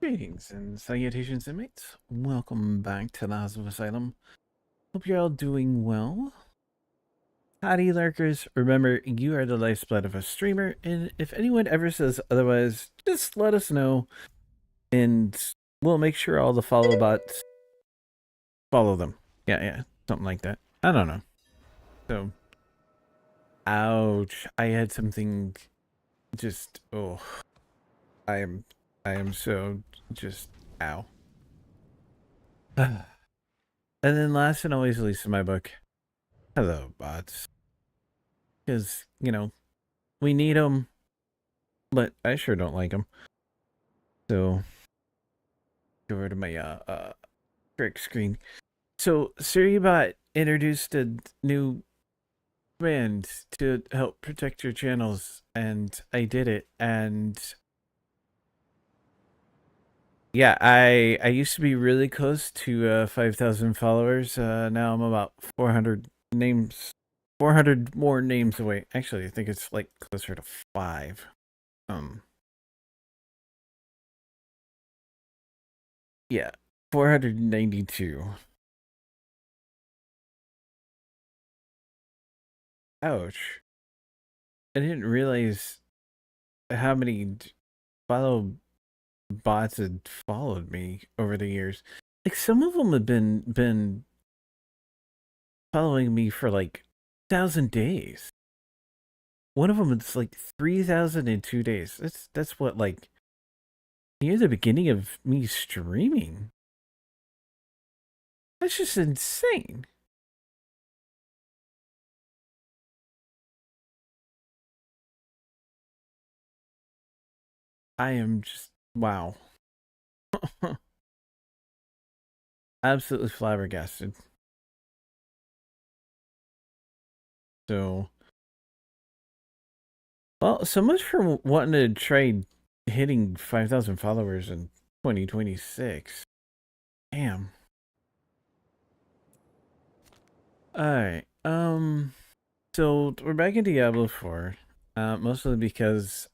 Greetings and salutations, inmates. Welcome back to the House of Asylum. Hope you're all doing well. Howdy, lurkers. Remember, you are the lifeblood of a streamer, and if anyone ever says otherwise, just let us know, and we'll make sure all the follow bots follow them. Yeah, something like that. I don't know. So, ouch. I had something just, I am, I am so just, ow. And then last and always least in my book, hello, bots. Because, we need them, but I sure don't like them. So, go over to my correct screen. So, Suribot introduced a new command to help protect your channels, and I did it. And yeah, I used to be really close to 5,000 followers. Now I'm about 400 names, 400 more names away. Actually, I think it's like closer to 5. Yeah, 492. Ouch. I didn't realize how many follow bots had followed me over the years. Like some of them have been following me for like 1,000 days. One of them is like 3,002 days. That's what, like, near the beginning of me streaming. That's just insane. I am just wow. Absolutely flabbergasted. So, well, so much for wanting to try hitting 5,000 followers in 2026. Damn. Alright. So we're back in Diablo 4. Mostly because,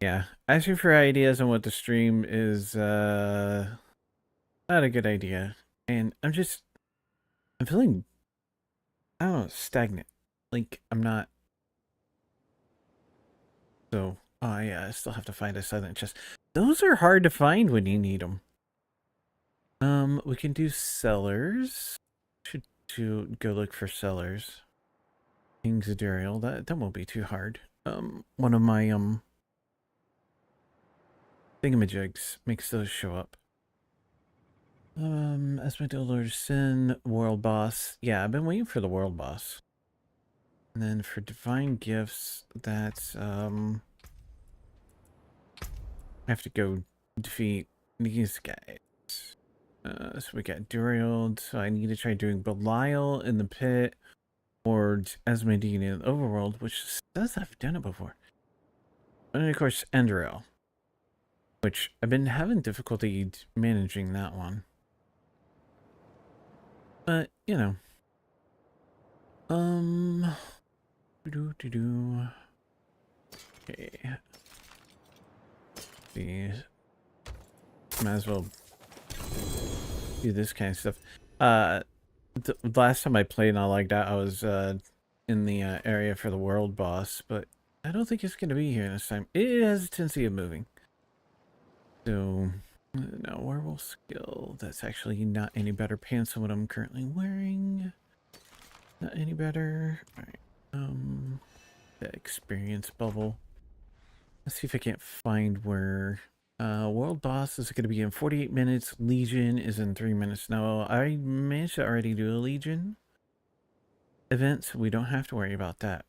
yeah, asking for ideas on what to stream is, not a good idea. And I'm feeling, I don't know, stagnant. Like, I'm not, so, oh yeah, I still have to find a silent chest. Those are hard to find when you need them. We can do cellars. Should go look for cellars. King's Adurial, that won't be too hard. One of my, thingamajigs makes those show up. Asmodee Lord Sin, World Boss. Yeah, I've been waiting for the World Boss. And then for Divine Gifts, that's, I have to go defeat these guys. So we got Duriel, so I need to try doing Belial in the pit, or Asmodee in the overworld, which says I've done it before. And of course, Enderel, which I've been having difficulty managing that one. But, you know. Okay. See. Might as well do this kind of stuff. The last time I played and all like that, I was, in the, area for the world boss, but I don't think it's gonna be here this time. It has a tendency of moving. So, no, werewolf skill. That's actually not any better pants than what I'm currently wearing. Not any better. Alright. The experience bubble. Let's see if I can't find where world boss is going to be in 48 minutes. Legion is in 3 minutes. Now, I managed to already do a Legion event, so we don't have to worry about that.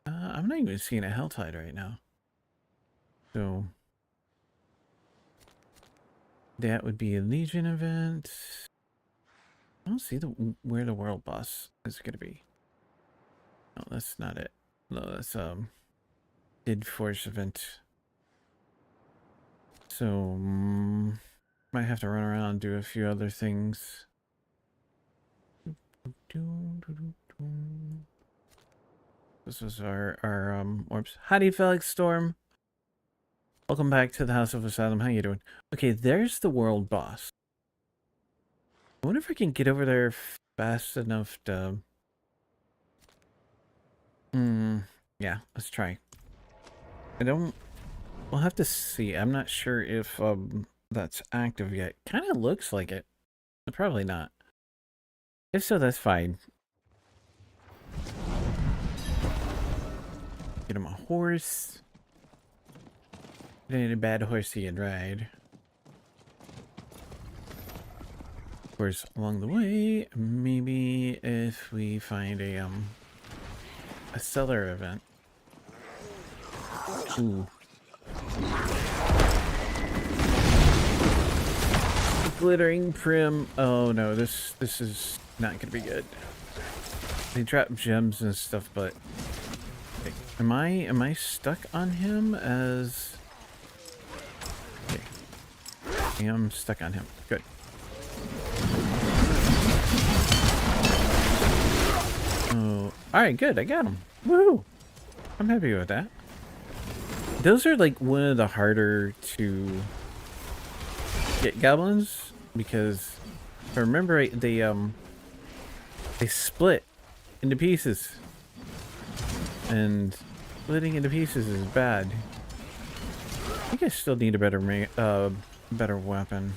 I'm not even seeing a Helltide right now. So, that would be a Legion event. I don't see where the world boss is going to be. No, that's not it. No, that's Did Force event. So, might have to run around and do a few other things. This was our orbs. Howdy, Felix Storm. Welcome back to the House of Asylum. How you doing? Okay, there's the world boss. I wonder if I can get over there fast enough to... yeah, let's try. I don't... We'll have to see. I'm not sure if that's active yet. Kind of looks like it. But probably not. If so, that's fine. Get him a horse. It ain't a bad horse he can ride. Of course, along the way, maybe if we find a cellar event. Ooh. Glittering Prim. Oh no, this is not gonna be good. They drop gems and stuff, but okay. Am I stuck on him as? Okay. I am stuck on him. Good. Oh, all right, good. I got him. Woo! I'm happy with that. Those are like one of the harder to get goblins because if I remember right, they split into pieces, and splitting into pieces is bad. I think I still need a better weapon.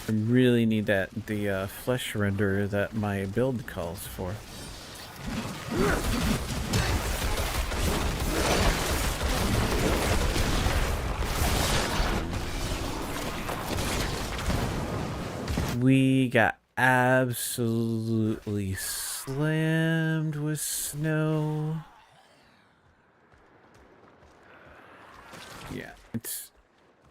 I really need the flesh render that my build calls for. We got absolutely slammed with snow. Yeah, it's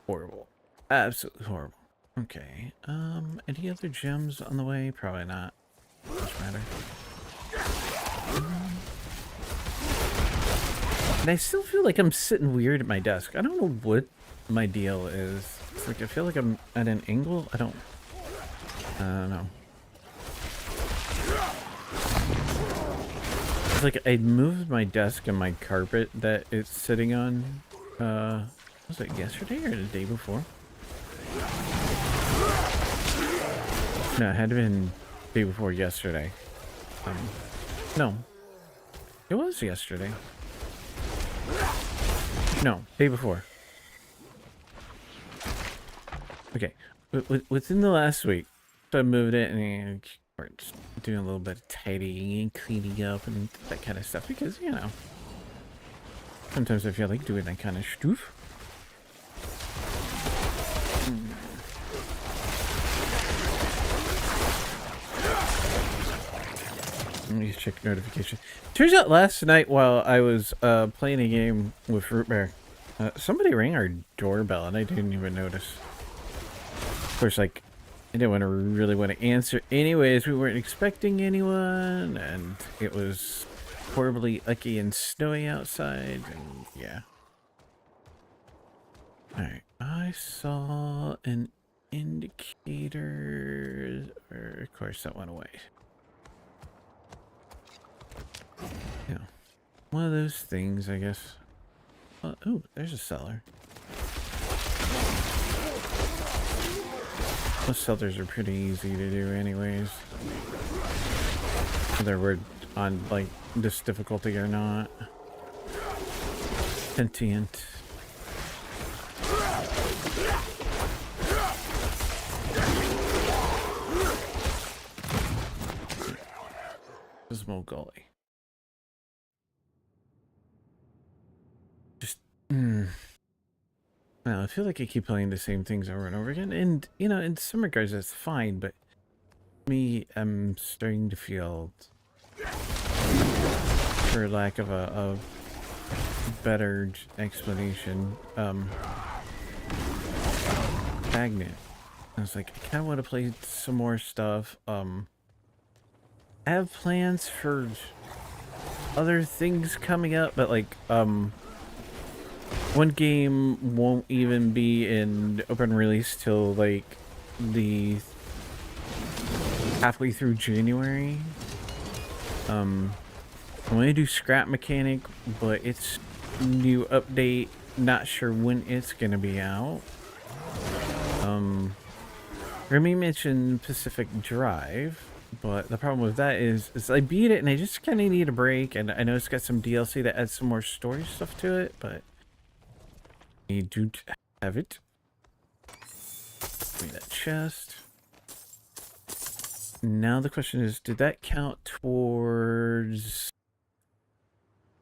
horrible. Absolutely horrible. Okay, any other gems on the way? Probably not. Doesn't matter. And I still feel like I'm sitting weird at my desk. I don't know what my deal is. It's like I feel like I'm at an angle. I don't know. It's like I moved my desk and my carpet that it's sitting on. Was it yesterday or the day before? No, it had been day before yesterday. No, it was yesterday. No, day before. Okay, within the last week. So I moved it and we're just doing a little bit of tidying and cleaning up and that kind of stuff because, you know, sometimes I feel like doing that kind of stuff. Let me check notification. Turns out last night while I was playing a game with Root Bear, somebody rang our doorbell and I didn't even notice. Of course, like, I didn't really want to answer. Anyways, we weren't expecting anyone, and it was horribly icky and snowy outside, and yeah. Alright, I saw an indicator. Of course, that went away. Yeah. One of those things, I guess. Oh, there's a cellar. Most cellars are pretty easy to do anyways. Whether we're on, like, this difficulty or not. Sentient. Small gully. Just, Well, I feel like I keep playing the same things over and over again, and, you know, in some regards that's fine, but me, I'm starting to feel, for lack of a better explanation, stagnant. I was like, I kind of want to play some more stuff. I have plans for other things coming up, but like, one game won't even be in open release till like the halfway through January. I'm gonna do Scrap Mechanic, but its new update not sure when it's gonna be out. Remy mentioned Pacific Drive, but the problem with that is I beat it and I just kind of need a break. And I know it's got some DLC that adds some more story stuff to it, but you do have it. Give me that chest. Now the question is, did that count towards...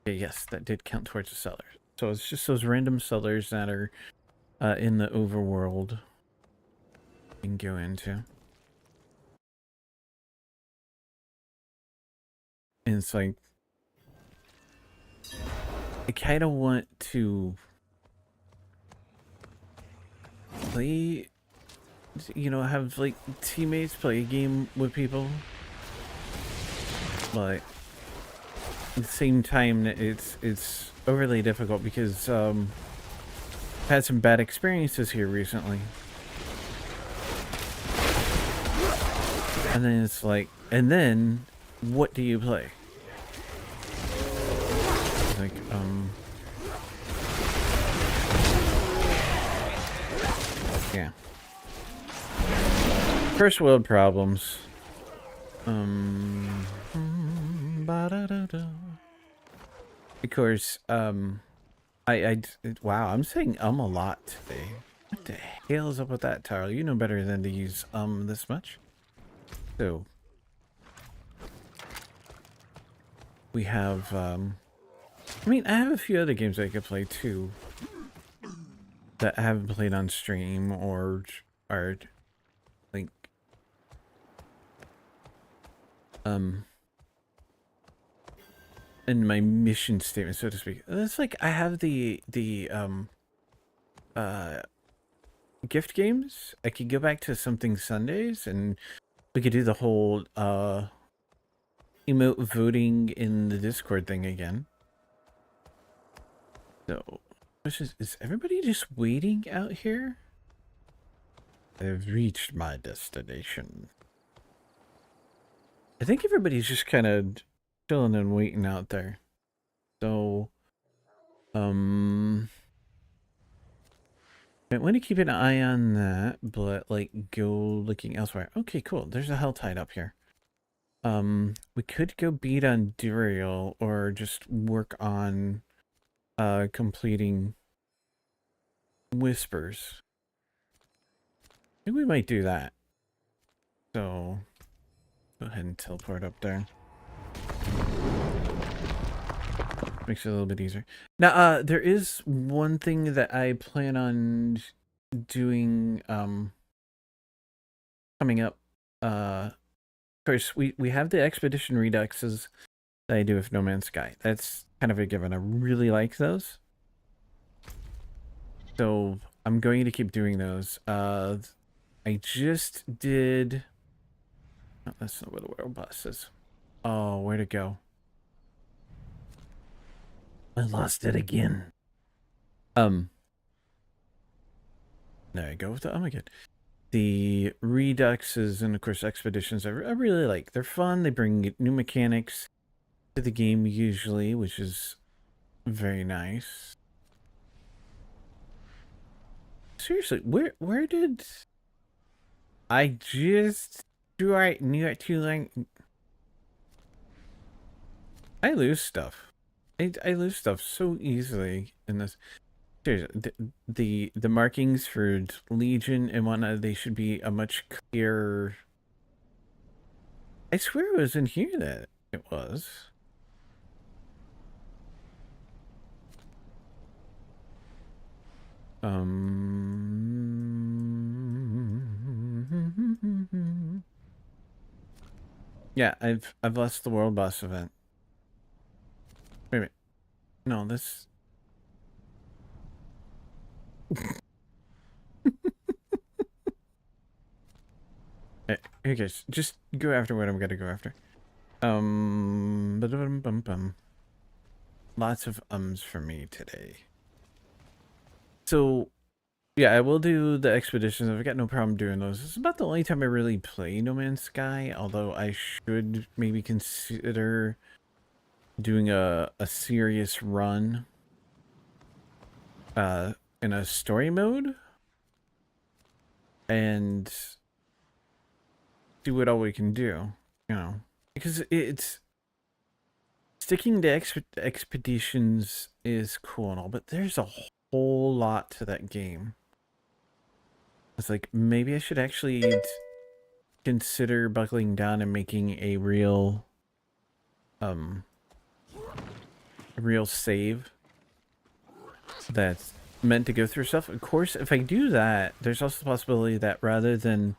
Yeah, yes, that did count towards the sellers. So it's just those random sellers that are in the overworld you can go into. And it's like, I kind of want to play, you know, have like teammates play a game with people, but at the same time it's overly difficult because I've had some bad experiences here recently. And then it's like, and then what do you play? Like, yeah. First world problems. Of course, wow, I'm saying a lot today. What the hell is up with that, Taro? You know better than to use this much. So we have I mean, I have a few other games I could play too that I haven't played on stream or are like in my mission statement, so to speak. It's like I have the gift games. I could go back to Something Sundays and we could do the whole emote voting in the Discord thing again. So, is everybody just waiting out here? I've reached my destination. I think everybody's just kind of chilling and waiting out there. So, I want to keep an eye on that, but like go looking elsewhere. Okay, cool. There's a Helltide up here. We could go beat on Duriel or just work on completing Whispers. I think we might do that. So go ahead and teleport up there. Makes it a little bit easier. Now, there is one thing that I plan on doing coming up. Of course, we have the Expedition Reduxes that I do with No Man's Sky. That's kind of a given. I really like those. So I'm going to keep doing those. I just did... Oh, that's not where the world boss is. Oh, where'd it go? I lost it again. There I go with the... Oh my god. The Reduxes and, of course, Expeditions I really like. They're fun. They bring new mechanics to the game usually, which is very nice. Seriously, where did... I just... Do I knew it too long? I lose stuff. I lose stuff so easily in this. Seriously, the markings for Legion and whatnot, they should be a much clearer. I swear it was in here that it was. Yeah, I've lost the world boss event. Wait a minute. No, this... Here, guys, just go after what I'm gonna go after. Lots of ums for me today. So, yeah, I will do the expeditions. I've got no problem doing those. It's about the only time I really play No Man's Sky, although I should maybe consider doing a serious run. in a story mode and see what all we can do, you know, because it's sticking to expeditions is cool and all, but there's a whole lot to that game. It's like, maybe I should actually consider buckling down and making a real save that's meant to go through stuff. Of course, if I do that, there's also the possibility that rather than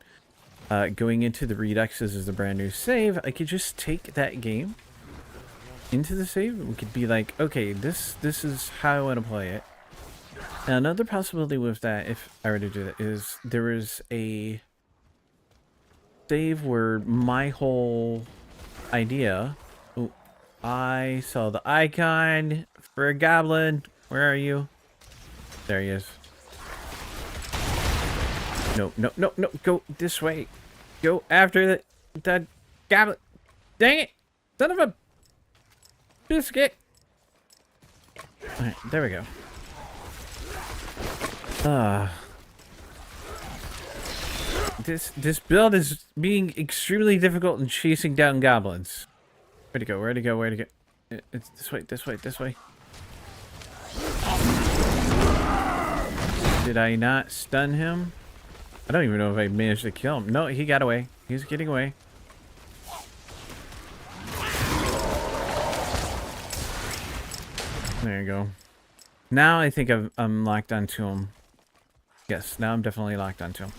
going into the Redexes as a brand new save, I could just take that game into the save. We could be like, okay, this is how I want to play it. Now, another possibility with that, if I were to do that, is there is a save where my whole idea... Oh, I saw the icon for a goblin. Where are you? There he is. No, no, no, no. Go this way. Go after the goblin. Dang it! Son of a biscuit. Alright, there we go. This build is being extremely difficult in chasing down goblins. Where'd he go? Where'd he go? Where'd he go? It's this way, this way, this way. Did I not stun him? I don't even know if I managed to kill him. No, he got away. He's getting away. There you go. Now I think I'm locked onto him. Yes, now I'm definitely locked onto him.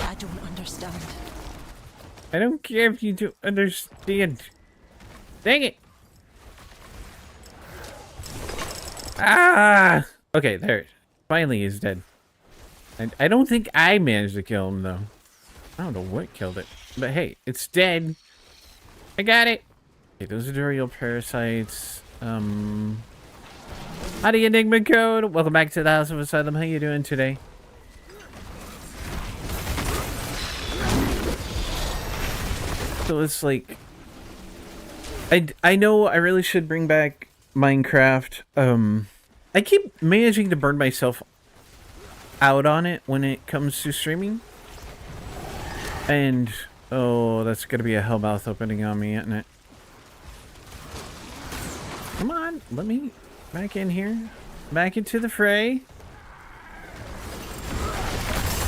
I don't understand. I don't care if you do understand. Dang it! Ah! Okay, there. Finally he's dead. I don't think I managed to kill him, though. I don't know what killed it. But hey, it's dead. I got it. Okay, those are the real parasites. Howdy, Enigma Code. Welcome back to the House of Asylum. How you doing today? So it's like... I know I really should bring back Minecraft. I keep managing to burn myself out on it when it comes to streaming. And... oh, that's gonna be a hellmouth opening on me, isn't it? Come on, let me back in here. Back into the fray.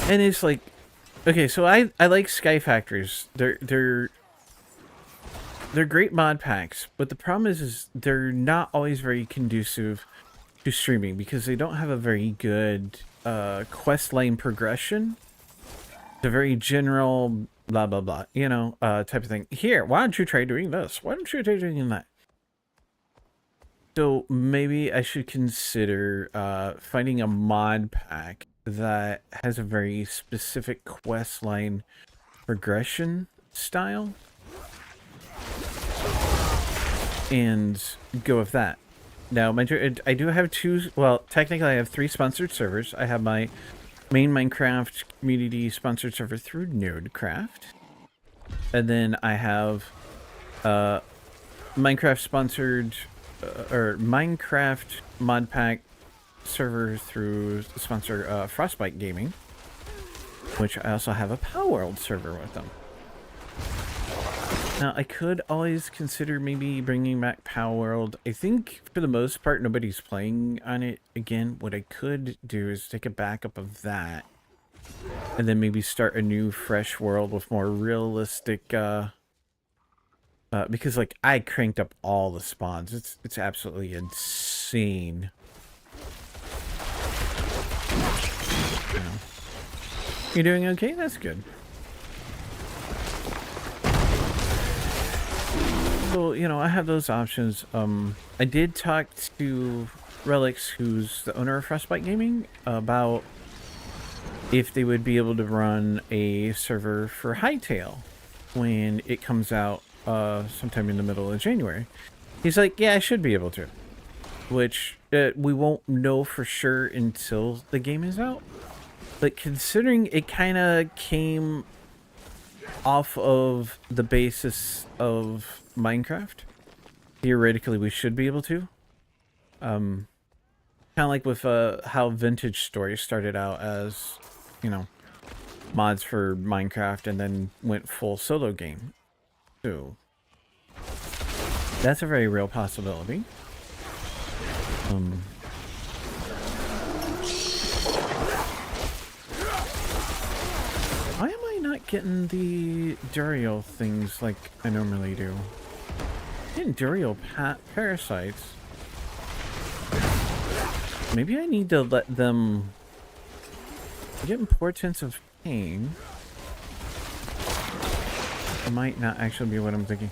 And it's like... okay, so I like Sky Factories. They're great mod packs, but the problem is they're not always very conducive to streaming because they don't have a very good quest line progression. It's a very general blah blah blah, you know, type of thing. Here, why don't you try doing this? Why don't you try doing that? So maybe I should consider finding a mod pack that has a very specific quest line progression style and go with that. Now, I do have two, well, technically I have 3 sponsored servers. I have my main Minecraft community sponsored server through Nerdcraft. And then I have Minecraft sponsored, or Minecraft mod pack server through sponsor Frostbite Gaming. Which I also have a Palworld server with them. Now, I could always consider maybe bringing back Palworld. I think, for the most part, nobody's playing on it again. What I could do is take a backup of that. And then maybe start a new, fresh world with more realistic... because, like, I cranked up all the spawns. It's absolutely insane. You know. You doing okay? That's good. So, you know, I have those options. I did talk to Relics, who's the owner of Frostbite Gaming, about if they would be able to run a server for Hytale when it comes out sometime in the middle of January. He's like, yeah, I should be able to. Which we won't know for sure until the game is out. But considering it kind of came off of the basis of Minecraft, theoretically we should be able to. Kind of like with how Vintage Story started out as, you know, mods for Minecraft and then went full solo game. So that's a very real possibility. Why am I not getting the Duriel things like I normally do? Getting Duriel parasites. Maybe I need to let them get portents of pain. It might not actually be what I'm thinking.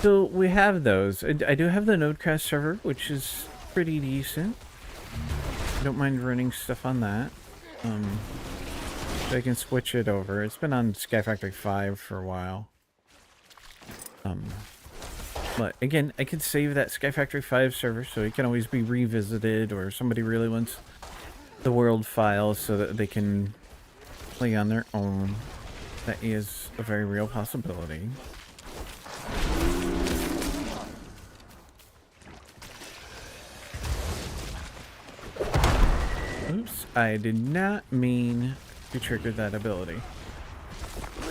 So we have those. I do have the Nodecraft server, which is pretty decent. I don't mind running stuff on that. So I can switch it over. It's been on Sky Factory 5 for a while. But again, I could save that Sky Factory 5 server so it can always be revisited, or somebody really wants the world files so that they can play on their own. That is a very real possibility. Oops, I did not mean to trigger that ability.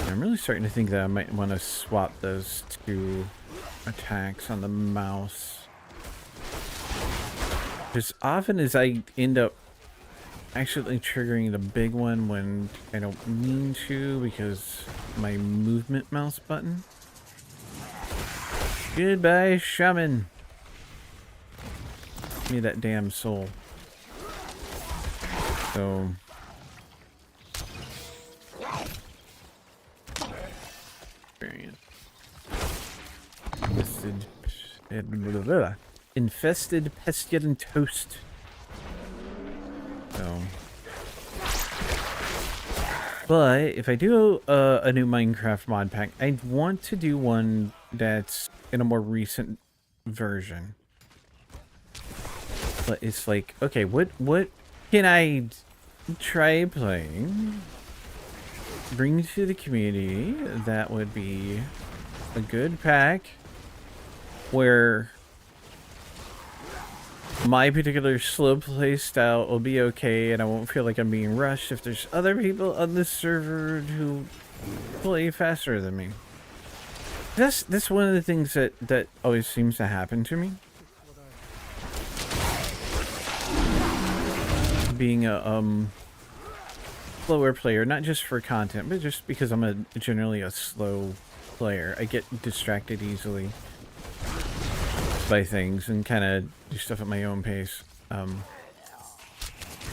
I'm really starting to think that I might want to swap those two attacks on the mouse. As often as I end up actually triggering the big one when I don't mean to because my movement mouse button. Goodbye, shaman. Give me that damn soul. So infested pestilent toast. So, but if I do a new Minecraft mod pack, I want to do one that's in a more recent version. But it's like, okay, what can I try playing? Bring to the community that would be a good pack where my particular slow play style will be okay and I won't feel like I'm being rushed if there's other people on this server who play faster than me. That's one of the things that always seems to happen to me. Being a slower player, not just for content, but just because I'm generally a slow player. I get distracted easily by things and kind of do stuff at my own pace.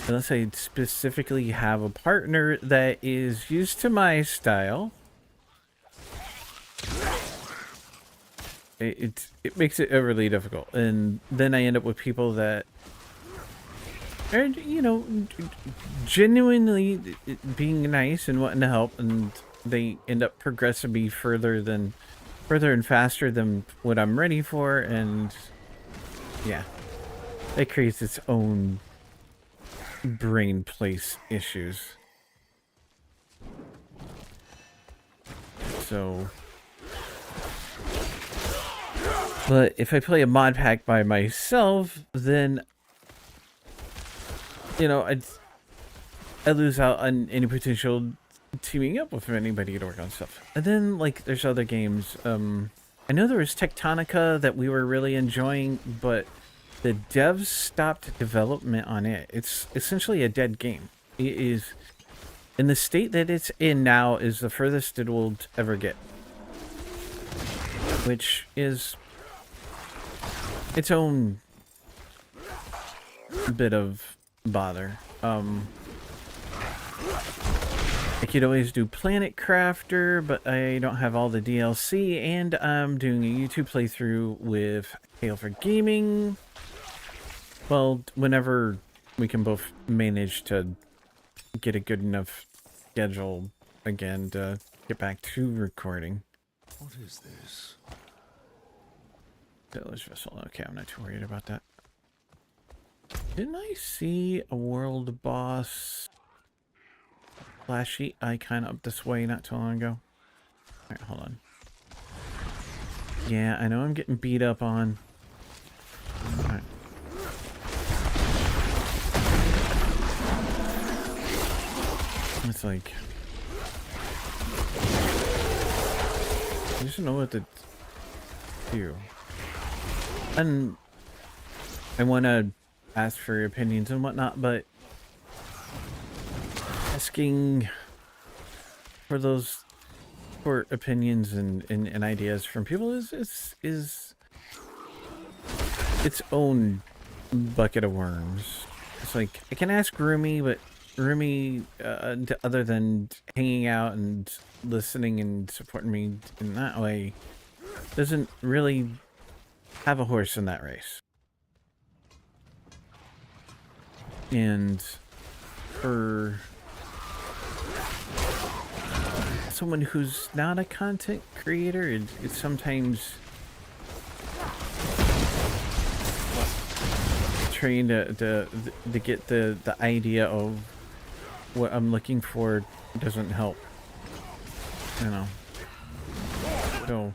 Unless I specifically have a partner that is used to my style, it makes it overly difficult. And then I end up with people that are, you know, genuinely being nice and wanting to help, and they end up progressing me further and faster than what I'm ready for, and yeah, it creates its own brain place issues. So, but if I play a mod pack by myself, then, you know, I lose out on any potential teaming up with anybody to work on stuff. And then, like, there's other games. I know there was Tectonica that we were really enjoying, but the devs stopped development on it. It's essentially a dead game. It is, in the state that it's in now, is the furthest it will ever get, which is its own bit of bother. I could always do Planet Crafter, but I don't have all the DLC, and I'm doing a YouTube playthrough with Hail for Gaming. Well, whenever we can both manage to get a good enough schedule again to get back to recording. What is this? Village Vessel. Okay, I'm not too worried about that. Didn't I see a world boss flashy icon up this way not too long ago? Alright, hold on. Yeah, I know I'm getting beat up on. Alright. It's like I just don't know what to do. And I want to ask for your opinions and whatnot, but asking for those for opinions and ideas from people is its own bucket of worms. It's like I can ask Rumi, but Rumi, other than hanging out and listening and supporting me in that way, doesn't really have a horse in that race. And for someone who's not a content creator, it's sometimes trying to get the idea of what I'm looking for doesn't help, you know. So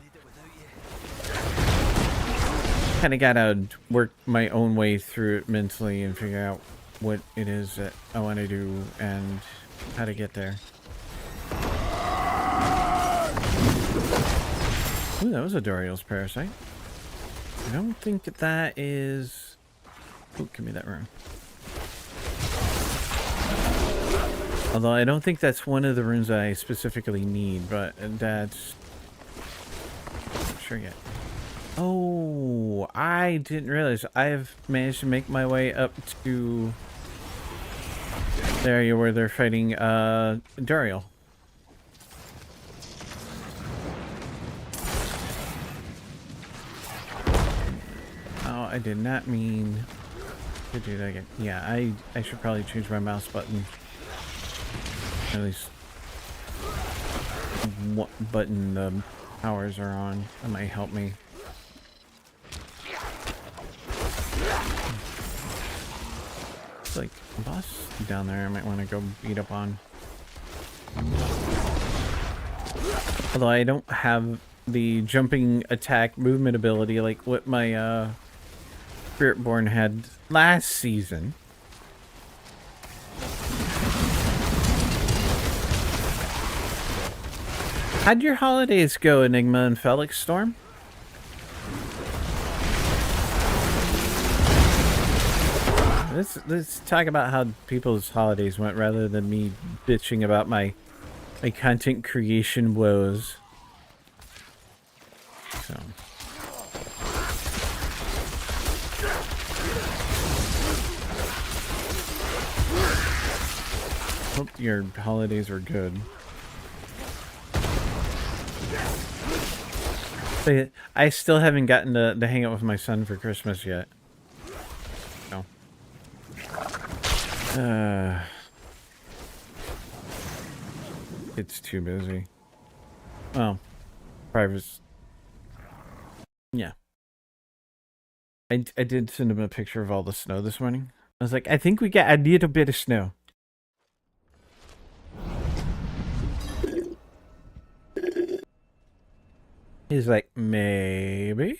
kind of gotta work my own way through it mentally and figure out what it is that I want to do and how to get there. Ooh, that was a Doriel's Parasite. I don't think that is... Oh, give me that rune. Although I don't think that's one of the runes that I specifically need, but that's... Not sure yet. Oh, I didn't realize I've managed to make my way up to the area where they're fighting Dariel. Oh, I did not mean to do that again. Yeah, I should probably change my mouse button. At least what button the powers are on. That might help me. It's like a boss down there I might want to go beat up on. Although I don't have the jumping attack movement ability like what my Spiritborn had last season. How'd your holidays go, Enigma and Felix Storm? Let's talk about how people's holidays went rather than me bitching about my content creation woes. So. Hope your holidays were good. But I still haven't gotten to hang out with my son for Christmas yet. No. It's too busy. Well, private. Yeah. I did send him a picture of all the snow this morning. I was like, I think we got a little bit of snow. He's like, maybe.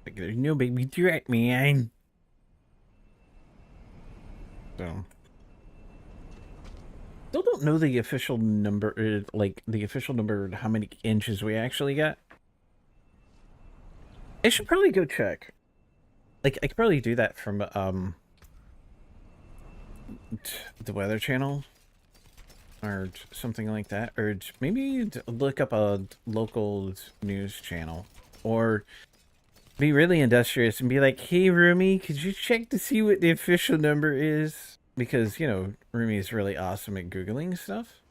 Like, there's no baby threat, man. So. Still don't know the official number, like, the official number, how many inches we actually got. I should probably go check. Like, I could probably do that from, the Weather Channel. Or something like that, or maybe look up a local news channel, or be really industrious and be like, hey Rumi, could you check to see what the official number is? Because, you know, Rumi is really awesome at Googling stuff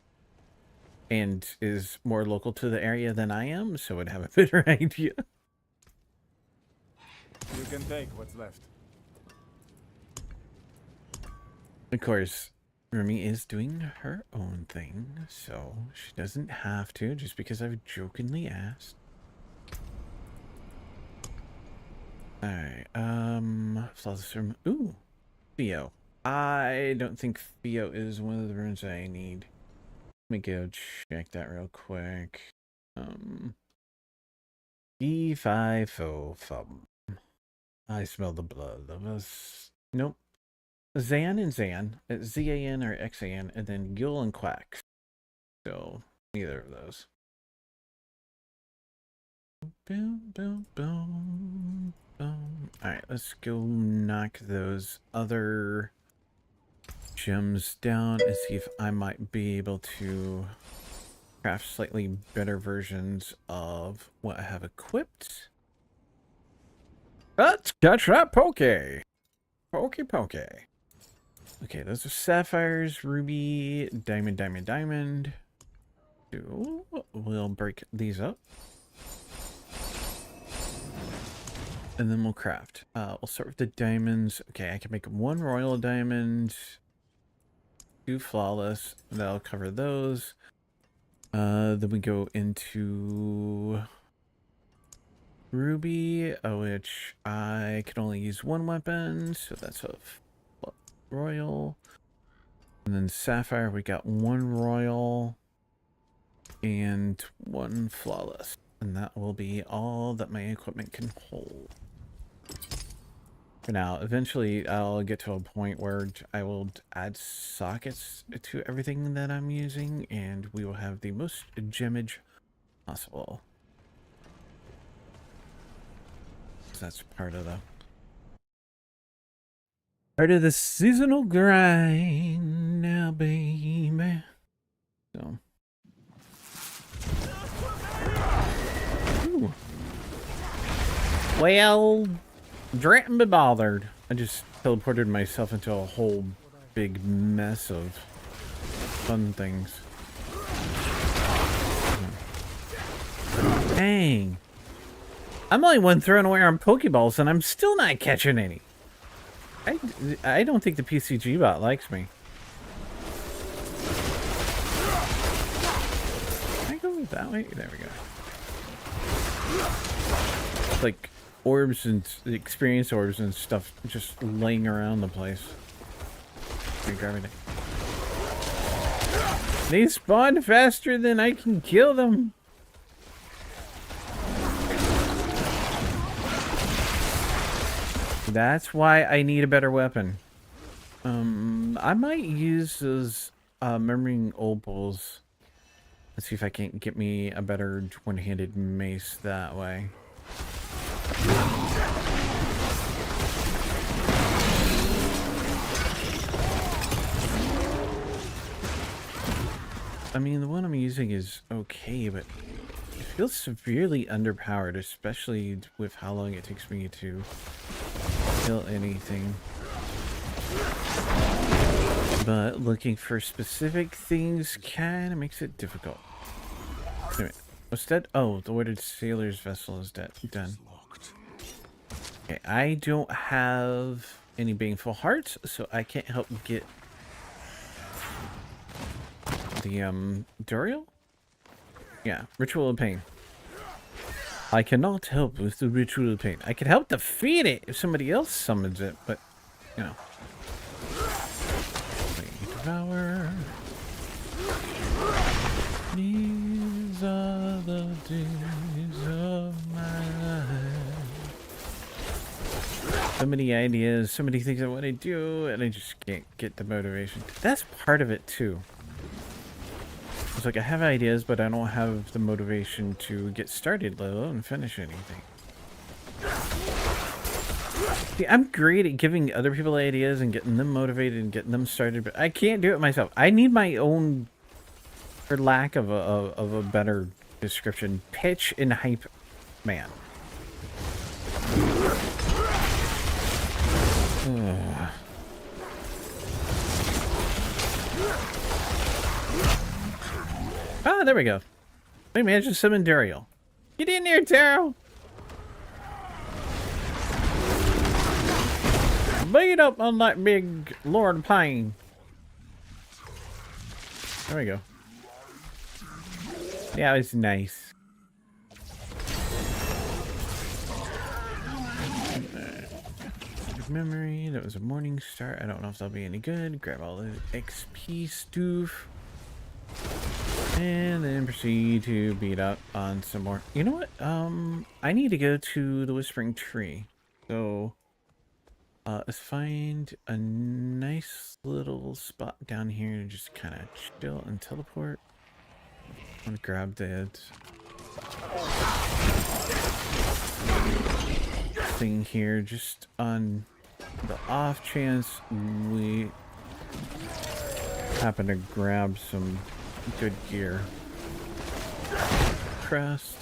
and is more local to the area than I am, so would have a better idea. You can take what's left. Of course, Rumi is doing her own thing, so she doesn't have to, just because I've jokingly asked. Alright, Flawless Room. Ooh, Theo. I don't think Theo is one of the runes I need. Let me go check that real quick. E5 fo fum. I smell the blood of us. Nope. Zan and Zan, Z-A-N or X-A-N, and then Gil and Quack. So, neither of those. Boom, boom, boom, boom. Alright, let's go knock those other gems down and see if I might be able to craft slightly better versions of what I have equipped. Let's catch that poke! Poke. Okay, those are sapphires, ruby, diamond, diamond, diamond. We'll break these up. And then we'll craft. We'll start with the diamonds. Okay, I can make 1 royal diamond, 2 flawless. That'll cover those. Then we go into ruby, which I can only use 1 weapon, so that's a royal. And then sapphire, we got 1 royal and 1 flawless. And that will be all that my equipment can hold. For now, eventually I'll get to a point where I will add sockets to everything that I'm using, and we will have the most gemage possible. So that's part of the seasonal grind now, baby. So. Ooh. Well, didn't be bothered. I just teleported myself into a whole big mess of fun things. Dang. I'm the only one throwing away on Pokeballs, and I'm still not catching any. I don't think the PCG bot likes me. Can I go that way? There we go. It's like orbs and experience orbs and stuff just laying around the place. Gravity. They spawn faster than I can kill them. That's why I need a better weapon. I might use those Murmuring Opals. Let's see if I can't get me a better one-handed mace that way. I mean, the one I'm using is okay, but it feels severely underpowered, especially with how long it takes me to kill anything. But looking for specific things kind of makes it difficult. Wait a minute. What's that? Oh, the Ordered Sailor's Vessel is done. Okay, I don't have any Baneful Hearts, so I can't help get the Duriel? Yeah, Ritual of Pain. I cannot help with the Ritual of Pain. I can help defeat it if somebody else summons it, but you know. Devour. These are the days of my life. So many ideas, so many things I want to do, and I just can't get the motivation. That's part of it too. It's like I have ideas, but I don't have the motivation to get started, let alone finish anything. See, I'm great at giving other people ideas and getting them motivated and getting them started, but I can't do it myself. I need my own, for lack of a better description, pitch and hype man. Ah, there we go. We managed to summon Duriel. Get in there, Taro! Beat up on that big Lord Pain. There we go. Yeah, it's nice. Memory, that was a morning star. I don't know if that'll be any good. Grab all the XP stuff. And then proceed to beat up on some more. You know what? I need to go to the Whispering Tree. So Let's find a nice little spot down here to just kind of chill and teleport. I'm gonna grab the thing here just on the off chance we happen to grab some good gear. Crest.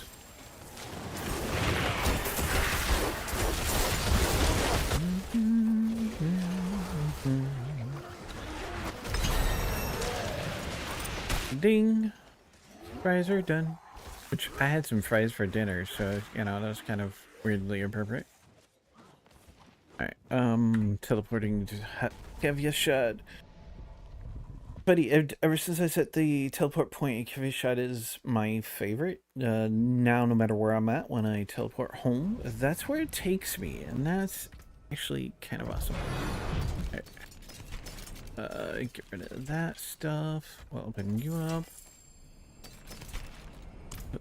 Ding! Fries are done. Which I had some fries for dinner, so you know that was kind of weirdly appropriate. Alright, teleporting to Kevya Shad. Buddy, ever since I set the teleport point, Kevya Shad is my favorite. Now, no matter where I'm at, when I teleport home, that's where it takes me, and that's actually kind of awesome. Alright. Get rid of that stuff. We'll open you up.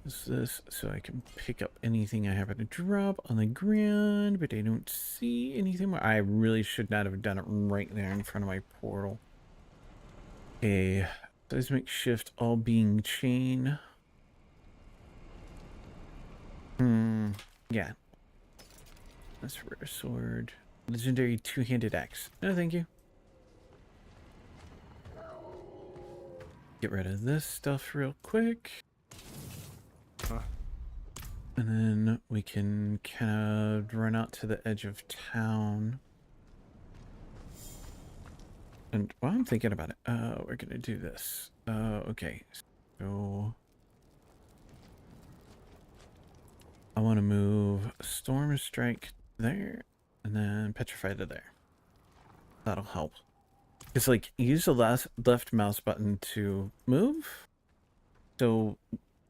What's this? So I can pick up anything I happen to drop on the ground, but I don't see anything more. I really should not have done it right there in front of my portal. Okay, seismic shift, all being chain. Yeah. That's a rare sword. Legendary two-handed axe. No, thank you. Get rid of this stuff real quick. And then we can kind of run out to the edge of town. And while I'm thinking about it, we're gonna do this. Okay, so I want to move Storm Strike there, and then Petrify to there. That'll help. It's like use the left mouse button to move. So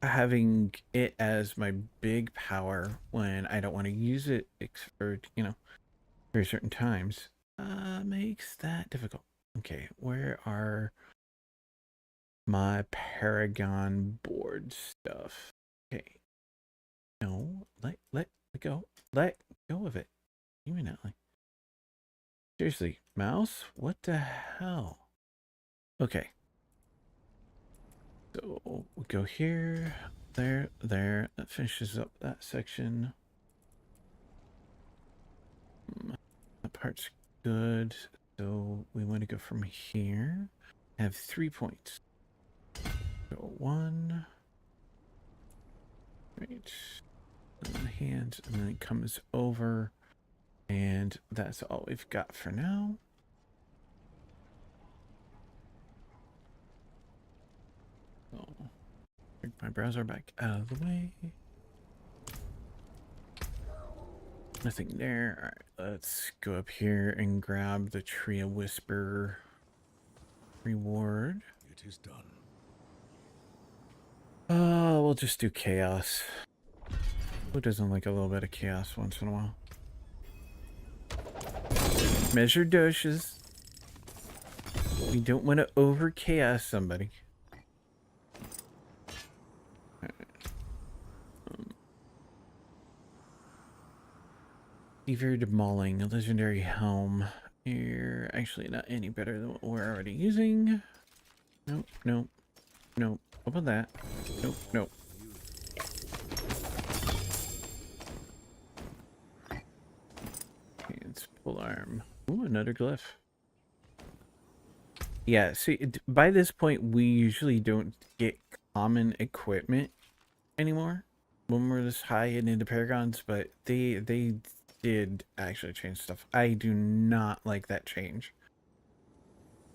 having it as my big power when I don't want to use it for, you know, for certain times, makes that difficult. Okay, where are my Paragon board stuff? Okay. No, let go. Let go of it. Imminently. Seriously, mouse? What the hell? Okay. So we go here, there. That finishes up that section. That part's good. So we want to go from here. I have 3 points. So 1. Right. And then hands, and then it comes over. And that's all we've got for now. So, bring my browser back out of the way. Nothing there. Alright, let's go up here and grab the Tree of Whisper reward. It is done. We'll just do chaos. Who doesn't like a little bit of chaos once in a while? Measure doses. We don't want to over chaos somebody. Severe Mauling, a legendary helm. You're actually not any better than what we're already using. Nope, nope, nope. How about that? Nope, nope. Okay, it's full arm. Ooh, another glyph. Yeah, see, by this point, we usually don't get common equipment anymore when we're this high into Paragons, but they did actually change stuff. I do not like that change.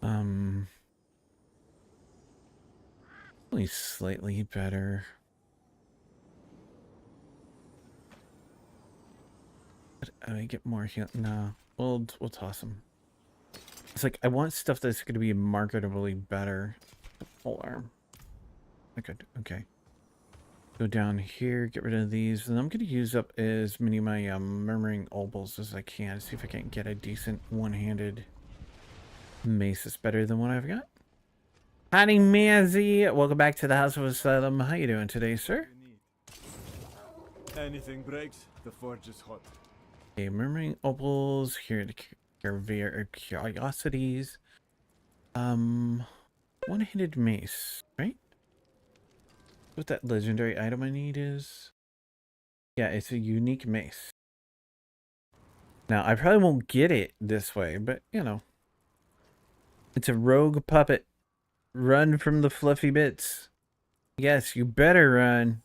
Only slightly better. But I get more heal. No, we'll toss them. It's like I want stuff that's going to be marketably better. Full arm. Okay, okay. Go down here, get rid of these, and I'm going to use up as many of my Murmuring Opals as I can. See if I can get a decent one-handed mace that's better than what I've got. Howdy, Mazzy. Welcome back to the House of Asylum. How you doing today, sir? Anything breaks, the forge is hot. Okay, Murmuring Opals here to curiosities. One-handed mace, right? What that legendary item I need is? Yeah, it's a unique mace. Now, I probably won't get it this way, but, you know. It's a rogue puppet. Run from the fluffy bits. Yes, you better run.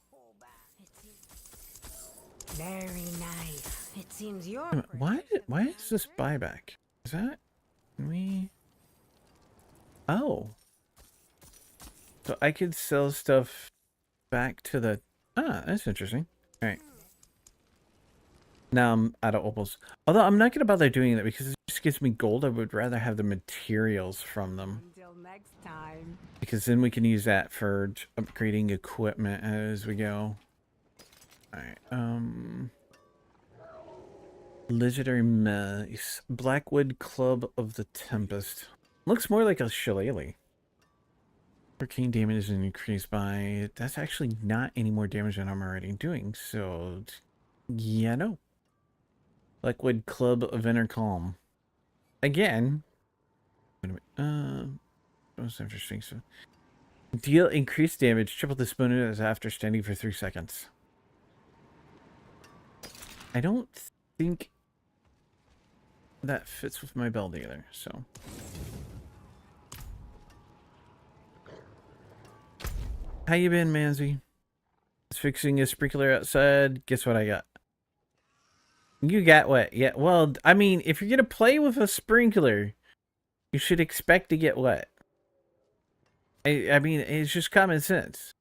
Very nice. It seems you're. Why is this buyback? Is that... Can we... Oh. So I could sell stuff back to the... Ah, that's interesting. Alright. Now I'm out of opals. Although I'm not going to bother doing that because it just gives me gold. I would rather have the materials from them. Until next time. Because then we can use that for upgrading equipment as we go. Alright, legendary mace. Blackwood Club of the Tempest. Looks more like a shillelagh. Arcane damage is increased by... That's actually not any more damage than I'm already doing, so... Yeah, no. Blackwood Club of Inner Calm. Again... Wait a minute, that's interesting, so... Deal increased damage, triple this bonus after standing for 3 seconds. I don't think that fits with my build either, so... How you been, Manzi? Just fixing a sprinkler outside. Guess what I got? You got what? Yeah, well, I mean, if you're gonna play with a sprinkler, you should expect to get wet. I mean, it's just common sense.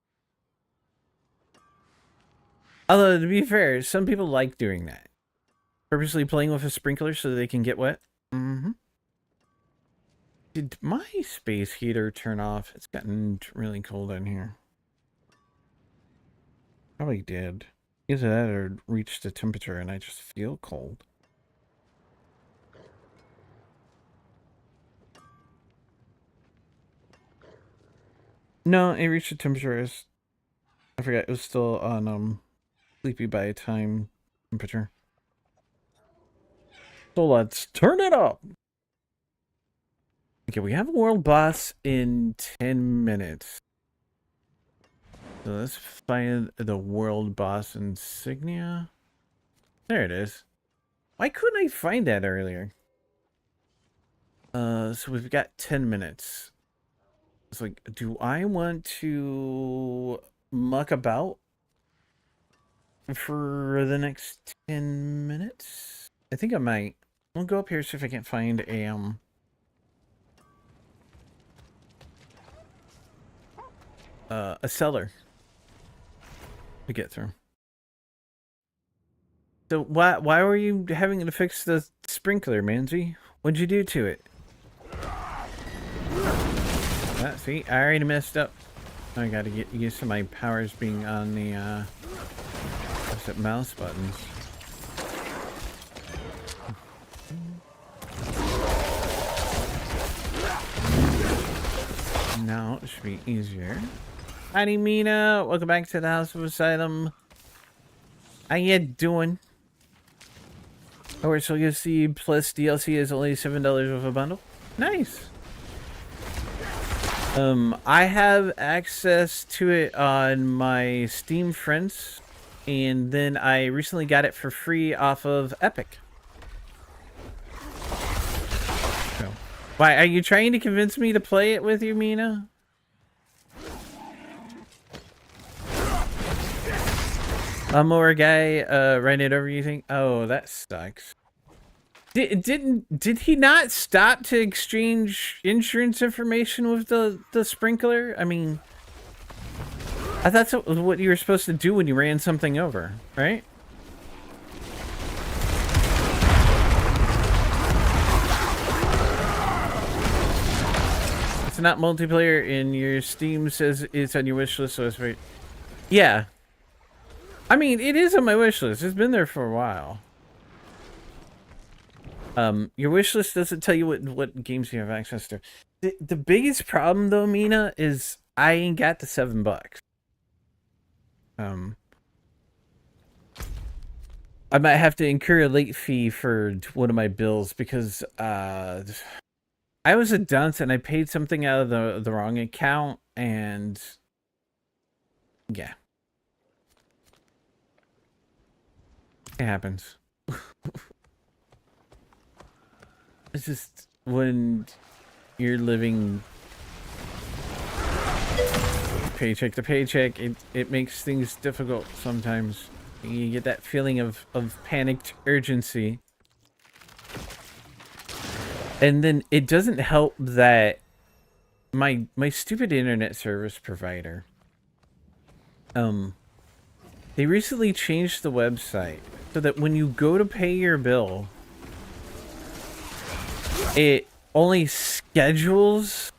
Although, to be fair, some people like doing that. Purposely playing with a sprinkler so they can get wet. Mm-hmm. Did my space heater turn off? It's gotten really cold in here. Probably did. Either that or reached a temperature and I just feel cold. No, it reached a temperature as... I forgot, it was still on, sleepy by time temperature. So let's turn it up! Okay, we have a world boss in 10 minutes. So let's find the world boss insignia. There it is. Why couldn't I find that earlier? So we've got 10 minutes. It's like, do I want to muck about for the next 10 minutes? I think I might. I'll go up here see if I can find a cellar to get through. So why were you having to fix the sprinkler, Manzi? What'd you do to it? See, I already messed up. I gotta get used to my powers being on the opposite mouse buttons. Now it should be easier. Howdy, Mina. Welcome back to the House of Asylum. How you doing? Alright, so you'll see plus DLC is only $7 with a bundle. Nice. I have access to it on my Steam Friends, and then I recently got it for free off of Epic. So, why are you trying to convince me to play it with you, Mina? A more guy ran it over, you think? Oh, that sucks. Did he not stop to exchange insurance information with the sprinkler? I mean, I thought that was what you were supposed to do when you ran something over, right? It's not multiplayer, and your Steam says it's on your wish list, so it's right. Yeah. I mean, it is on my wish list. It's been there for a while. Your wish list doesn't tell you what games you have access to. The biggest problem, though, Mina, is I ain't got the $7. I might have to incur a late fee for one of my bills because I was a dunce and I paid something out of the wrong account, and yeah, it happens. It's just when you're living paycheck to paycheck, it makes things difficult sometimes. You get that feeling of panicked urgency. And then it doesn't help that my stupid internet service provider, they recently changed the website so that when you go to pay your bill, it only schedules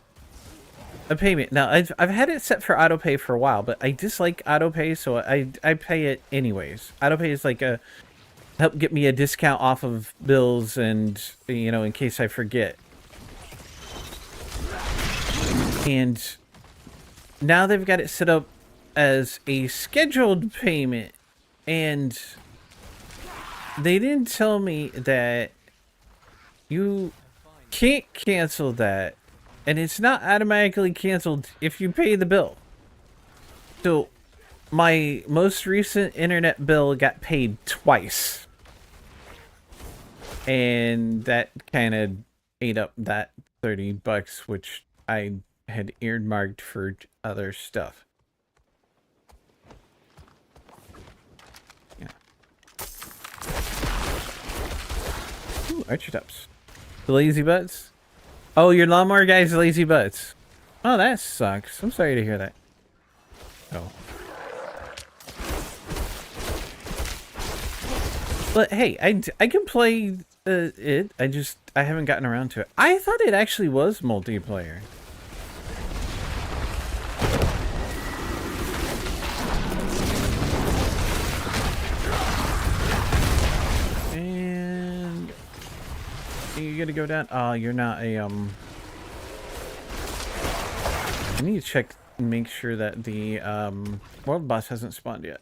a payment. Now, I've had it set for autopay for a while, but I dislike autopay, so I pay it anyways. Autopay is like a help get me a discount off of bills, and you know, in case I forget. And now they've got it set up as a scheduled payment, and they didn't tell me that you can't cancel that, and it's not automatically canceled if you pay the bill. So my most recent internet bill got paid twice, and that kind of ate up that $30, which I had earmarked for other stuff. Yeah. Ooh, Archer Tops. The lazy butts? Oh, your lawnmower guy's lazy butts. Oh, that sucks. I'm sorry to hear that. Oh. But hey, I can play it. I haven't gotten around to it. I thought it actually was multiplayer. And you gotta go down. Oh, you're not a I need to check and make sure that the world boss hasn't spawned yet.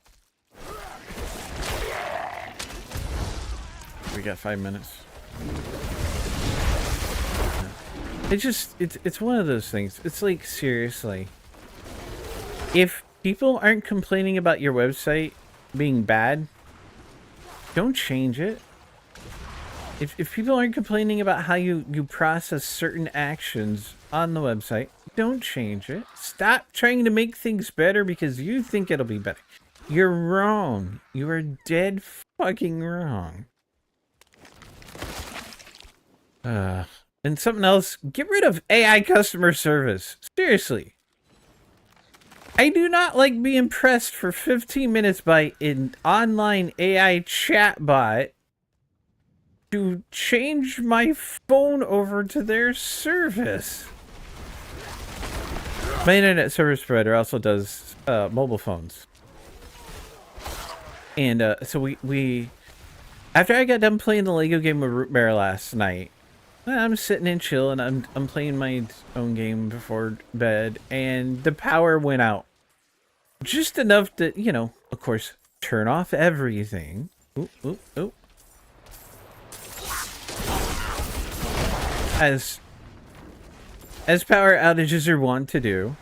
We got 5 minutes. It's one of those things. It's like, seriously, if people aren't complaining about your website being bad, don't change it. If people aren't complaining about how you process certain actions on the website, don't change it. Stop trying to make things better because you think it'll be better. You're wrong. You are dead fucking wrong. And something else, get rid of AI customer service. Seriously. I do not like being pressed for 15 minutes by an online AI chatbot to change my phone over to their service. My internet service provider also does mobile phones. And so we after I got done playing the Lego game with Root Bear last night, I'm sitting and chill, and I'm playing my own game before bed, and the power went out. Just enough to, you know, of course, turn off everything. Ooh, ooh, ooh. As power outages are wont to do.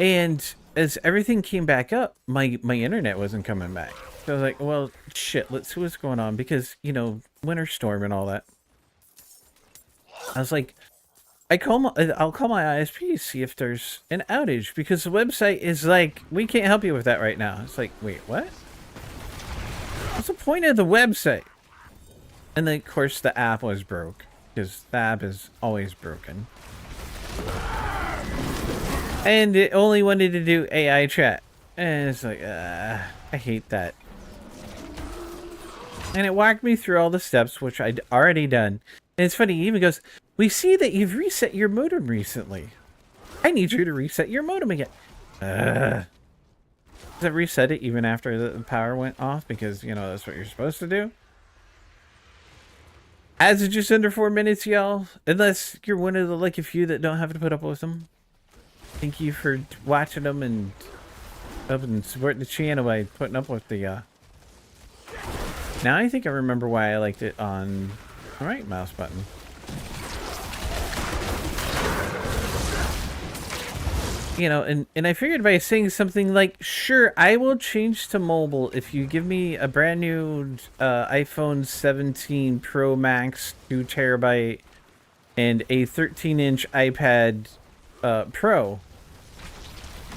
And as everything came back up, my internet wasn't coming back. So I was like, well, shit, let's see what's going on, because, you know, winter storm and all that. I was like, I'll call my ISP, see if there's an outage, because the website is like, we can't help you with that right now. It's like, wait, what? What's the point of the website? And then, of course, the app was broke, because the app is always broken. And it only wanted to do AI chat. And it's like, I hate that. And it walked me through all the steps, which I'd already done. And it's funny, he even goes, we see that you've reset your modem recently. I need you to reset your modem again. Does it reset it even after the power went off? Because, you know, that's what you're supposed to do. Ads are just under 4 minutes, y'all. Unless you're one of the lucky few that don't have to put up with them. Thank you for watching them and helping support the channel by putting up with the Now I think I remember why I liked it on the right mouse button. You know, and I figured by saying something like, sure, I will change to mobile if you give me a brand new iPhone 17 Pro Max 2 terabyte and a 13-inch iPad Pro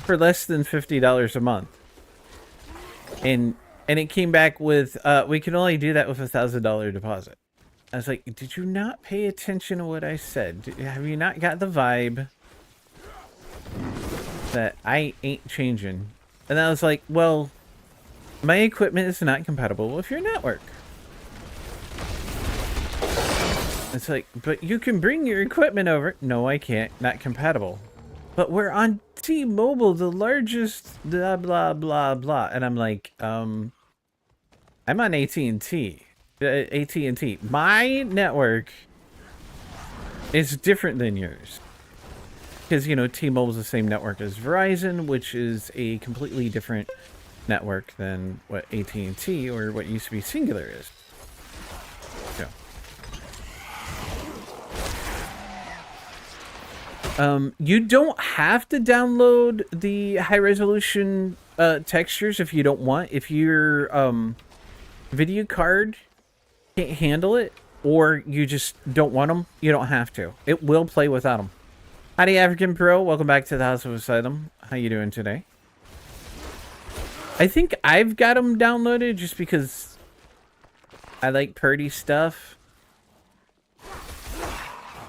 for less than $50 a month. And it came back with, we can only do that with a $1,000 deposit. I was like, did you not pay attention to what I said? Have you not got the vibe that I ain't changing? And I was like, well, my equipment is not compatible with your network. It's like, but you can bring your equipment over. No, I can't. Not compatible. But we're on T-Mobile, the largest blah, blah, blah, blah. And I'm like, I'm on AT&T. AT&T. My network is different than yours. Because, you know, T-Mobile's the same network as Verizon, which is a completely different network than what AT&T or what used to be Singular is. So. You don't have to download the high-resolution textures if you don't want. If your video card can't handle it, or you just don't want them, you don't have to. It will play without them. Howdy, African Pro. Welcome back to the House of Asylum. How you doing today? I think I've got them downloaded just because I like Purdy stuff.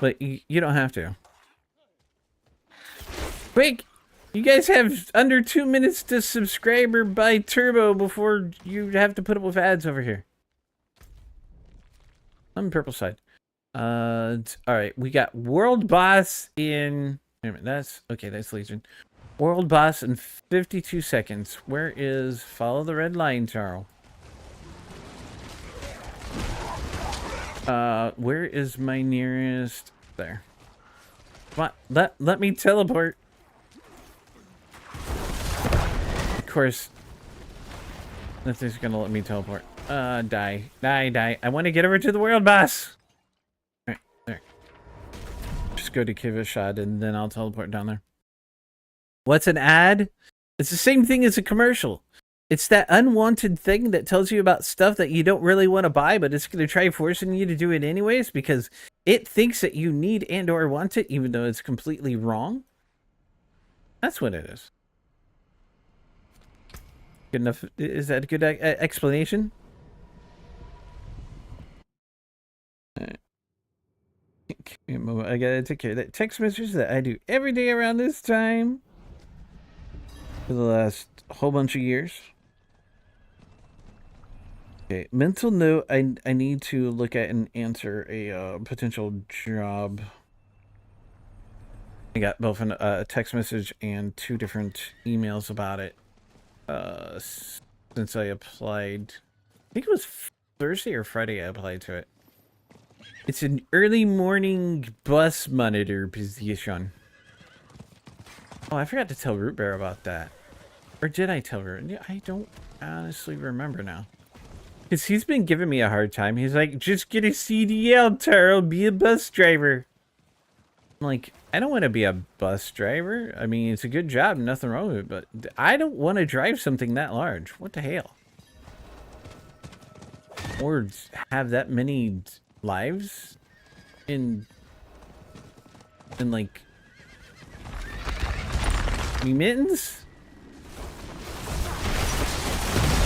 But you don't have to. Quick! You guys have under 2 minutes to subscribe or buy Turbo before you have to put up with ads over here. I'm purple side. Alright, we got World Boss in... Wait a minute, that's Legion. World Boss in 52 seconds. Where is... Follow the red line, Charles. Where is my nearest... There. Come on, let me teleport. Of course, nothing's gonna let me teleport. Die. I want to get over to the World Boss. Alright, there. Just go to Kivishad and then I'll teleport down there. What's an ad? It's the same thing as a commercial. It's that unwanted thing that tells you about stuff that you don't really want to buy, but it's going to try forcing you to do it anyways because it thinks that you need and or want it, even though it's completely wrong. That's what it is. Good enough? Is that a good explanation? I gotta take care of that text message that I do every day around this time for the last whole bunch of years. Okay, mental note. I need to look at and answer a potential job. I got both a text message and 2 different emails about it. Since I applied, I think it was Thursday or Friday I applied to it. It's an early morning bus monitor position. Oh, I forgot to tell Root Bear about that. Or did I tell Root? I don't honestly remember now. Because he's been giving me a hard time. He's like, just get a CDL, Taro, be a bus driver. I'm like, I don't want to be a bus driver. I mean, it's a good job, nothing wrong with it, but I don't want to drive something that large. What the hell? Or have that many lives in like mittens?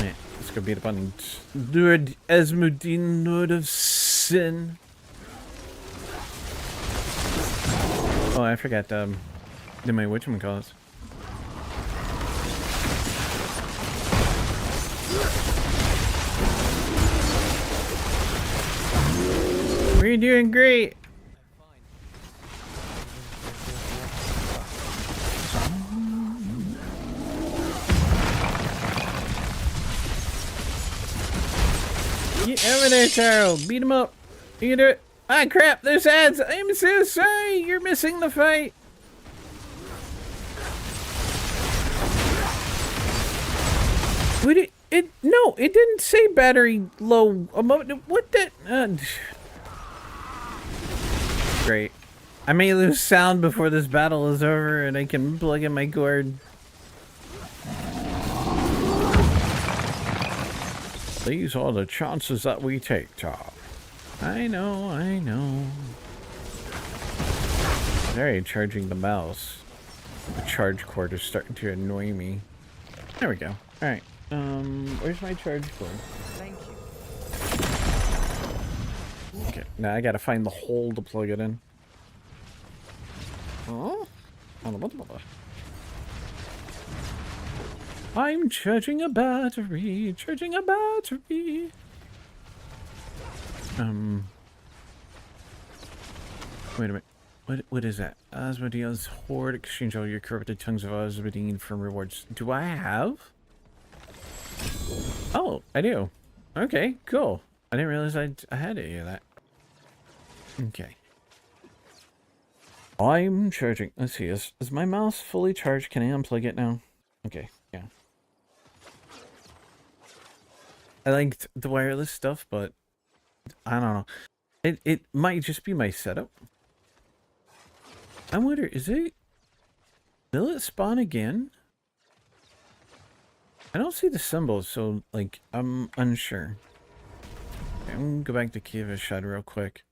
Yeah, let's go beat up on Lord Asmodine, Lord of Sin. Oh, I forgot, did my whatchamacallit. We're doing great. Get over there, Taro. Beat him up. You can do it. Ah, crap, there's ads. I'm so sorry. You're missing the fight. No, it didn't say battery low. What the? Great. I may lose sound before this battle is over, and I can plug in my cord. These are the chances that we take, Tom. I know, I know. Very charging the mouse. The charge cord is starting to annoy me. There we go. Alright. Where's my charge cord? Thank you. Okay, now I gotta find the hole to plug it in. Oh? I'm charging a battery, charging a battery. Wait a minute. What is that? Asmodeus Horde, exchange all your corrupted tongues of Asmodine for rewards. Do I have? Oh, I do. Okay, cool. I didn't realize I had any of that. Okay. I'm charging. Let's see. Is my mouse fully charged? Can I unplug it now? Okay, yeah. I liked the wireless stuff, but I don't know. It might just be my setup. I wonder, will it spawn again? I don't see the symbols, so, like, I'm unsure. Okay, I'm gonna go back to Kiev Shed real quick.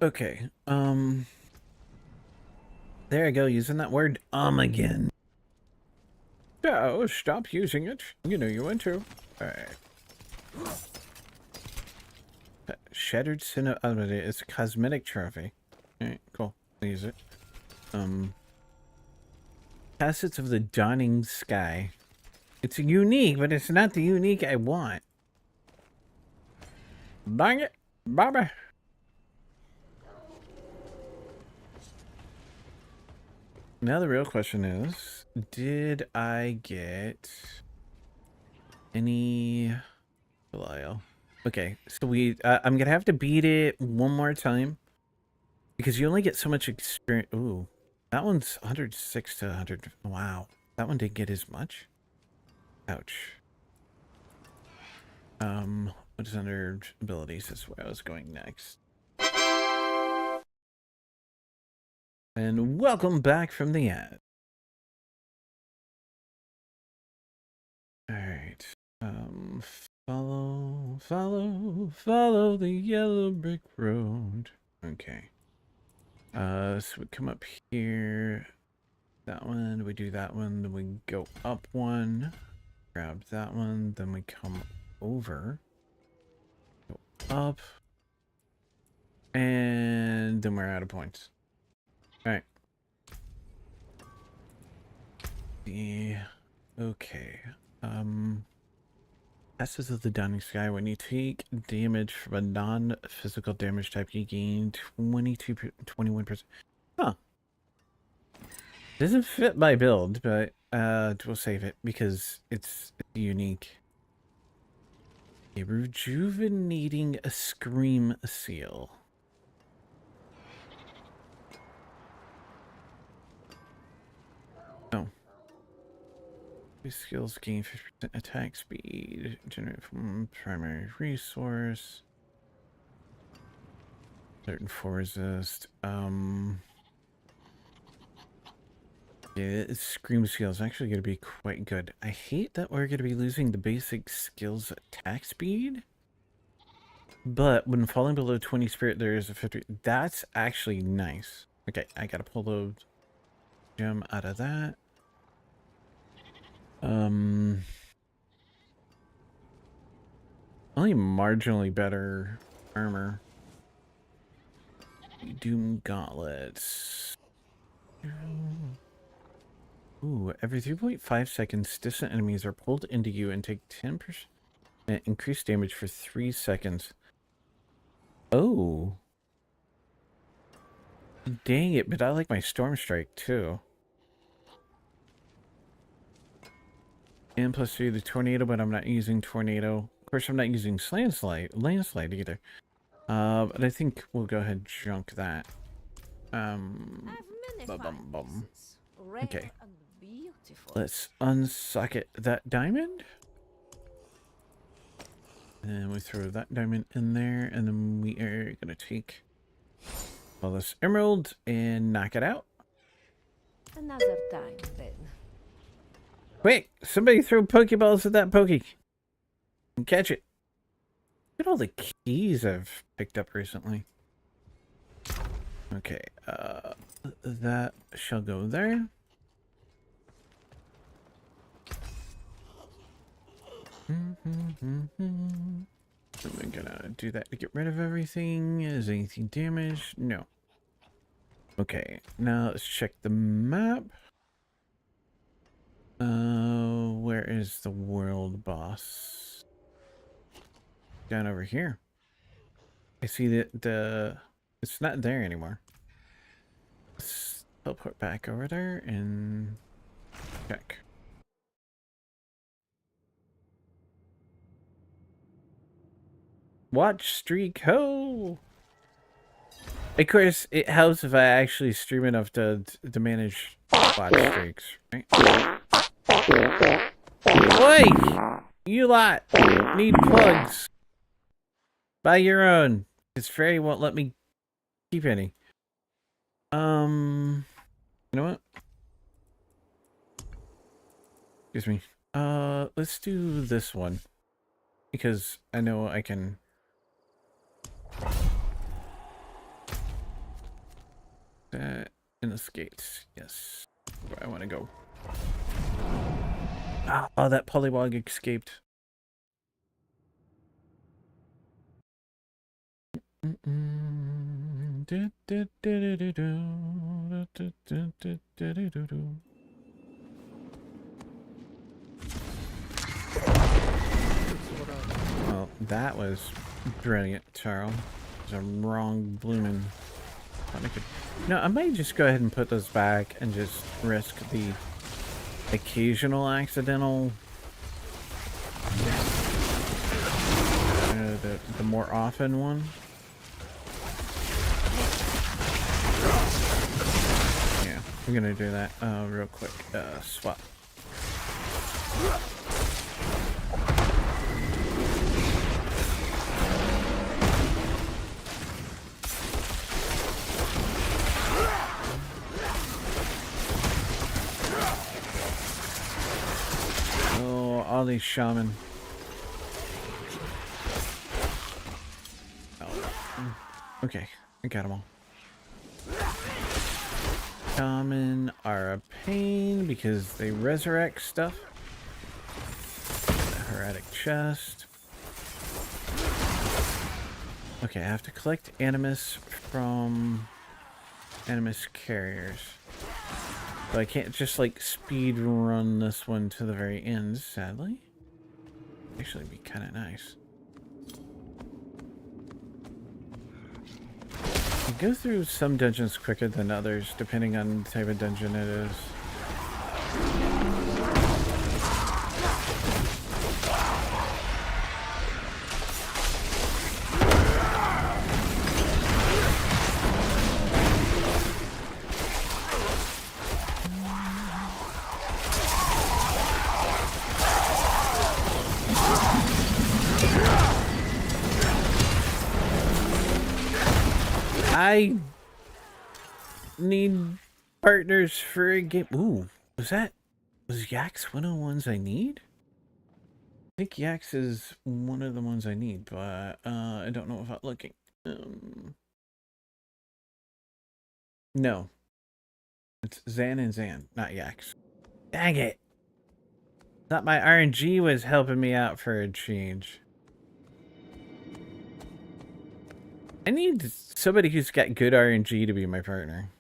Okay, there I go, using that word again. Oh, stop using it. You know you want to. Alright. Shattered Sin. It's a cosmetic trophy. Alright, cool. I'll use it. Facets of the Dawning Sky. It's unique, but it's not the unique I want. Dang it, Bobby. Now the real question is, did I get any Belial? Okay, so I'm gonna have to beat it one more time because you only get so much experience. Ooh, that one's 106 to 100. Wow, that one didn't get as much. Ouch. What is under abilities? That's where I was going next. And welcome back from the ad. Alright. Follow the yellow brick road. Okay. So we come up here. That one, we do that one, then we go up one. Grab that one, then we come over. Go up. And then we're out of points. Alright. Yeah. Okay. Passes of the Dawning Sky. When you take damage from a non-physical damage type, you gain 21%. Huh. Doesn't fit my build, but we'll save it because it's unique. A rejuvenating a scream seal. Oh. These skills gain 50% attack speed, generate from primary resource. Certain for resist. Yeah, Scream Seal is actually going to be quite good. I hate that we're going to be losing the basic skills attack speed. But when falling below 20 spirit, there is a 50. That's actually nice. Okay, I got to pull the gem out of that. Only marginally better armor. Doom gauntlets. Ooh, every 3.5 seconds, distant enemies are pulled into you and take 10% increased damage for 3 seconds. Oh. Dang it, but I like my Storm Strike too. And +3 the tornado, but I'm not using tornado. Of course, I'm not using landslide either. But I think we'll go ahead and junk that. I've many Bum, fine bum. pieces, rare Okay. and beautiful. Let's unsocket that diamond. And we throw that diamond in there, and then we are gonna take all this emerald and knock it out. Another time then. Quick! Somebody throw Pokeballs at that Pokey. And catch it. Look at all the keys I've picked up recently. Okay, that shall go there. I'm gonna do that to get rid of everything. Is anything damaged? No. Okay, now let's check the map. Where is the world boss? Down over here. I see that it's not there anymore. Let's teleport back over there and check. Watch streak ho! Of course, it helps if I actually stream enough to manage watch streaks, right? Oi! You lot need plugs. Buy your own. Because Fairy won't let me keep any. You know what? Excuse me. Let's do this one. Because I know I can... in the skates. Yes. Where I want to go. Oh, that Polywog escaped. Well, that was brilliant, Charles. It was a wrong blooming. No, I might just go ahead and put those back and just risk the occasional accidental. The more often one. Yeah, we're gonna do that real quick. Swap. Oh, all these shaman. Okay, I got them all. Shaman are a pain because they resurrect stuff. The Heretic chest. Okay, I have to collect Animus from Animus carriers. So I can't just like speed run this one to the very end, sadly. Actually, be kind of nice. You go through some dungeons quicker than others, depending on the type of dungeon it is. I need partners for a game. Ooh, was Yax one of the ones I need? I think Yax is one of the ones I need, but I don't know without looking. No. It's Zan and Zan, not Yax. Dang it. Thought my RNG was helping me out for a change. I need somebody who's got good RNG to be my partner.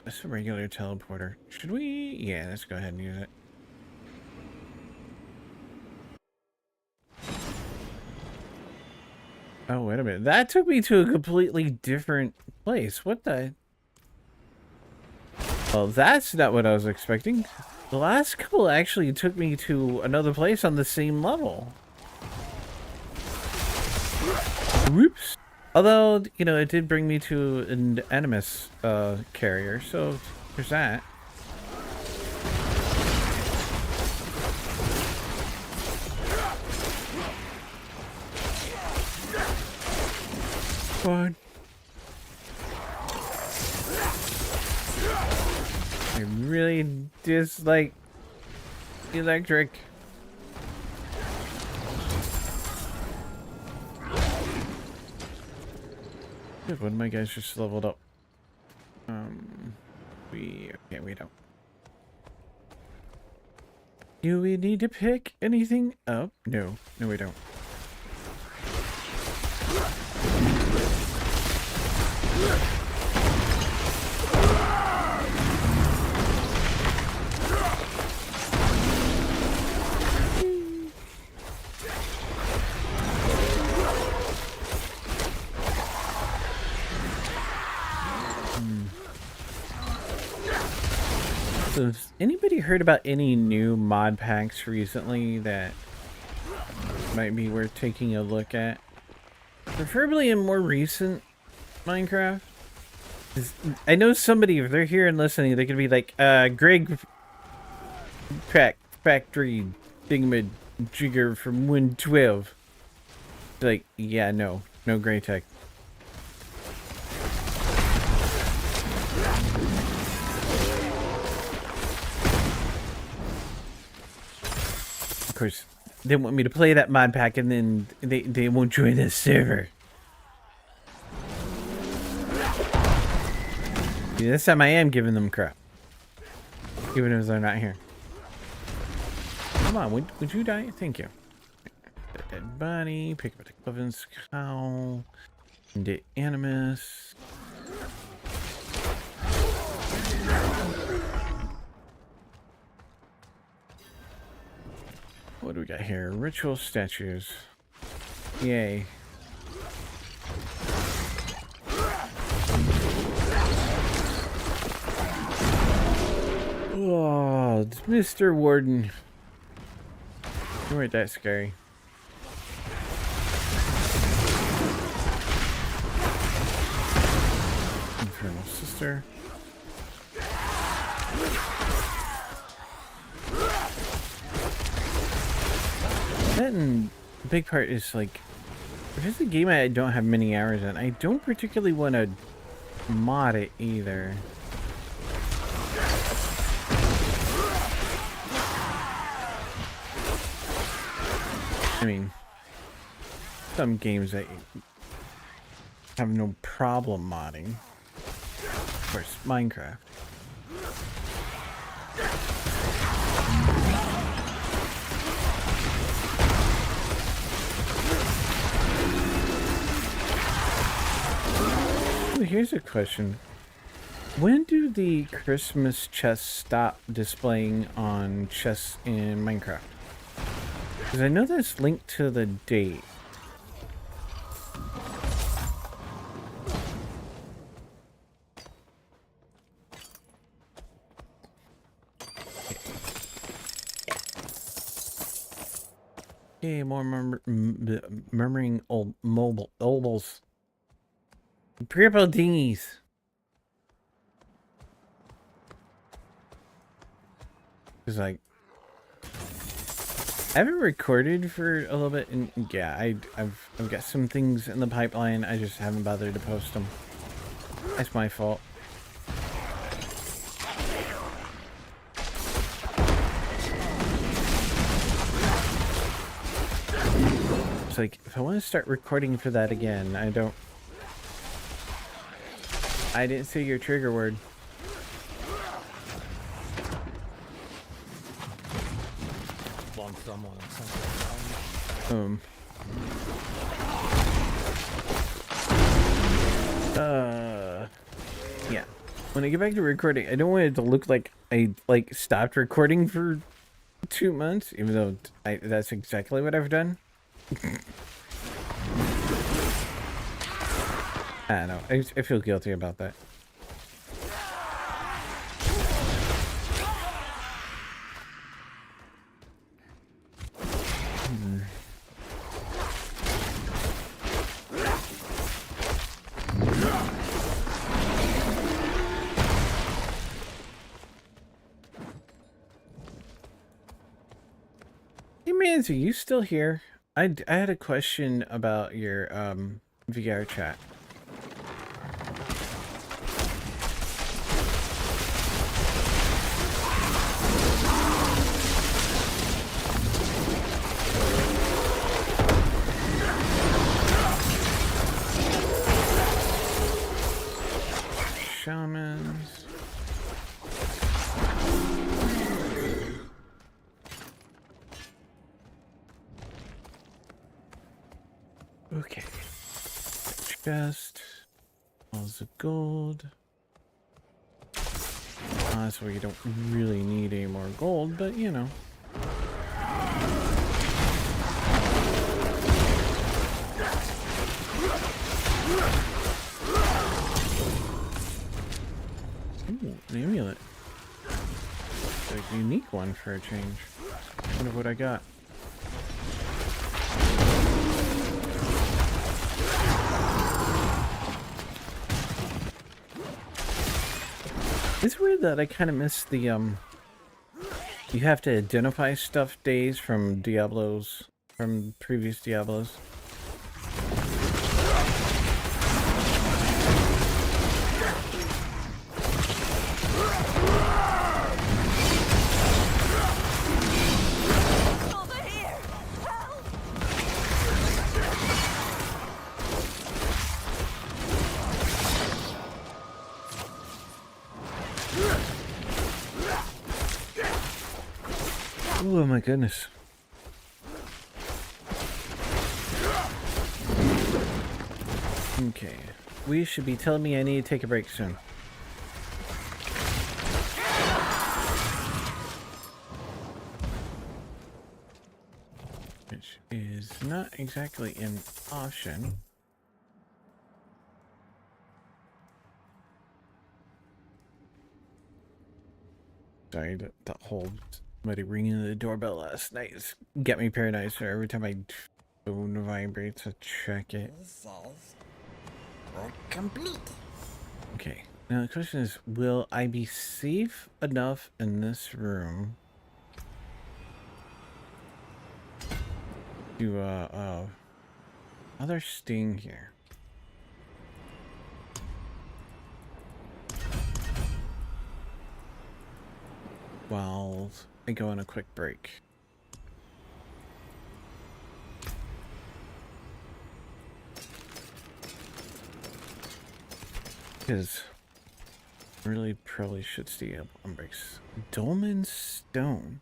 It's a regular teleporter. Should we? Yeah, let's go ahead and use it. Oh, wait a minute. That took me to a completely different place. What the? Well, that's not what I was expecting. The last couple actually took me to another place on the same level. Whoops. Although, you know, it did bring me to an Animus carrier, so there's that. Fine. I really dislike electric. Good, one of my guys just leveled up. We don't. Do we need to pick anything up? No, we don't. So has anybody heard about any new mod packs recently that might be worth taking a look at? Preferably in more recent Minecraft. 'Cause I know somebody, if they're here and listening, they could be like, Greg Factory Thingamid Jigger from 112. Like, yeah, no Grey Tech. Of course, they want me to play that mod pack and then they won't join the server. See, this time I am giving them crap. Even if they're not here. Come on, would you die? Thank you. Dead body, pick up the Clevin's cow, into Animus. What do we got here? Ritual statues. Yay. Oh, it's Mr. Warden. You weren't that scary. Infernal Sister. That and the big part is like, if it's a game I don't have many hours in, I don't particularly want to mod it either. I mean, some games I have no problem modding. Of course, Minecraft. Ooh, here's a question. When do the Christmas chests stop displaying on chests in Minecraft? Because I know that's linked to the date. Okay, more murmuring old mobile obols. Purple dinghies. It's like, I haven't recorded for a little bit, and yeah, I've got some things in the pipeline. I just haven't bothered to post them. That's my fault. It's like, if I want to start recording for that again, I didn't say your trigger word. Yeah. When I get back to recording, I don't want it to look like I stopped recording for 2 months, even though that's exactly what I've done. I don't know. I feel guilty about that. Hey, Mans, are you still here? I had a question about your VR chat. Shamans. Okay. Chest. Walls of gold. That's where you don't really need any more gold, but you know. Ooh, an amulet. It's a unique one for a change. Wonder what I got. It's weird that I kind of miss the you have to identify stuff days from Diablos, from previous Diablos. Oh my goodness. Okay. We should be telling me I need to take a break soon. Which is not exactly an option. Sorry, that whole somebody ringing the doorbell last night is get me paranoid, so every time my phone vibrates, I check it. Complete. Okay, now the question is, will I be safe enough in this room to, oh, they're staying here. While I go on a quick break. Because I really probably should stay up on breaks. Dolmen Stone.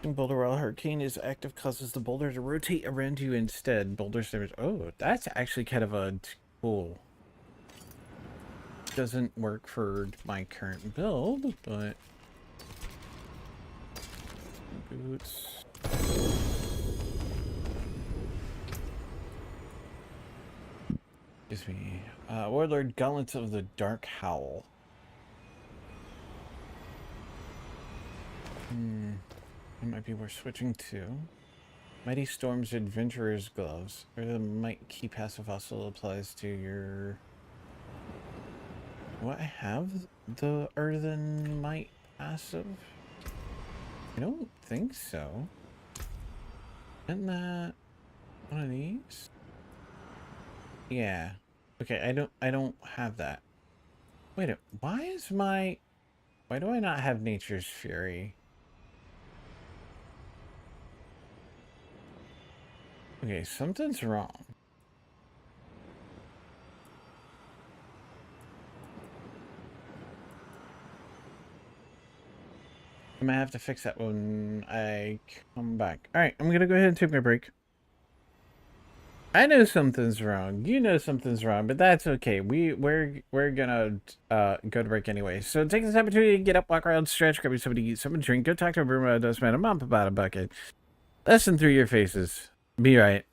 Boulder while hurricane is active causes the boulder to rotate around you instead. Boulder's damage. Oh, that's actually kind of a cool. Doesn't work for my current build, but boots. Excuse me. Warlord Gauntlets of the Dark Howl. It might be worth switching to. Mighty Storm's Adventurer's Gloves. Or the Might Key passive also applies to your... Do I have the Earthen Might passive? I don't think so. Isn't that one of these? Yeah. Okay, I don't have that. Wait a, why do I not have Nature's Fury? Okay, something's wrong. I'm gonna have to fix that when I come back. Alright, I'm gonna go ahead and take my break. I know something's wrong. You know something's wrong, but that's okay. We're gonna go to break anyway. So take this opportunity to get up, walk around, stretch, grab you something to eat, something to drink, go talk to a Bruno Dustman, a mop about a bucket. Lesson through your faces. Be right.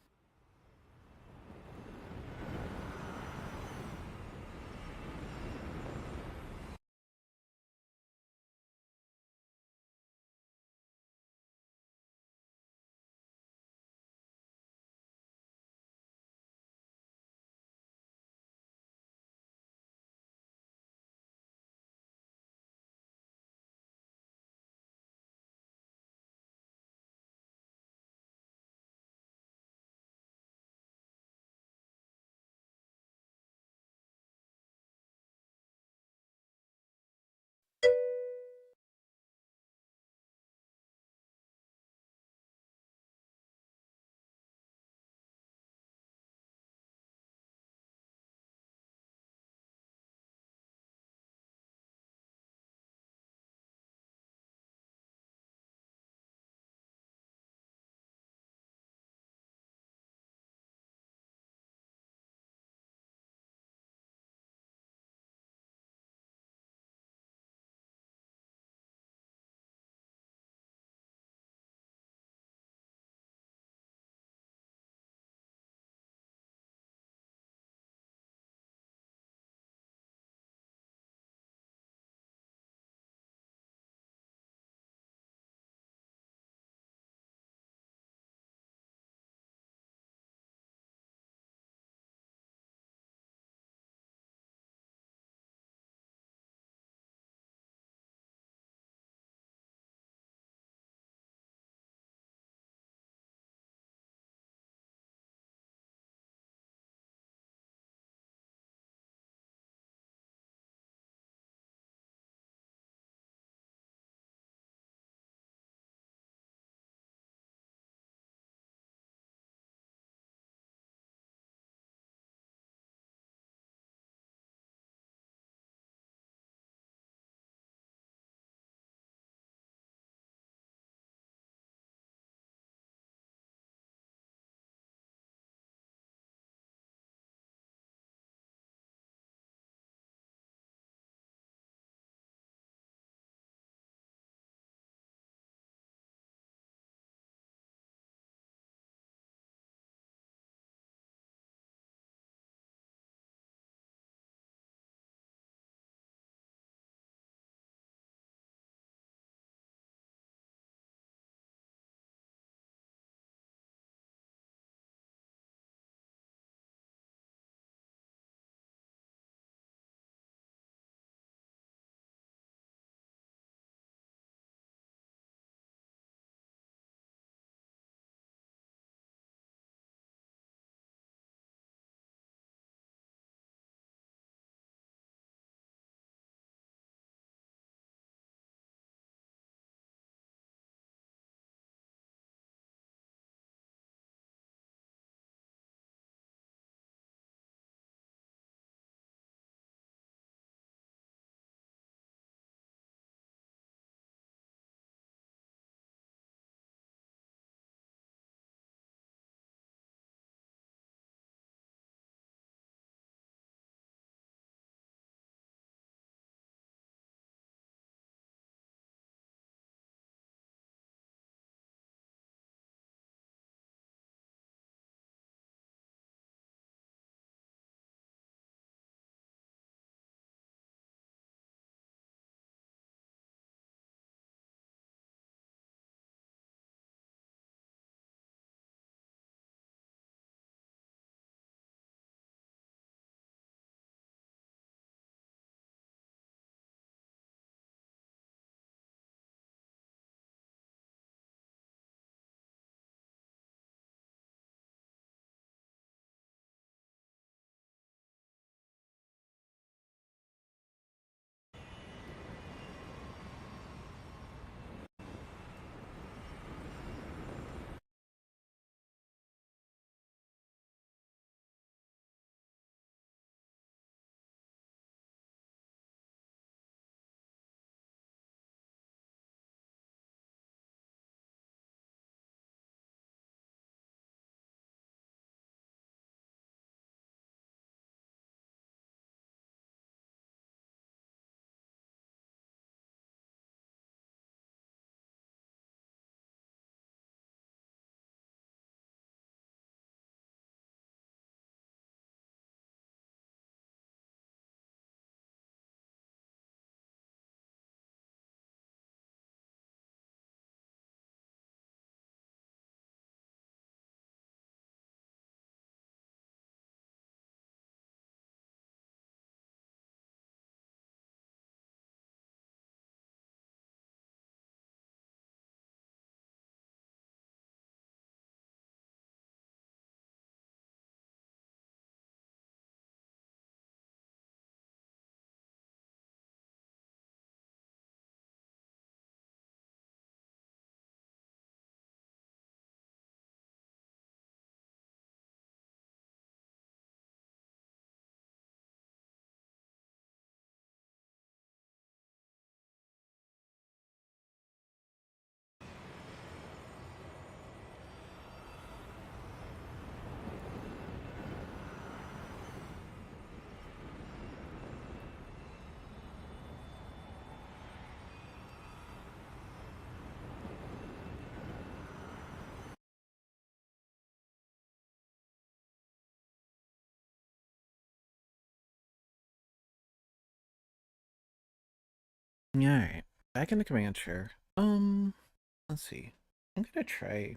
Alright. Back in the command chair. Let's see. I'm gonna try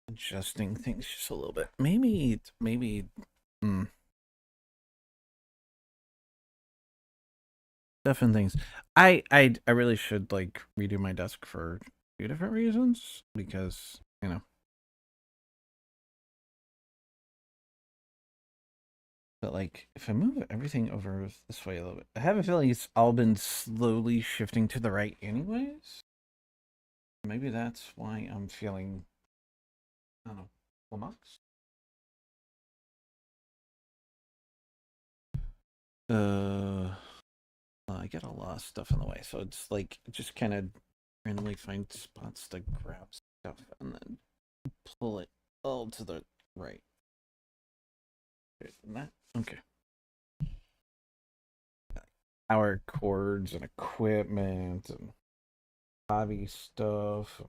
adjusting things just a little bit. Maybe stuff and things. I really should like redo my desk for 2 different reasons because, you know. But like if I move everything over this way a little bit, I have a feeling it's all been slowly shifting to the right anyways. Maybe that's why I'm feeling, I don't know, flummoxed. I get a lot of stuff in the way, so it's like just kind of randomly find spots to grab stuff and then pull it all to the right. That okay. Power cords and equipment and hobby stuff.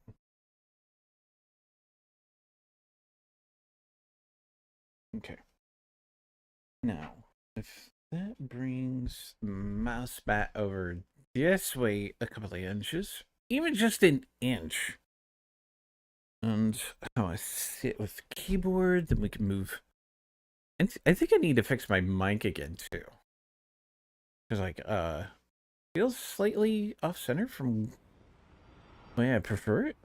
Okay. Now, if that brings the mouse back over this way a couple of inches, even just an inch, and how I sit with the keyboard, then we can move. And I think I need to fix my mic again too, because like feels slightly off center from the way I prefer it.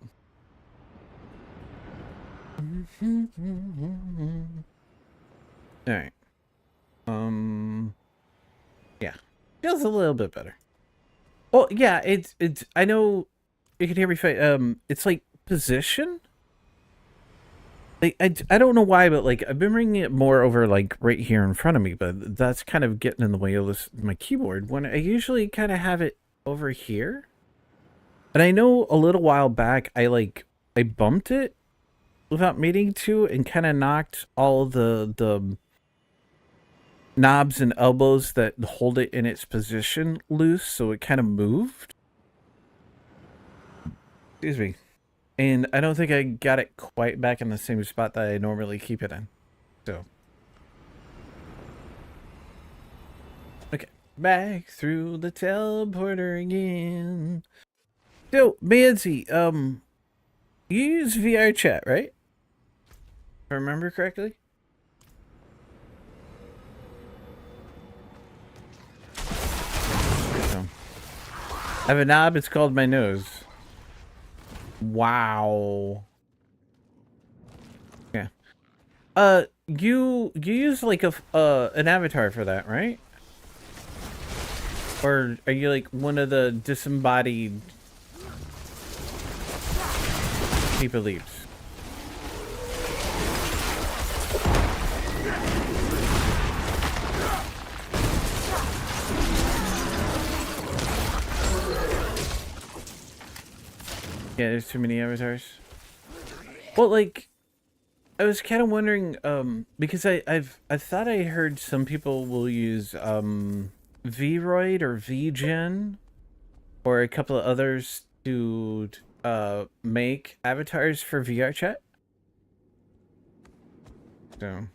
All right. Yeah, feels a little bit better. Well, yeah, it's. I know you can hear me. It's like position. Like I don't know why, but like I've been bringing it more over like right here in front of me, but that's kind of getting in the way of this my keyboard when I usually kind of have it over here. And I know a little while back I bumped it without meaning to and kind of knocked all the knobs and elbows that hold it in its position loose, so it kind of moved. Excuse me. And I don't think I got it quite back in the same spot that I normally keep it in. So. Okay. Back through the teleporter again. So, Manzi, you use VR chat, right? If I remember correctly? So, I have a knob, it's called my nose. Wow. Yeah. You use like an avatar for that, right? Or are you like one of the disembodied people leaves? Yeah, there's too many avatars. Well, like, I was kind of wondering, because I thought I heard some people will use Vroid or VGen, or a couple of others to make avatars for VR chat. So.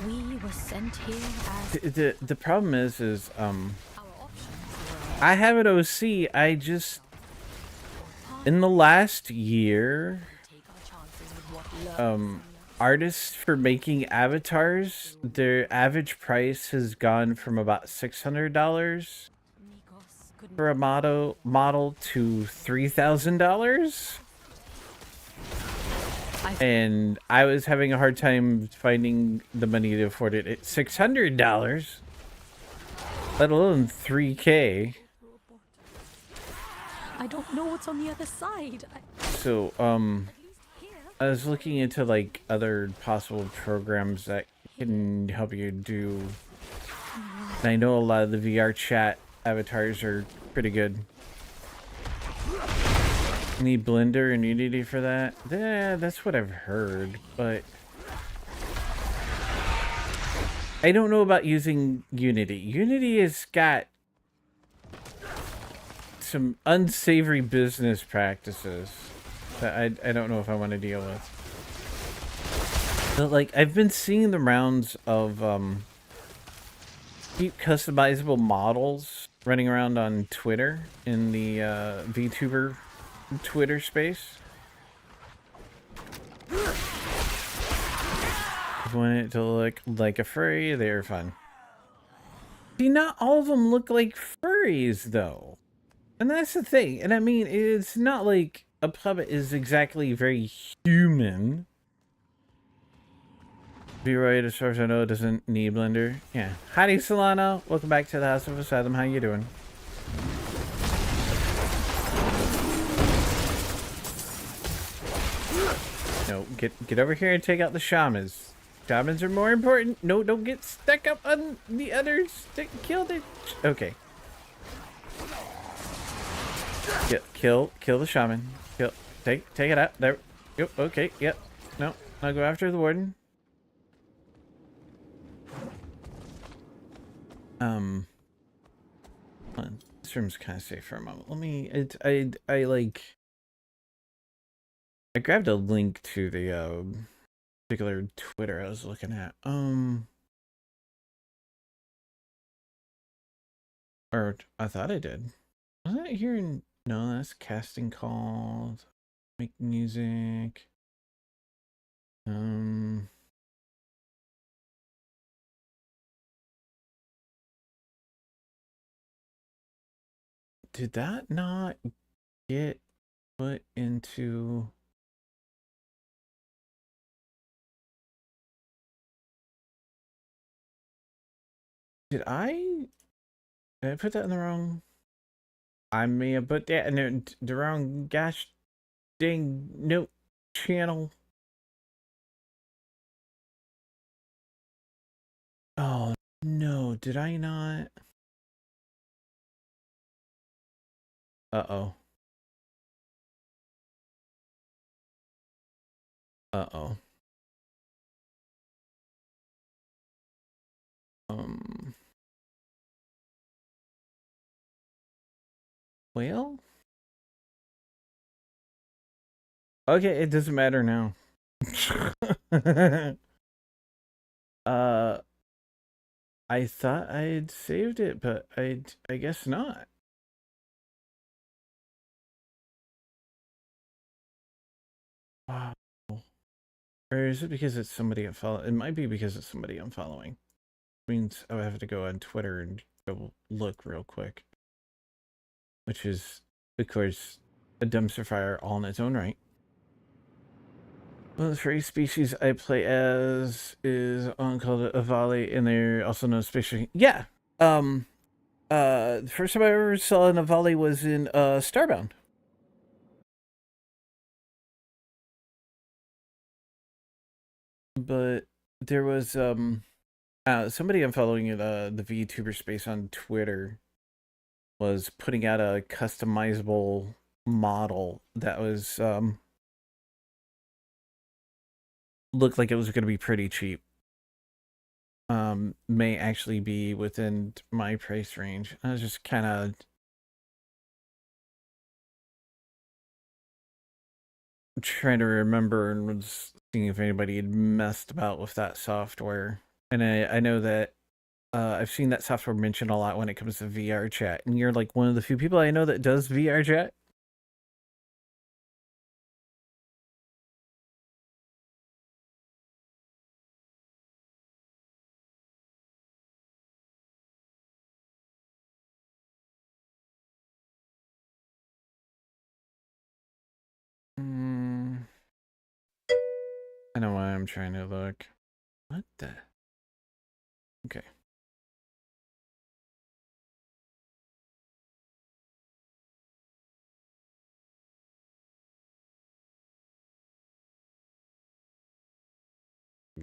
We were sent here as The problem is I have an OC. I just in the last year, artists for making avatars, their average price has gone from about $600 for a model to $3,000. And I was having a hard time finding the money to afford it at $600, let alone $3K. I don't know what's on the other side. So, I was looking into like other possible programs that can help you do. And I know a lot of the VR chat avatars are pretty good. Need Blender and Unity for that? Yeah, that's what I've heard, but I don't know about using Unity. Unity has got some unsavory business practices. that I don't know if I want to deal with. But like I've been seeing the rounds of cheap customizable models running around on Twitter in the VTuber Twitter space. If you want it to look like a furry, they're fun. See, not all of them look like furries though. And that's the thing. And I mean, it's not like a puppet is exactly very human. Be right, as far as I know, it doesn't need Blender. Yeah. Howdy, Solano. Welcome back to the House of Asylum. How you doing? No, get over here and take out the shamans. Shamans are more important. No, don't get stuck up on the others. Kill the... Okay. Kill the shaman. Take it out. There. Yep. Okay. Yep. No. I'll go after the warden. This room's kind of safe for a moment. Let me. I grabbed a link to the particular Twitter I was looking at. Or I thought I did. Wasn't it here in... No, that's casting calls. Make music. Did that not get put into... Did I put that in the wrong... I may have put that in the wrong gosh dang note channel. Oh no, did I not? Uh-oh. Uh-oh. Well? Okay, it doesn't matter now. I thought I had saved it, but I guess not. Wow. Or is it because it's somebody I'm following? It might be because it's somebody I'm following. It means I would have to go on Twitter and go look real quick. Which is, of course, a dumpster fire all in its own right. One of the furry species I play as is on called Avali, and they're also known as space. Yeah. The first time I ever saw an Avali was in Starbound. But there was somebody I'm following in the VTuber space on Twitter was putting out a customizable model that was looked like it was going to be pretty cheap. May actually be within my price range. I was just kind of trying to remember and was seeing if anybody had messed about with that software. And I know that I've seen that software mentioned a lot when it comes to VR chat, and you're like one of the few people I know that does VR chat. I know why I'm trying to look. What the? Okay.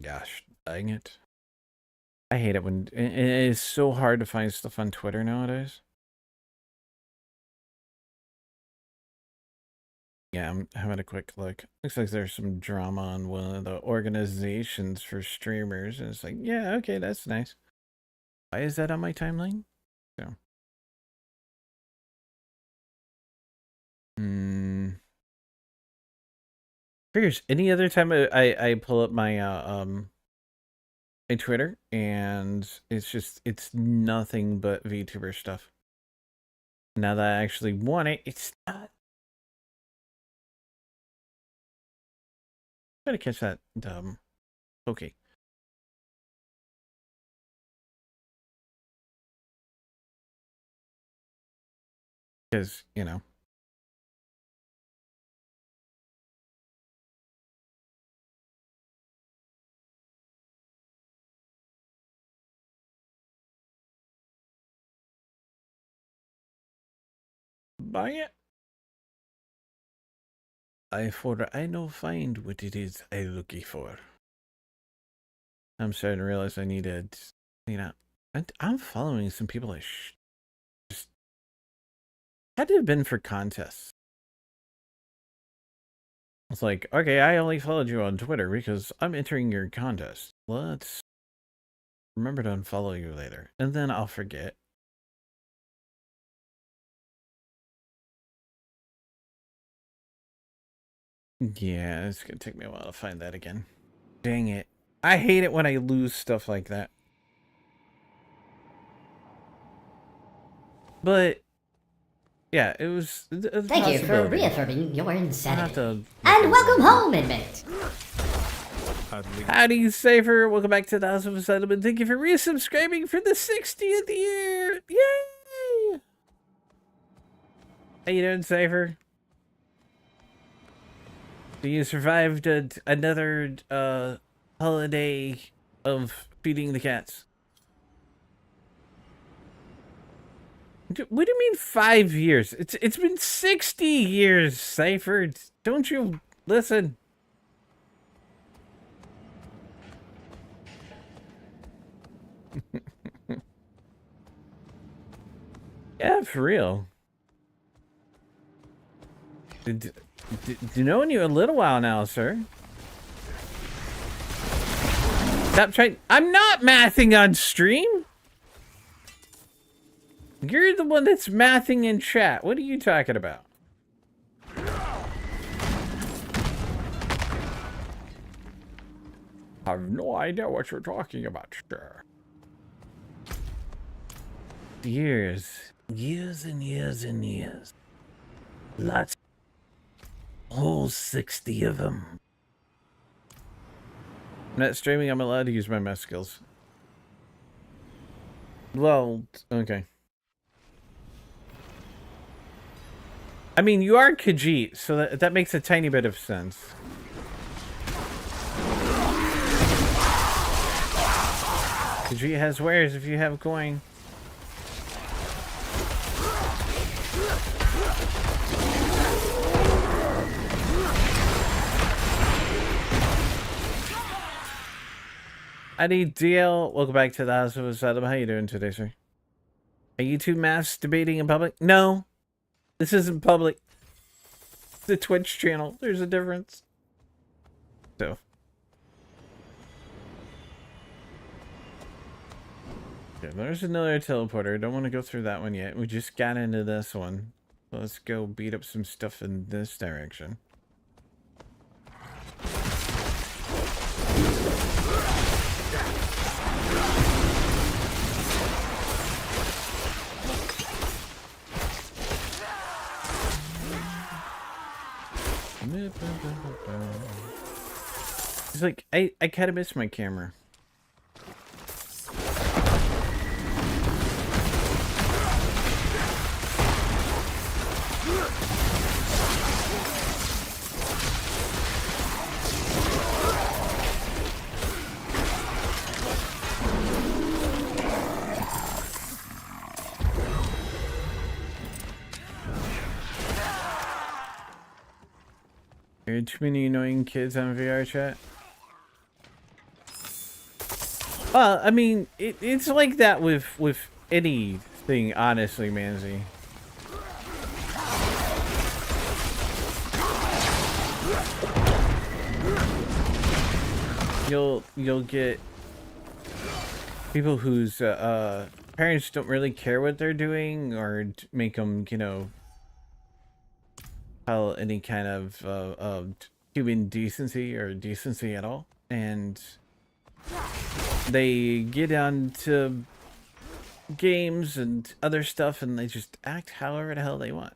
Gosh, dang it. I hate it when it is so hard to find stuff on Twitter nowadays. Yeah, I'm having a quick look. Looks like there's some drama on one of the organizations for streamers. And it's like, yeah, okay, that's nice. Why is that on my timeline? So. Figures any other time I pull up my my Twitter and it's nothing but VTuber stuff. Now that I actually want it, it's not. Try to catch that okay. Because, you know. Buy it. I no find what it is I looking for. I'm starting to realize I need to clean up. I'm following some people I just had to have been for contests. It's like, okay, I only followed you on Twitter because I'm entering your contest. Let's remember to unfollow you later, and then I'll forget. Yeah, it's gonna take me a while to find that again. Dang it. I hate it when I lose stuff like that. But yeah, it was Thank you for reaffirming your insanity. And welcome home, inmate. Howdy, Safer. Welcome back to the House of Settlement. Thank you for resubscribing for the 60th year. Yay! How you doing, Safer? So you survived another holiday of feeding the cats. What do you mean 5 years? It's been 60 years, Safer. Don't you listen? Yeah, for real. Knowing you a little while now, sir. Stop trying. I'm not mathing on stream. You're the one that's mathing in chat. What are you talking about? I have no idea what you're talking about, sir. Years. Years and years and years. Lots. Whole 60 of them. I'm not streaming. I'm allowed to use my math skills. Well, okay. I mean, you are Khajiit, so that makes a tiny bit of sense. Khajiit has wares if you have coin. I need DL. Welcome back to the House of Asylum. How you doing today, sir? Are you two maths debating in public? No. This isn't public. It's a Twitch channel. There's a difference. So. Okay, there's another teleporter. Don't want to go through that one yet. We just got into this one. Let's go beat up some stuff in this direction. It's like, I kind of miss my camera. There are too many annoying kids on VR chat. Well, I mean, it's like that with anything, honestly, Manzi. You'll get people whose parents don't really care what they're doing or make them, you know, tell any kind of human decency or decency at all, and they get on to games and other stuff and they just act however the hell they want.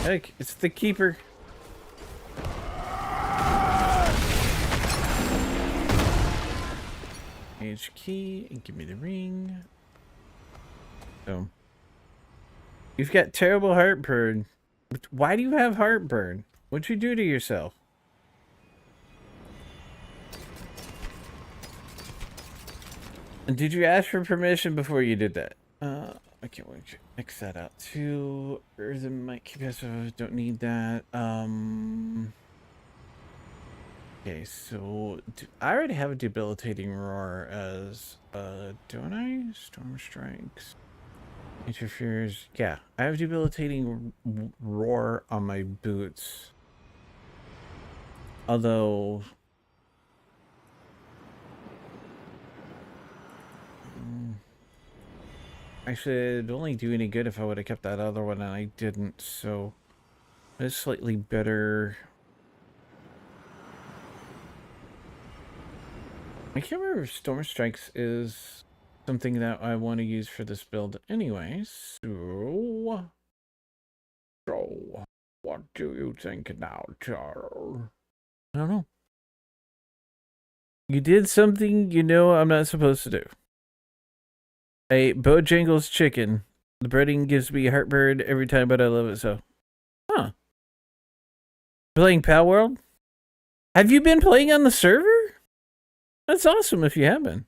Heck, it's the keeper. H key and give me the ring. So you've got terrible heartburn. Why do you have heartburn? What'd you do to yourself? And did you ask for permission before you did that? I can't wait to X that out too. Earthen might keep us. Don't need that. Okay, so I already have a debilitating roar as don't I? Storm strikes. Interferes. Yeah, I have debilitating roar on my boots. Although actually, it'd only do any good if I would have kept that other one, and I didn't, so it's slightly better. I can't remember if Storm Strikes is something that I want to use for this build anyway, so what do you think now, Charles? I don't know. You did something you know I'm not supposed to do. I ate Bojangles chicken. The breading gives me heartburn every time, but I love it so. Huh. Playing Pal World? Have you been playing on the server? That's awesome if you have been.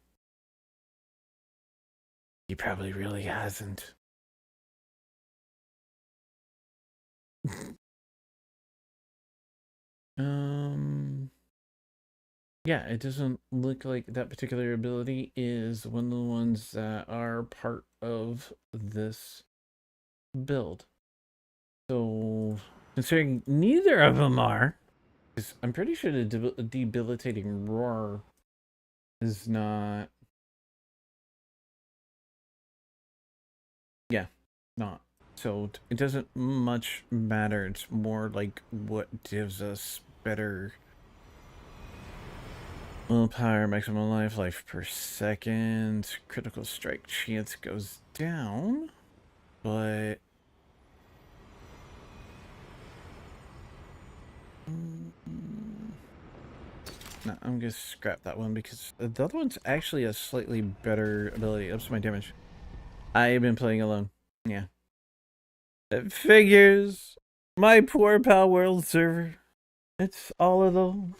He probably really hasn't. Yeah, it doesn't look like that particular ability is one of the ones that are part of this build. So, considering neither of them are, I'm pretty sure the debilitating roar is not. Yeah, not. So it doesn't much matter. It's more like what gives us better willpower, maximum life per second. Critical strike chance goes down, but no, I'm gonna scrap that one because the other one's actually a slightly better ability. Ups my damage. I've been playing alone. Yeah. It figures. My poor Pal World server. It's all of them.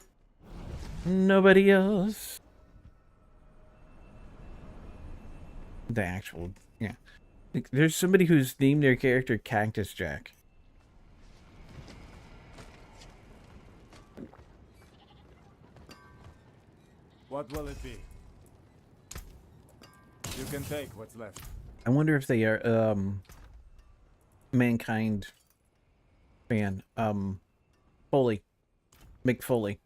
Nobody else. The actual, yeah. There's somebody who's named their character Cactus Jack. What will it be? You can take what's left. I wonder if they are Mankind fan. Foley. Mick Foley.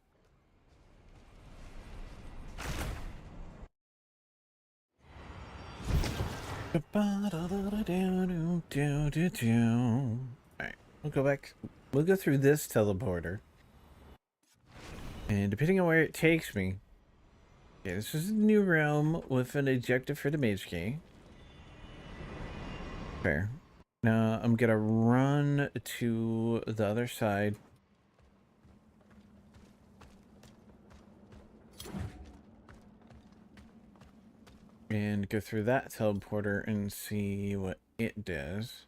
Alright, we'll go back. We'll go through this teleporter. And depending on where it takes me. Okay, this is a new realm with an objective for the mage key. Fair. Now I'm gonna run to the other side. And go through that teleporter and see what it does.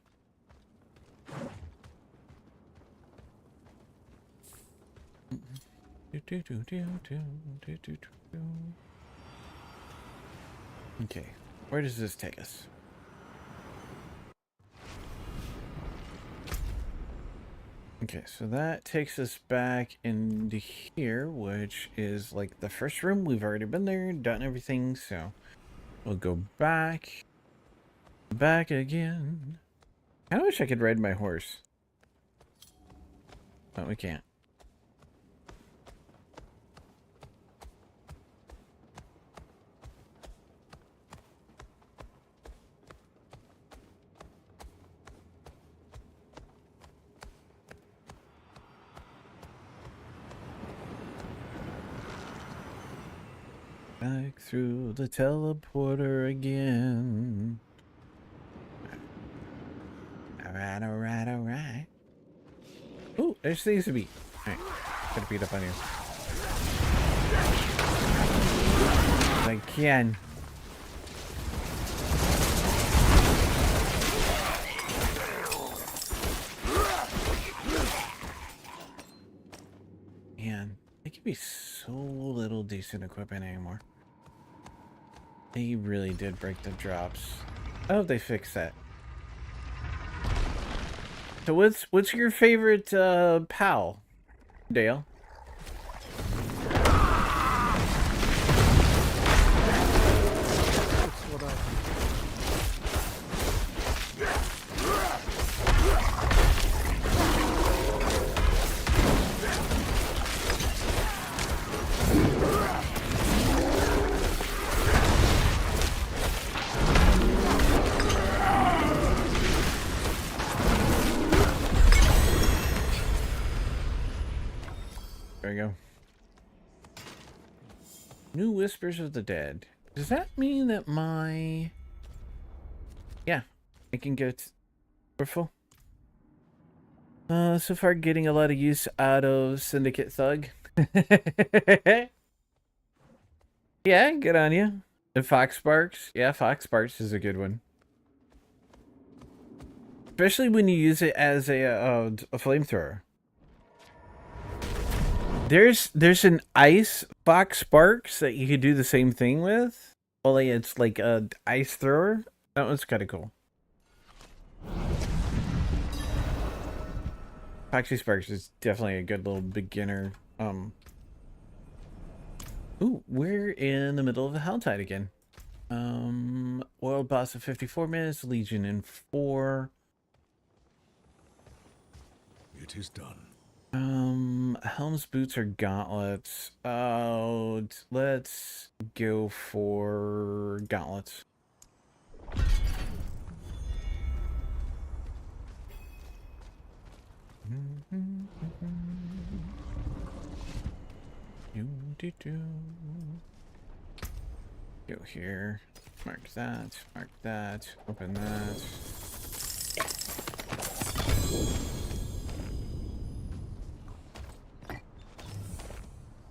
Okay, where does this take us? Okay, so that takes us back into here, which is like the first room. We've already been there, done everything, so we'll go back again. I wish I could ride my horse, but we can't. Back through the teleporter again. Alright, alright, alright. Ooh, there's things to beat. Alright, gotta beat up on you. If I can. Man, they can be so little decent equipment anymore. They really did break the drops. I hope they fix that. So what's your favorite PAL, Dale? There we go. New Whispers of the Dead. Does that mean that my... Yeah, I can get... We're full. So far getting a lot of use out of Syndicate Thug. Yeah, good on you. And Fox Sparks. Yeah, Fox Sparks is a good one. Especially when you use it as a flamethrower. There's an ice Fox Sparks that you could do the same thing with. Only it's like a ice thrower. That one's kind of cool. Foxy Sparks is definitely a good little beginner. Ooh, we're in the middle of the Helltide again. World boss in 54 minutes, Legion in 4. It is done. Helm's boots or gauntlets? Oh, let's go for gauntlets. Go here. Mark that. Mark that. Open that.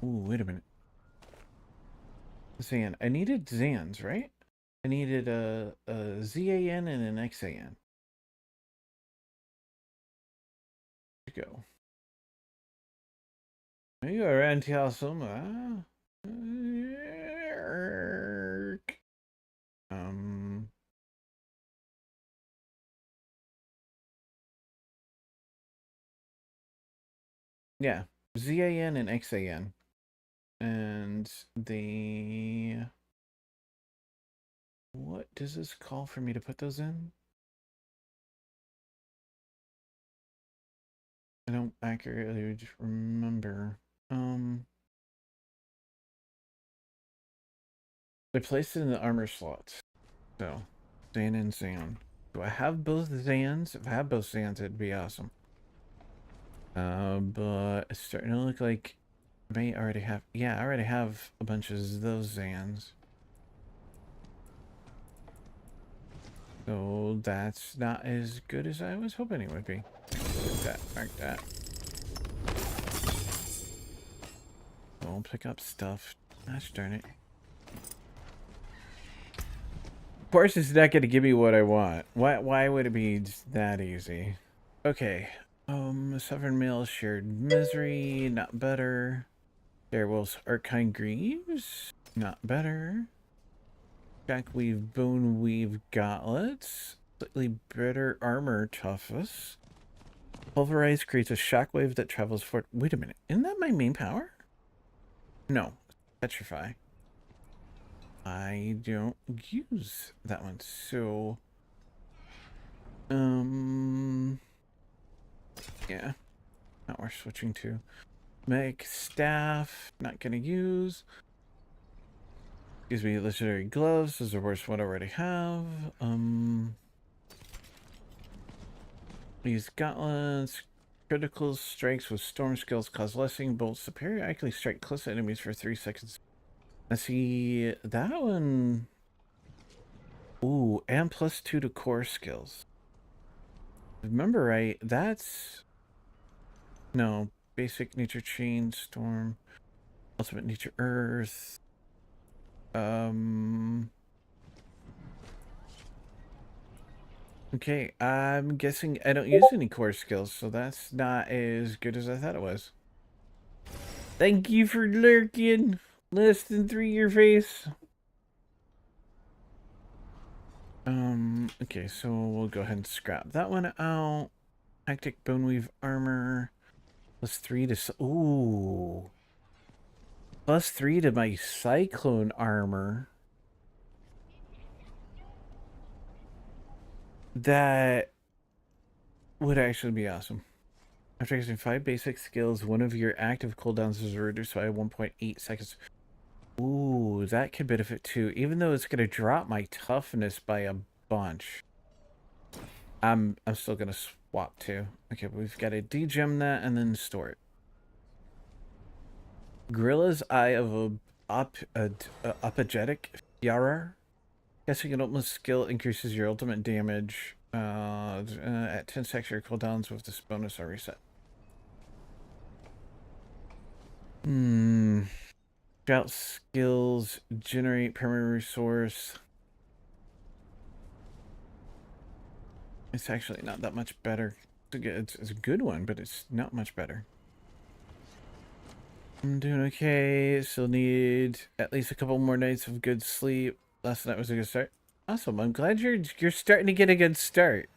Ooh, wait a minute. Zan. I needed Zans, right? I needed a ZAN and an XAN. Go. You are anti-Alsoma. Yeah, ZAN and XAN. And the... What does this call for me to put those in? I don't accurately remember. They placed it in the armor slots. So, Zan and Zan. Do I have both Zans? If I have both Zans, it'd be awesome. But it's starting to look like I may already have... Yeah, I already have a bunch of those Zans. So that's not as good as I was hoping it would be. Mark that. Don't pick up stuff. Gosh darn it. Of course it's not going to give me what I want. Why would it be that easy? Okay. Sovereign Male, Shared Misery, not better. Darewolf's Arcane Greaves, not better. Jackweave, Bone Weave Gauntlets. Slightly better armor toughness. Pulverize creates a shockwave that travels for... Wait a minute. Isn't that my main power? No. Petrify. I don't use that one. So... yeah. Not worth switching to. Meg Staff. Not gonna use. Gives me legendary gloves. This is the worst one I already have. These gauntlets. Critical strikes with storm skills cause lessening bolts. Superior actually strike close enemies for 3 seconds. Let's see, that one. Ooh, and +2 to core skills. Remember right, that's... No, basic nature chain, storm, ultimate nature earth. Okay, I'm guessing I don't use any core skills, so that's not as good as I thought it was. Thank you for lurking. Less than 3 your face. Okay, so we'll go ahead and scrap that one out. Hectic Boneweave armor. +3 to... Ooh. +3 to my Cyclone armor. That would actually be awesome. After using 5 basic skills, one of your active cooldowns is reduced by 1.8 seconds. Ooh, that could benefit too, even though it's gonna drop my toughness by a bunch. I'm still gonna swap too. Okay, we've got to degem that and then store it. Gorilla's Eye of Apogeic Furor. Guessing an ultimate skill increases your ultimate damage at 10 sector cooldowns with this bonus or reset. Drought skills, generate permanent resource. It's actually not that much better. It's a good one, but it's not much better. I'm doing okay. Still need at least a couple more nights of good sleep. Last night was a good start. Awesome. I'm glad you're starting to get a good start.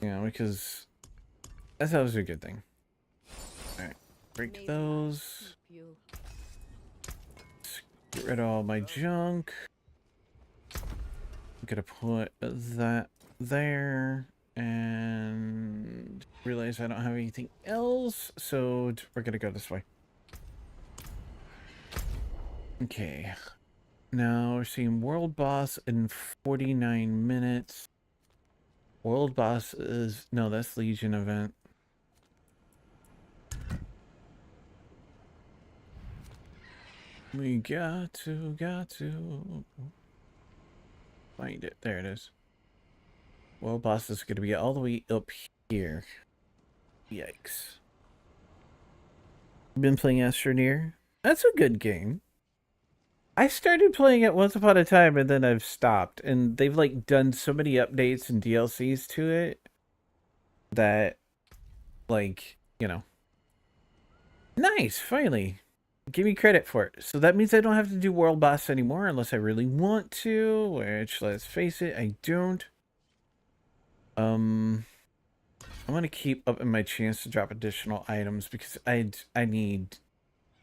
Yeah, because that's always a good thing. Alright. Break those. Get rid of all my junk. I'm gonna put that there. And realize I don't have anything else. So we're gonna go this way. Okay. Now we're seeing World Boss in 49 minutes. World Boss is... No, that's Legion event. We got to find it. There it is. World Boss is going to be all the way up here. Yikes. Been playing Astroneer. That's a good game. I started playing it once upon a time and then I've stopped. And they've like done so many updates and DLCs to it that, like, you know. Nice, finally. Give me credit for it. So that means I don't have to do World Boss anymore unless I really want to, which, let's face it, I don't. I'm gonna keep up in my chance to drop additional items because I need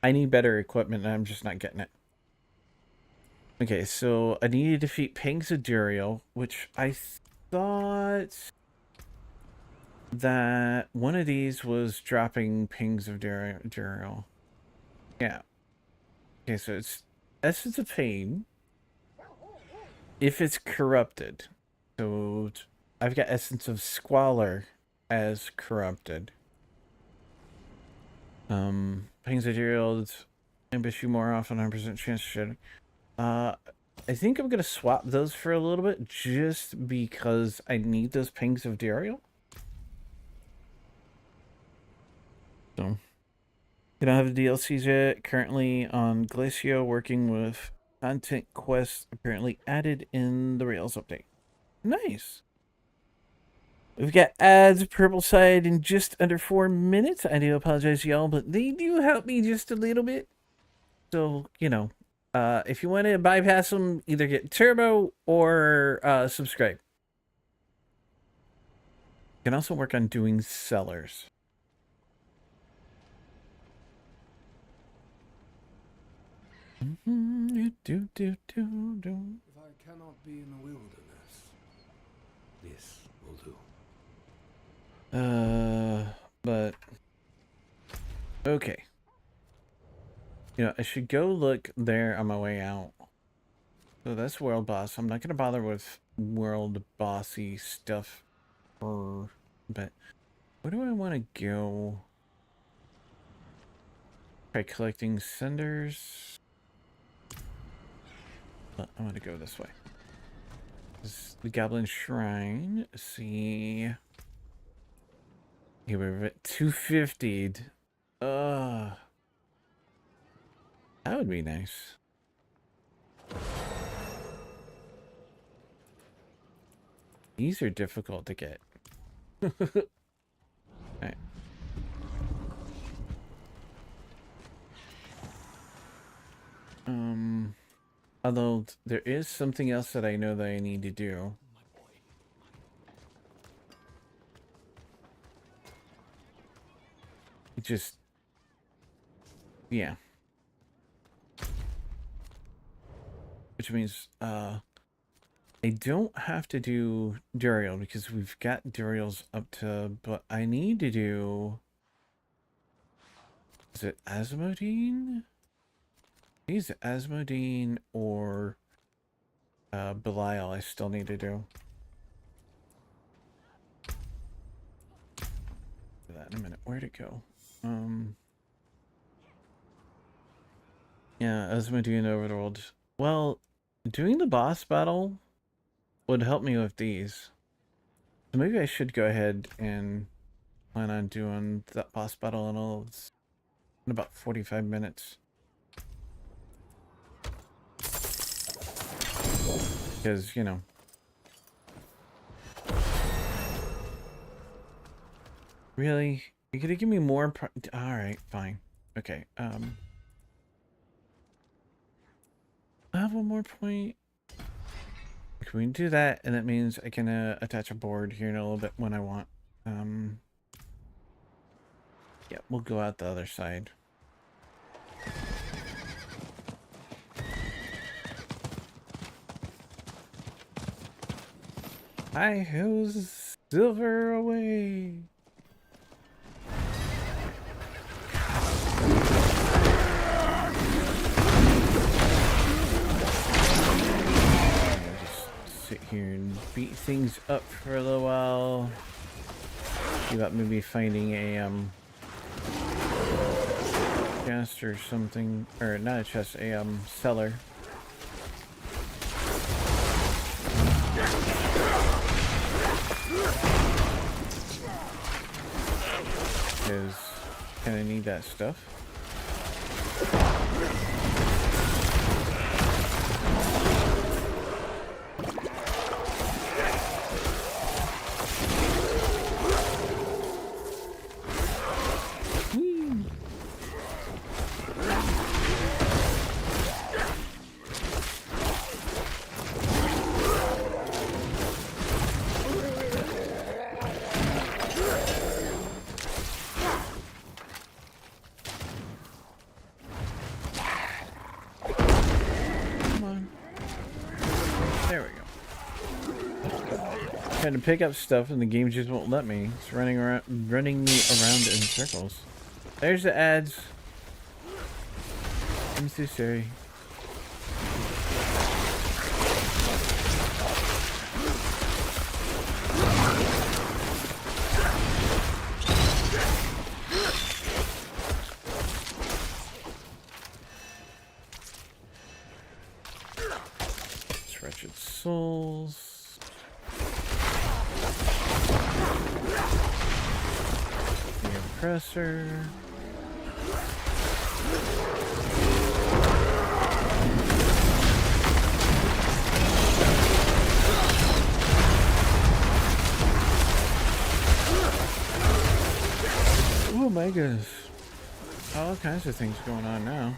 better equipment and I'm just not getting it. Okay, so I need to defeat Pangs of Duriel, which I thought that one of these was dropping Pangs of Duriel. Yeah. Okay, so it's Essence of Pain if it's corrupted. So I've got Essence of Squalor as corrupted. Pangs of Duriel ambush you more often, 100% chance to shed. I think I'm gonna swap those for a little bit just because I need those Pangs of Duriel. So you don't have the DLCs yet. Currently on Glacio, working with content quests apparently added in the Rails update. Nice. We've got ads, Purple Side, in just under 4 minutes. I do apologize, y'all, but they do help me just a little bit. So, you know, if you want to bypass them, either get Turbo or subscribe. You can also work on doing sellers. If I cannot be in the wilderness, this will do. But okay. You know, I should go look there on my way out. So that's World Boss. I'm not gonna bother with World Bossy stuff, but where do I want to go? Try collecting cinders. But I'm gonna go this way. This is the Goblin Shrine. Let's see. Okay, we're at 250'd. That would be nice. These are difficult to get. Alright. Although there is something else that I know that I need to do. It just, yeah. Which means, I don't have to do Duriel because we've got Duriels up to, but I need to do, is it Asmodine? Is Asmodine or Belial I still need to do. Do that in a minute. Where'd it go? Yeah, Asmodine Overworld. Well, doing the boss battle would help me with these. So maybe I should go ahead and plan on doing that boss battle in about 45 minutes. Because, you know. Really? You're gonna give me more alright, fine. Okay, I have one more point. Can we do that? And that means I can attach a board here in a little bit when I want. Yeah, we'll go out the other side. Hi, who's silver away? Just sit here and beat things up for a little while. See about maybe finding a chest or something, or not a chest, a cellar. Because kind of need that stuff. Trying to pick up stuff and the game just won't let me. It's running me around in circles. There's the ads. I'm so sorry. It's Wretched Souls. Compressor. Oh my goodness. All kinds of things going on now.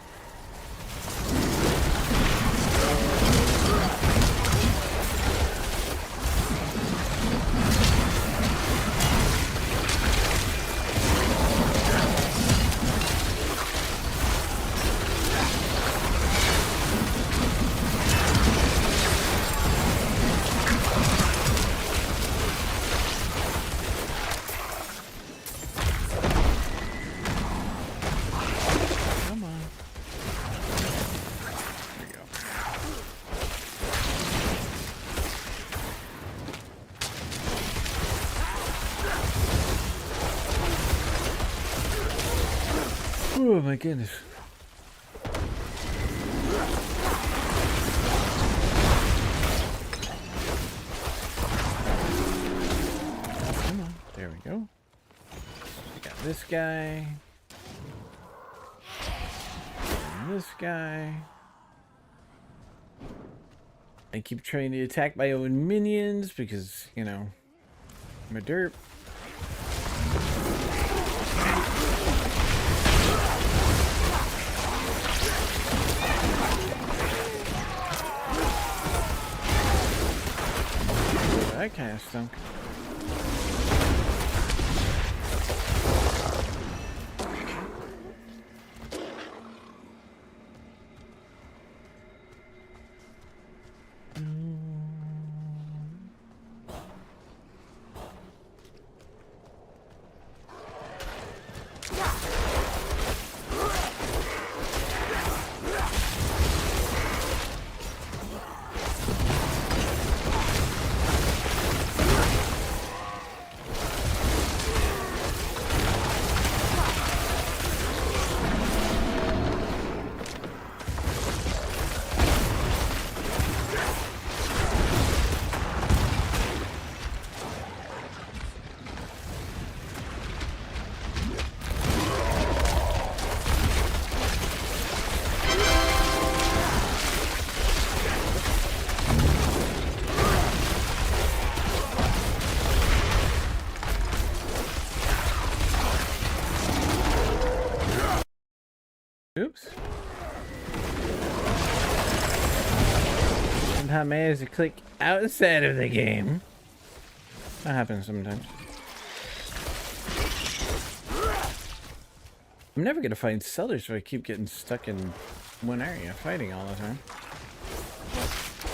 Oh my goodness. Come on, there we go. We got this guy. And this guy. I keep trying to attack my own minions because, you know, I'm a derp. That kind of stunk. Oops. Somehow managed to click outside of the game. That happens sometimes. I'm never gonna find sellers if I keep getting stuck in one area fighting all the time.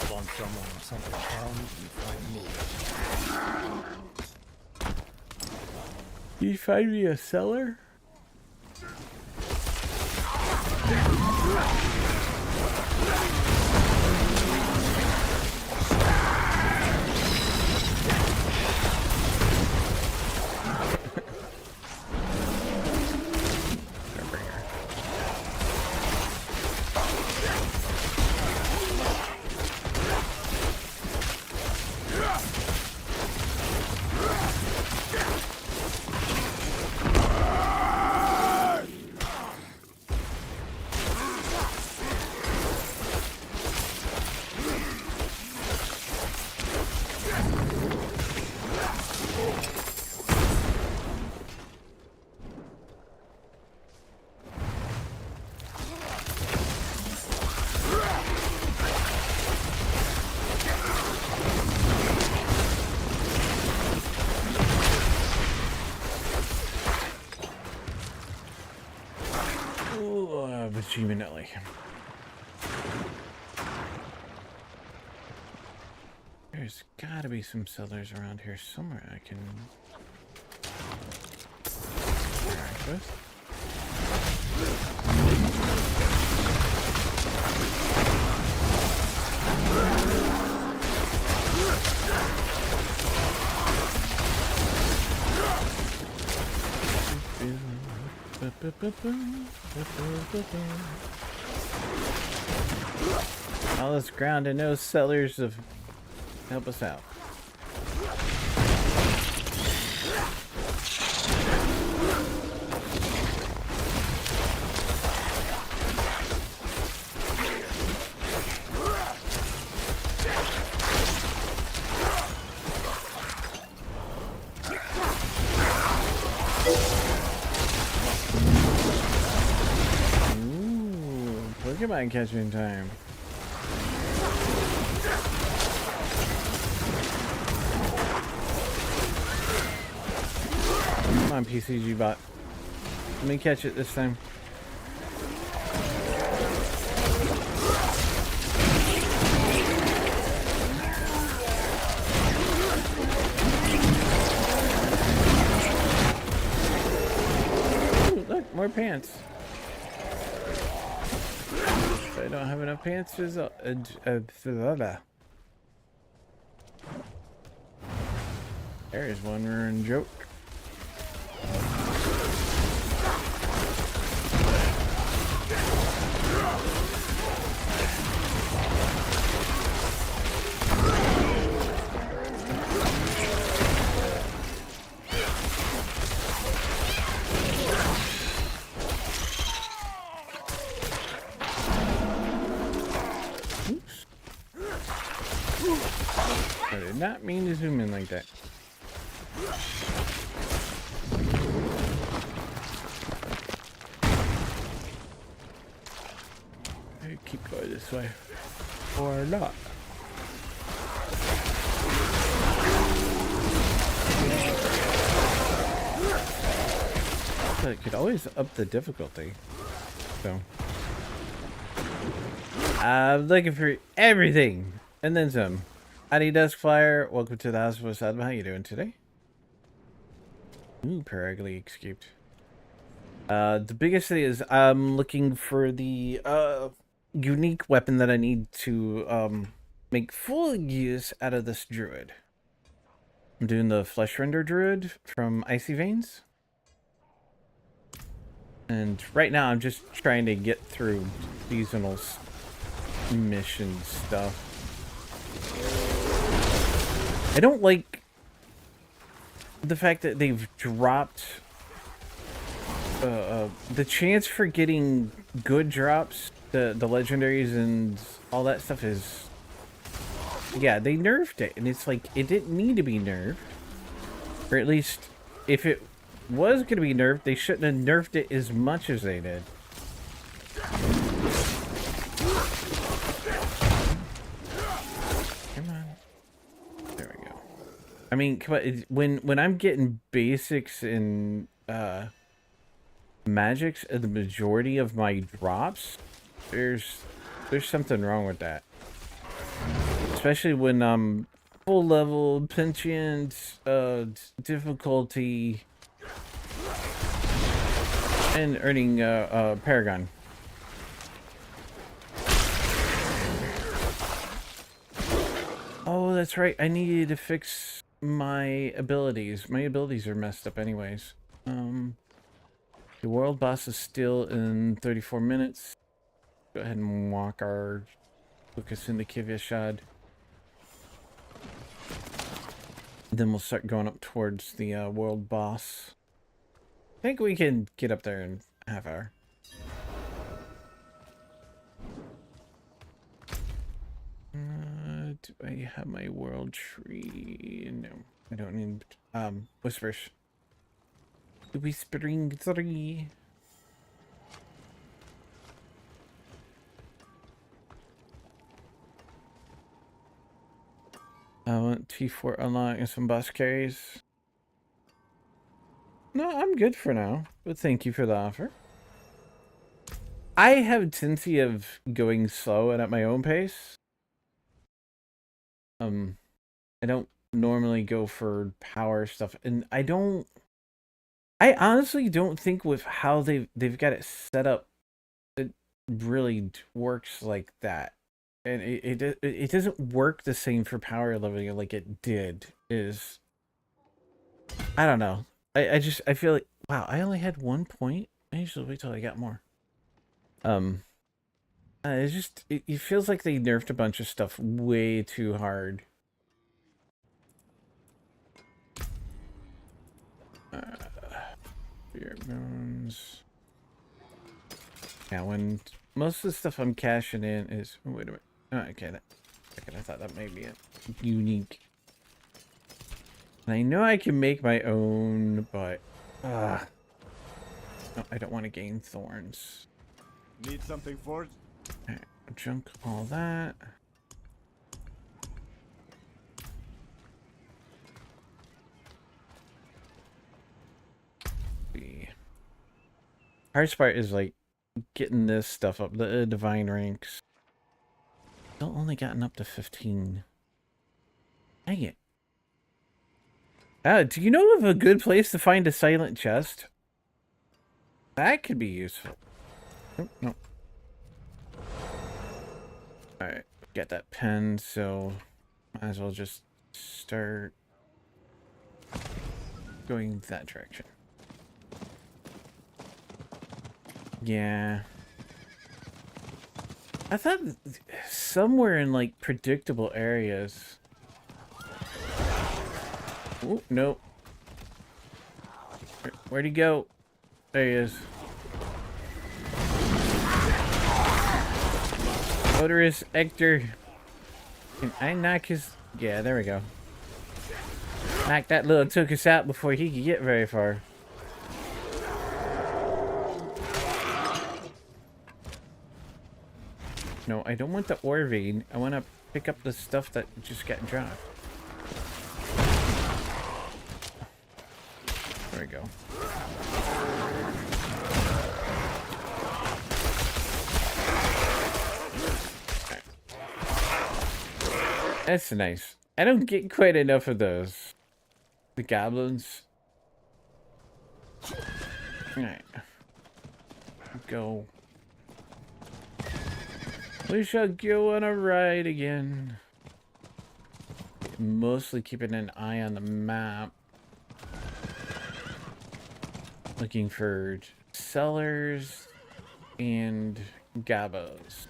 Want someone or something found, you find me. You find me a seller? Vehemently. There's gotta be some sellers around here somewhere I can... Breakfast. All this ground and no sellers to help us out. Pokemon catching time. Come on, PCG bot. Let me catch it this time. Ooh, look, more pants. I don't have enough pants to There's one rune joke. I did not mean to zoom in like that. I keep going this way. Or not. I could always up the difficulty. So I'm looking for everything and then some. Howdy, Duskflyer. Welcome to the House of Osada. How you doing today? Ooh, Peragly escaped. The biggest thing is I'm looking for the unique weapon that I need to make full use out of this druid. I'm doing the Flesh Render druid from Icy Veins. And right now I'm just trying to get through seasonal mission stuff. I don't like the fact that they've dropped the chance for getting good drops, the legendaries and all that stuff is, yeah, they nerfed it, and it's like it didn't need to be nerfed, or at least if it was going to be nerfed, they shouldn't have nerfed it as much as they did. Come on. There we go. I mean, come on, when I'm getting basics in magics and the majority of my drops, there's something wrong with that. Especially when I'm full level, Pentient, difficulty, and earning Paragon. Oh, that's right. I needed to fix my abilities. My abilities are messed up anyways. The world boss is still in 34 minutes. Go ahead and walk our focus into Kivyashad. Then we'll start going up towards the world boss. I think we can get up there in a half hour. Do I have my world tree? No, I don't need whispers. The Whispering 3. I want T4 unlock and some boss carries. No, I'm good for now, but thank you for the offer. I have a tendency of going slow and at my own pace. I don't normally go for power stuff, and I honestly don't think with how they've got it set up, it really works like that. And it doesn't work the same for power leveling like it did. I don't know. I feel like, wow, I only had 1 point. I usually wait till I got more. It feels like they nerfed a bunch of stuff way too hard. Fear bones. Yeah, when most of the stuff I'm cashing in is, oh, wait a minute. Oh, okay, I thought that may be unique. And I know I can make my own, but no, I don't want to gain thorns. Need something for it? Alright, junk all that. The hardest part is like getting this stuff up, the divine ranks. Still only gotten up to 15. Dang it. Do you know of a good place to find a silent chest? That could be useful. Oh, no. Alright, get that pen, so might as well just start going that direction. Yeah. I thought somewhere in like predictable areas. Oh, nope. Where'd he go? There he is. Odorous Ector. Can I knock his Yeah, there we go. Knock that little Tukus out before he could get very far. No, I don't want the ore vein. I want to pick up the stuff that just got dropped. There we go. Right. That's nice. I don't get quite enough of those. The goblins. Alright. Go. We shall go on a ride again. Mostly keeping an eye on the map. Looking for sellers and gabos.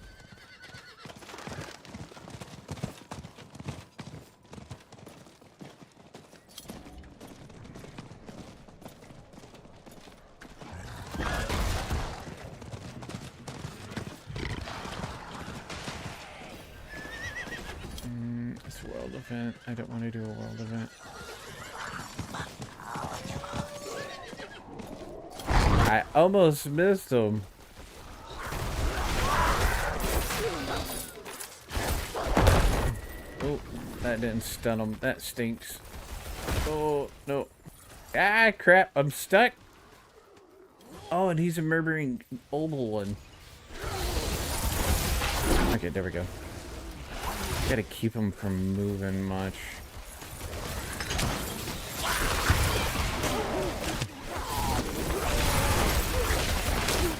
It's a world event. I don't want to do a world event. I almost missed him. Oh, that didn't stun him. That stinks. Oh, no. Ah, crap. I'm stuck. Oh, and he's a murdering oval one. Okay, there we go. Gotta keep him from moving much.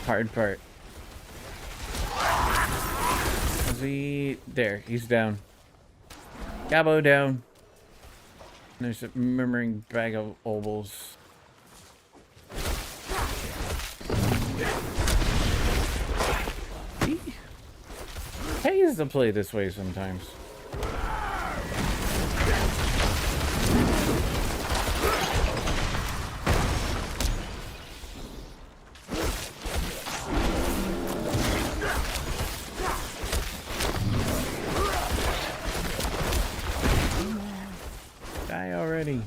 Hard part. Is he... There, he's down. Gabo down. And there's a murmuring bag of ovals. Pays to play this way sometimes. Die already.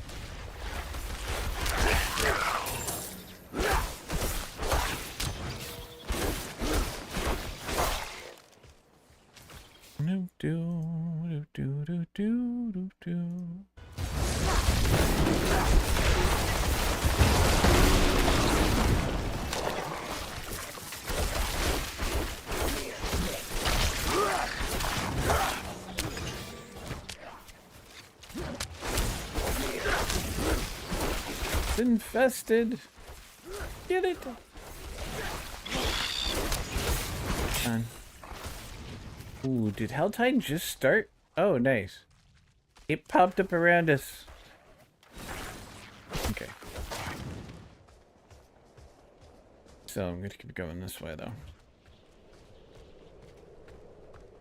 Do. It's infested. Get it. Done. Ooh, did Helltide just start? Oh, nice. It popped up around us. Okay. So I'm gonna keep going this way, though.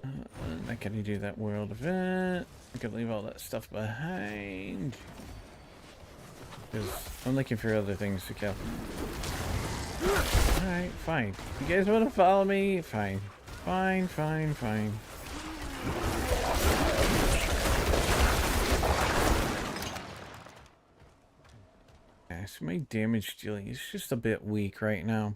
I'm not gonna do that world event. I could leave all that stuff behind. Because I'm looking for other things to kill. Alright, fine. You guys want to follow me? Fine. Fine. Yeah, so my damage dealing is just a bit weak right now.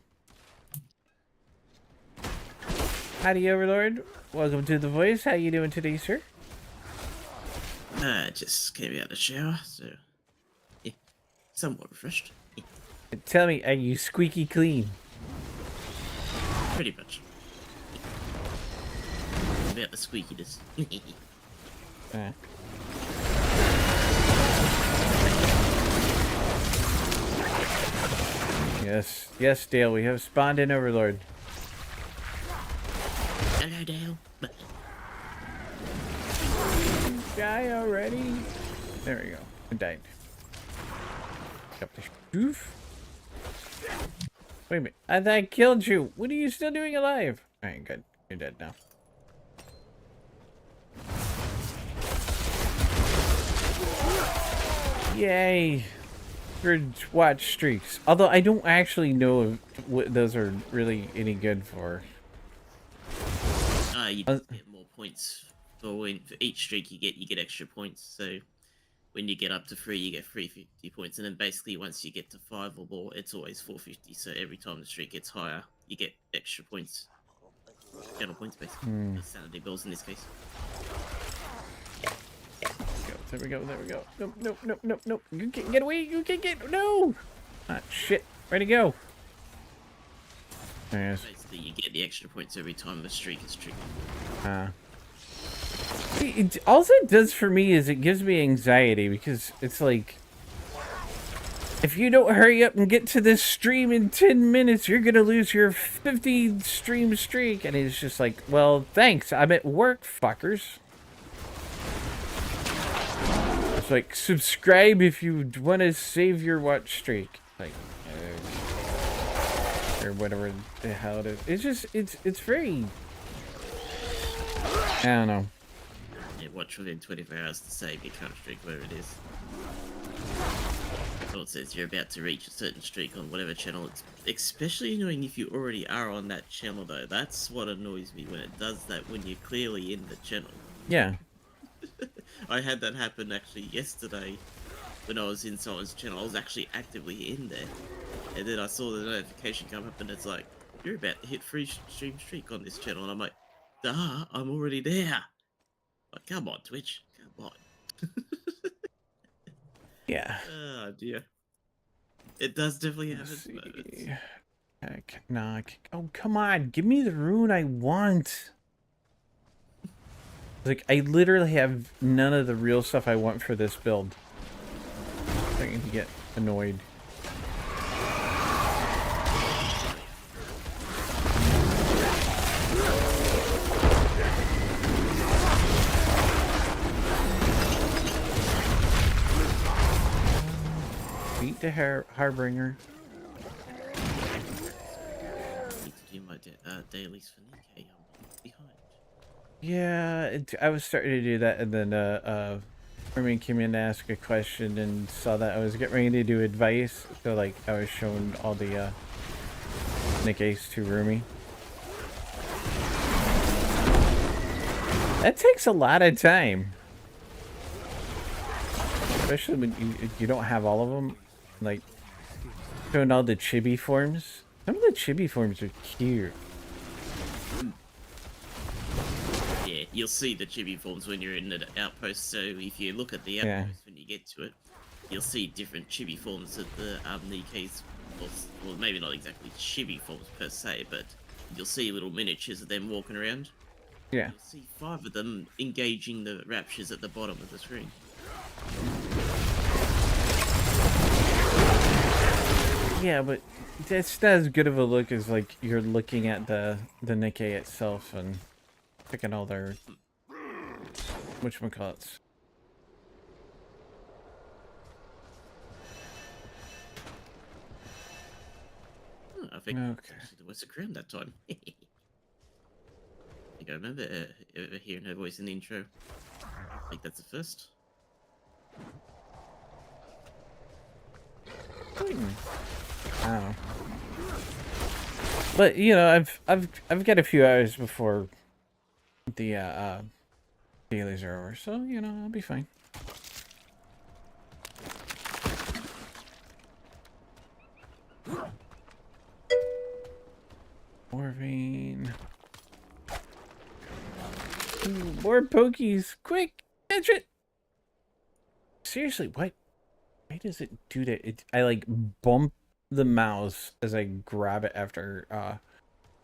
Howdy, Overlord. Welcome to The Voice. How you doing today, sir? Just came out of the shower, so yeah, somewhat refreshed. Yeah, Tell me, are you squeaky clean? pretty much. About the squeakiness. Yes, Dale, we have spawned in Overlord. Hello, Dale. Die already? There we go. I died. Up the roof. Wait a minute. I thought I killed you. What are you still doing alive? Alright, good. You're dead now. Yay. For watch streaks. Although I don't actually know what those are really any good for. You just get more points or for each streak you get extra points. So when you get up to 3, you get 350 points, and then basically once you get to 5 or more, it's always 450. So every time the streak gets higher, you get extra points, channel points basically, sanity bills in this case. There we go. There we go. Nope. You can't get away. You can't get. No. Ah, shit. Where'd he go? There he is. Basically, you get the extra points every time the streak is triggered. See, all it does for me is it gives me anxiety because it's like, if you don't hurry up and get to this stream in 10 minutes, you're gonna lose your 50 stream streak. And it's just like, well, thanks. I'm at work, fuckers. It's like, subscribe if you want to save your watch streak. Like, or whatever the hell it is. It's just, it's very, I don't know. Yeah, watch within 24 hours to save your current streak, wherever it is. So it says you're about to reach a certain streak on whatever channel. It's especially annoying if you already are on that channel, though. That's what annoys me when it does that, when you're clearly in the channel. Yeah. I had that happen actually yesterday when I was in someone's channel. I was actually actively in there, and then I saw the notification come up, and it's like, you're about to hit free stream streak on this channel, and I'm like, duh, I'm already there. Like, come on, Twitch, come on. Yeah. Oh dear. It does definitely happen. Let's But it's- see. Oh, come on. Give me the rune I want. Like, I literally have none of the real stuff I want for this build. I'm starting to get annoyed. Beat the Harbinger. need to do my dailies for Nikkei. I'm behind. Yeah, I was starting to do that, and then Remy came in to ask a question and saw that I was getting ready to do advice, so like I was showing all the Nick Ace to Rumi. That takes a lot of time, especially when you don't have all of them. Like showing all the chibi forms. Some of the chibi forms are cute. Yeah, you'll see the chibi forms when you're in the outpost. So if you look at the outpost when you get to it, you'll see different chibi forms of the Nikkeis. Well, maybe not exactly chibi forms per se, but you'll see little miniatures of them walking around. Yeah. You'll see 5 of them engaging the raptures at the bottom of the screen. Yeah, but that's not as good of a look as like you're looking at the Nikkei itself and picking all their whatchamacallits. Oh, I think Okay. it's actually the Western Crown that time. I think I remember hearing her voice in the intro. I think that's the first. I don't know. But you know, I've got a few hours before the dailies are over, so you know I'll be fine. Morphine. Ooh, more pokies! Quick, catch it! Seriously, what? Why does it do that? I like bump the mouse as I grab it after I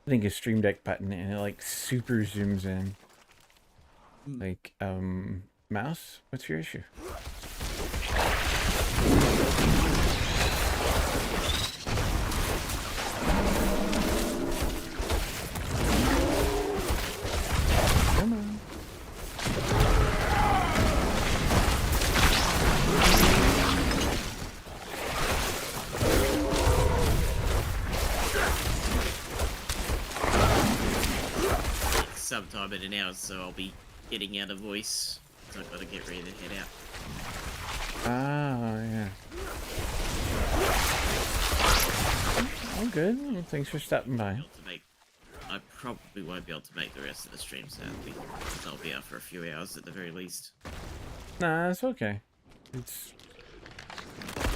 think a Stream Deck button, and it like super zooms in. Like mouse, what's your issue? Come on. Sometime in an hour, so I'll be getting out of voice. So I've got to get ready to head out. Ah, yeah. All good. Well, thanks for stopping by. To make I probably won't be able to make the rest of the stream, sadly. I'll be out for a few hours at the very least. Nah, it's okay. It's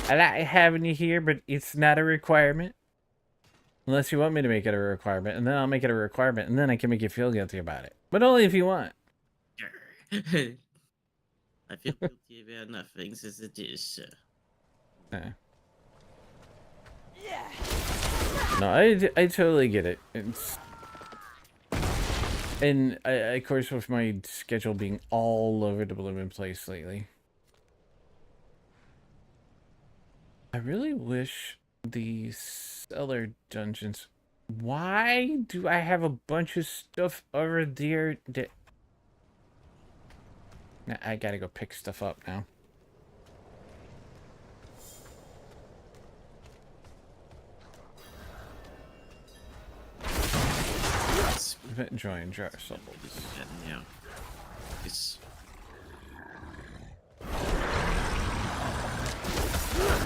I like having you here, but it's not a requirement. Unless you want me to make it a requirement, and then I'll make it a requirement, and then I can make you feel guilty about it. But only if you want. I feel guilty about enough things as it is, sir. No, I totally get it. It's and of course with my schedule being all over the blooming place lately. I really wish the cellar dungeons. Why do I have a bunch of stuff over there that I gotta go pick stuff up now. Join jar souls. Yeah. It's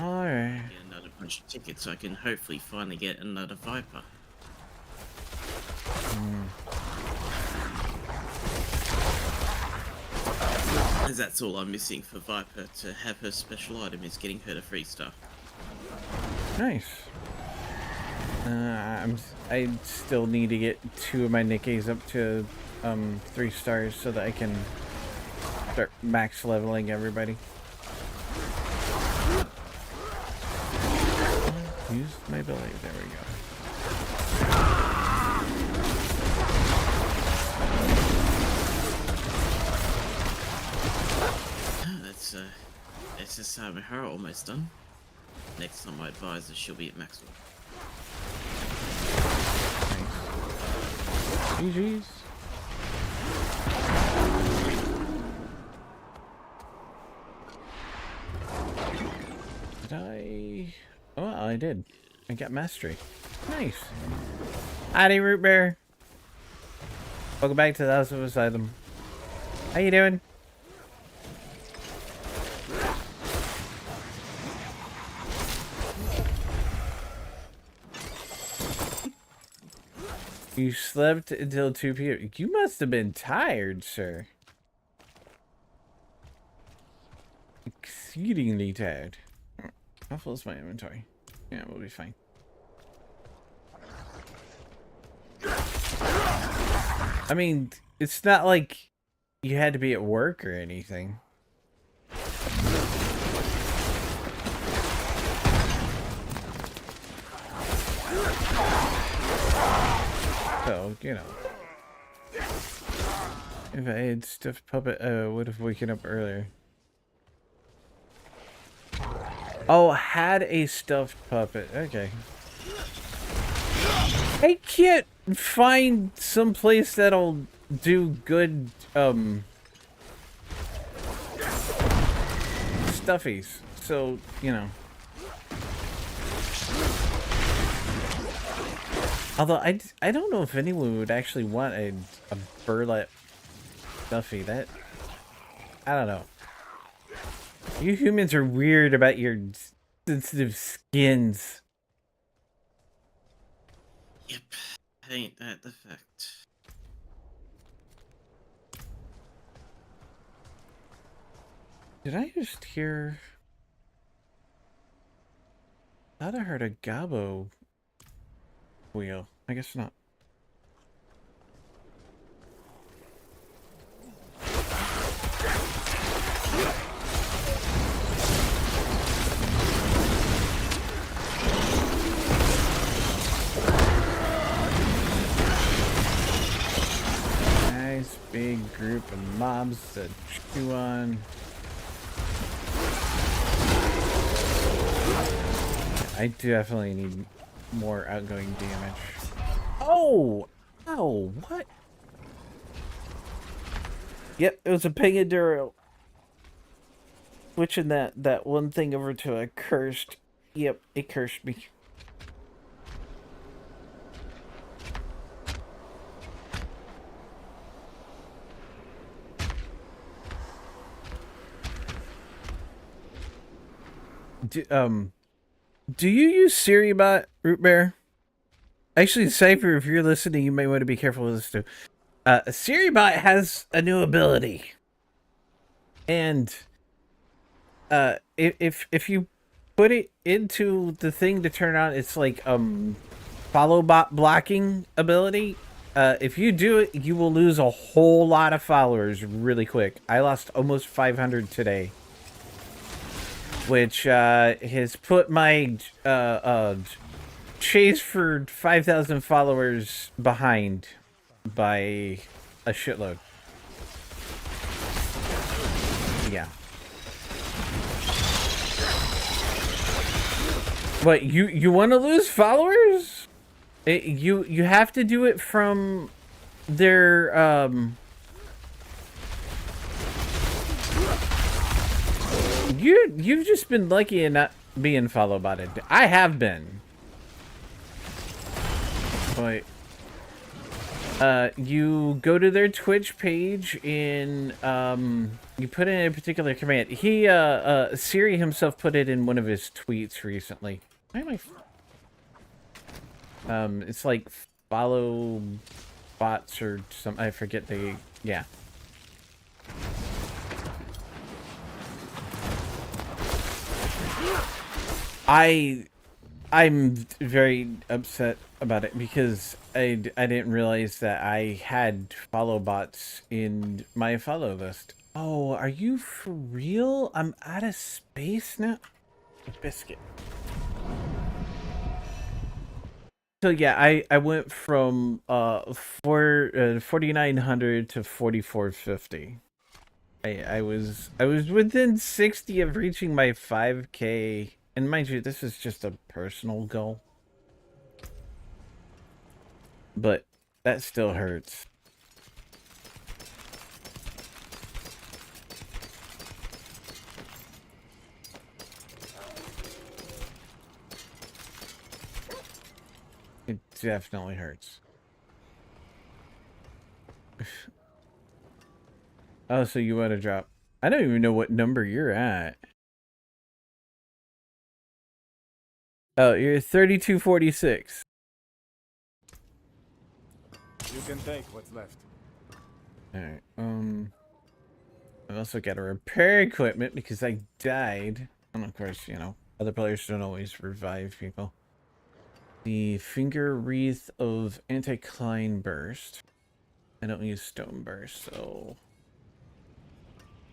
Alright. get another bunch of tickets so I can hopefully finally get another Viper. Because that's all I'm missing for Viper to have her special item is getting her the free stuff. Nice. I still need to get 2 of my Nikkeis up to 3 stars so that I can start max leveling everybody. Use my ability. There we go. That's just her almost done. Next time I advise her, she'll be at maximum. GG's. Did I? Oh, I did. I got mastery. Nice. Howdy, Root Bear. Welcome back to the House of Asylum. How you doing? You slept until 2 p.m. You must have been tired, sir. Exceedingly tired. How full is my inventory? Yeah, we'll be fine. I mean, it's not like you had to be at work or anything. So, you know. If I had stuffed puppet, I would have woken up earlier. Oh, had a stuffed puppet. Okay. I can't find some place that'll do good, stuffies. So, you know. Although, I don't know if anyone would actually want a burlap stuffy. That, I don't know. You humans are weird about your sensitive skins. Yep, ain't that the fact. Did I just hear... I thought I heard a Gabo wheel. I guess not. Nice big group of mobs to chew on. I definitely need more outgoing damage. Oh! Ow, what? Yep, it was a Pegaduro. Switching that one thing over to a cursed. Yep, it cursed me. Do you use SiriBot, Root Bear? Actually, Cypher, if you're listening, you may want to be careful with this too. Siribot has a new ability. And if you put it into the thing to turn on, it's like follow bot blocking ability. If you do it, you will lose a whole lot of followers really quick. I lost almost 500 today, which has put my chase for 5,000 followers behind by a shitload. Yeah. What, you want to lose followers? You have to do it from their you've just been lucky in not being followed by it. I have been. Wait. You go to their Twitch page and you put in a particular command. He Siri himself put it in one of his tweets recently. Why am I it's like follow bots or some, I forget the, yeah. I'm very upset about it because I didn't realize that I had follow bots in my follow list. Oh, are you for real? I'm out of space now? Biscuit. So yeah, I went from 4,900 to 4,450. I was within 60 of reaching my 5K, and mind you, this is just a personal goal. But that still hurts. It definitely hurts. Oh, so you want to drop? I don't even know what number you're at. Oh, you're 3246. You can take what's left. Alright, I also got to repair equipment because I died. And of course, you know, other players don't always revive people. The Finger Wreath of Anticline Burst. I don't use Stone Burst, so...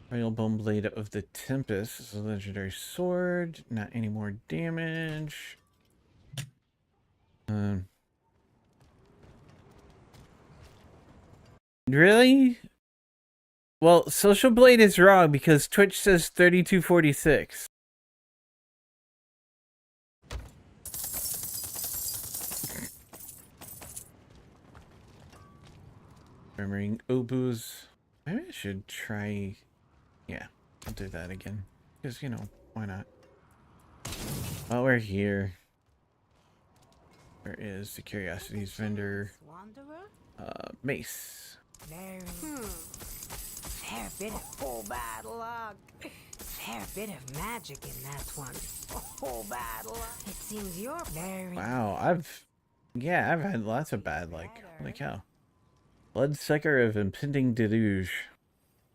Royal Bone Blade of the Tempest is a legendary sword. Not any more damage. Really? Well, Social Blade is wrong because Twitch says 3246. Remembering Obu's. Maybe I should try. Yeah, I'll do that again. Because, you know, why not? While we're here, where is the Curiosities vendor? Mace. Fair bit of full bad luck. Fair bit of magic in that one. Full bad luck. It seems you're very... Wow, I've had lots of bad luck. Holy cow. Bloodsucker of Impending Deluge.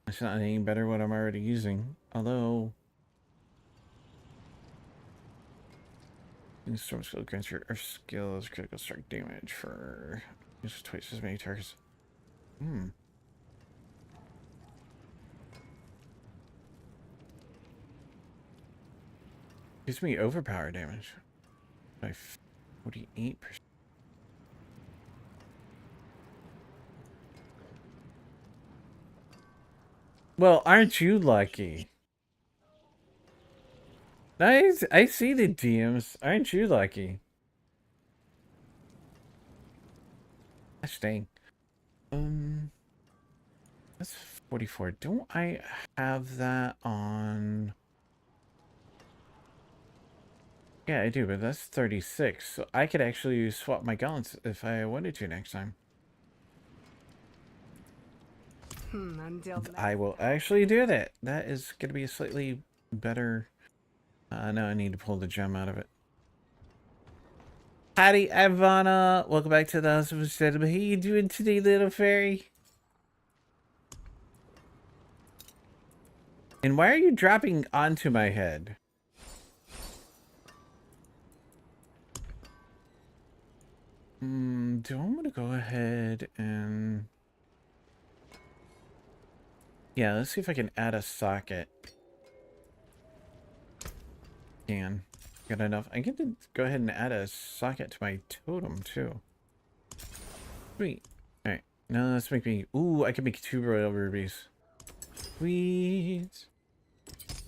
That's not any better what I'm already using. Although... Storm skill grants your earth skills critical strike damage for... Uses twice as many targets. Gives me overpower damage by 48%. Well, aren't you lucky? Nice. I see the DMs. Aren't you lucky? Gosh dang. That's 44. Don't I have that on? Yeah, I do, but that's 36. So I could actually swap my gauntlets if I wanted to next time. I will actually do that. That is going to be a slightly better... now I need to pull the gem out of it. Howdy, Ivana. Welcome back to the House of Cinema. How you doing today, little fairy? And why are you dropping onto my head? Do I want to go ahead and... Yeah, let's see if I can add a socket. Got enough. I get to go ahead and add a socket to my totem too. Sweet. Alright. Now let's make me... Ooh, I can make 2 royal rubies. Sweet.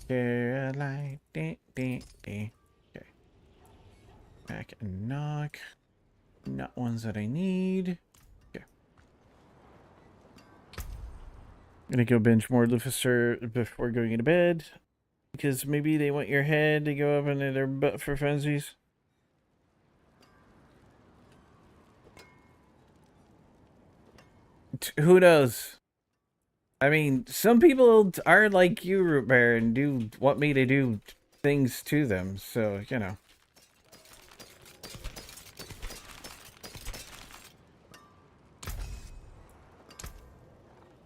Caroline. Okay. Back and knock. Not ones that I need. Okay. Gonna go binge more Lucifer before going to bed. Because maybe they want your head to go up into their butt for funsies. Who knows? I mean, some people are like you, Root Bear, and do want me to do things to them, so, you know.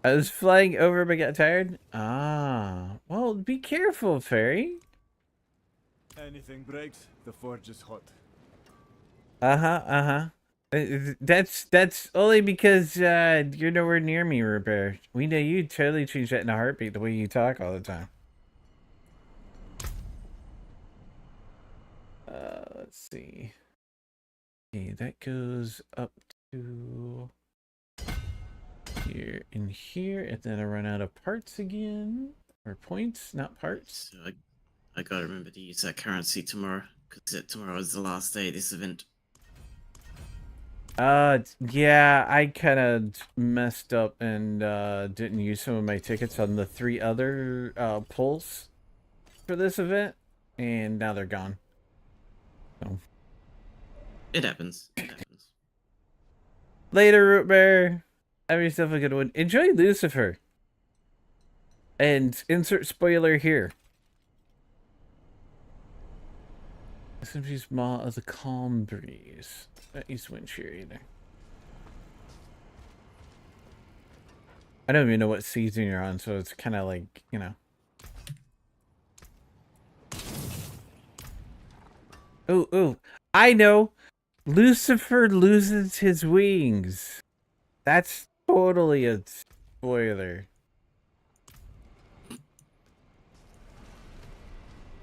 I was flying over but got tired? Ah. Well, be careful, Fairy. Anything breaks, the forge is hot. That's only because you're nowhere near me, Repair. We know you'd totally change that in a heartbeat the way you talk all the time. Let's see. Okay, that goes up to... here and here, and then I run out of parts again, or points, not parts. So I gotta remember to use that currency tomorrow, because tomorrow is the last day of this event. Yeah, I kind of messed up and didn't use some of my tickets on the 3 other pulls for this event, and now they're gone. So It happens. It happens. Later, Root Bear. Have yourself a good one. Enjoy Lucifer. And insert spoiler here. SMG's Maw of the Calm Breeze. Not use wind shear either. I don't even know what season you're on, so it's kind of like, you know. Ooh, I know. Lucifer loses his wings. That's totally a spoiler.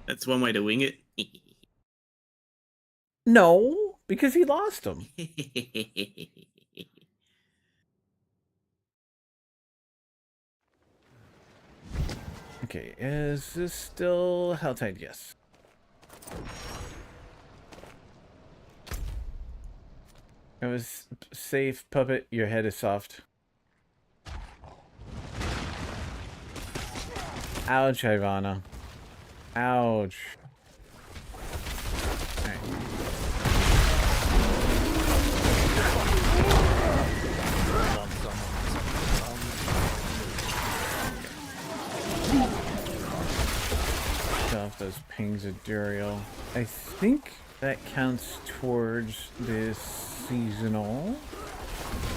That's one way to wing it. No, because he lost them. Okay, is this still Helltide? Yes. It was safe, puppet. Your head is soft. Ouch, Ivana. Ouch. Alright. Off those pings of Duriel. I think that counts towards this seasonal.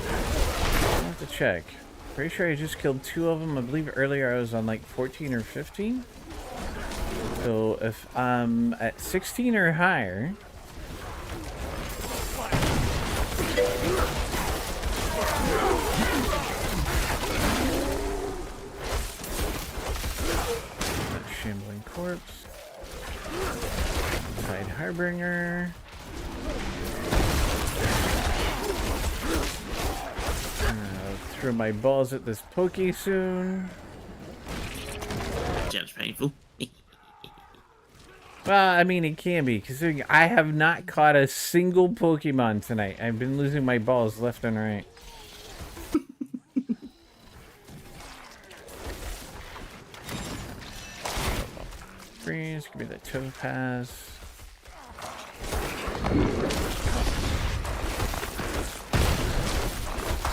I'll have to check. Pretty sure I just killed 2 of them. I believe earlier I was on like 14 or 15. So if I'm at 16 or higher, Shambling Corpse, Tide Harbinger, throw my balls at this Pokey soon. Sounds painful. Well, I mean, it can be, considering I have not caught a single Pokemon tonight. I've been losing my balls left and right. Freeze, give me the Topaz.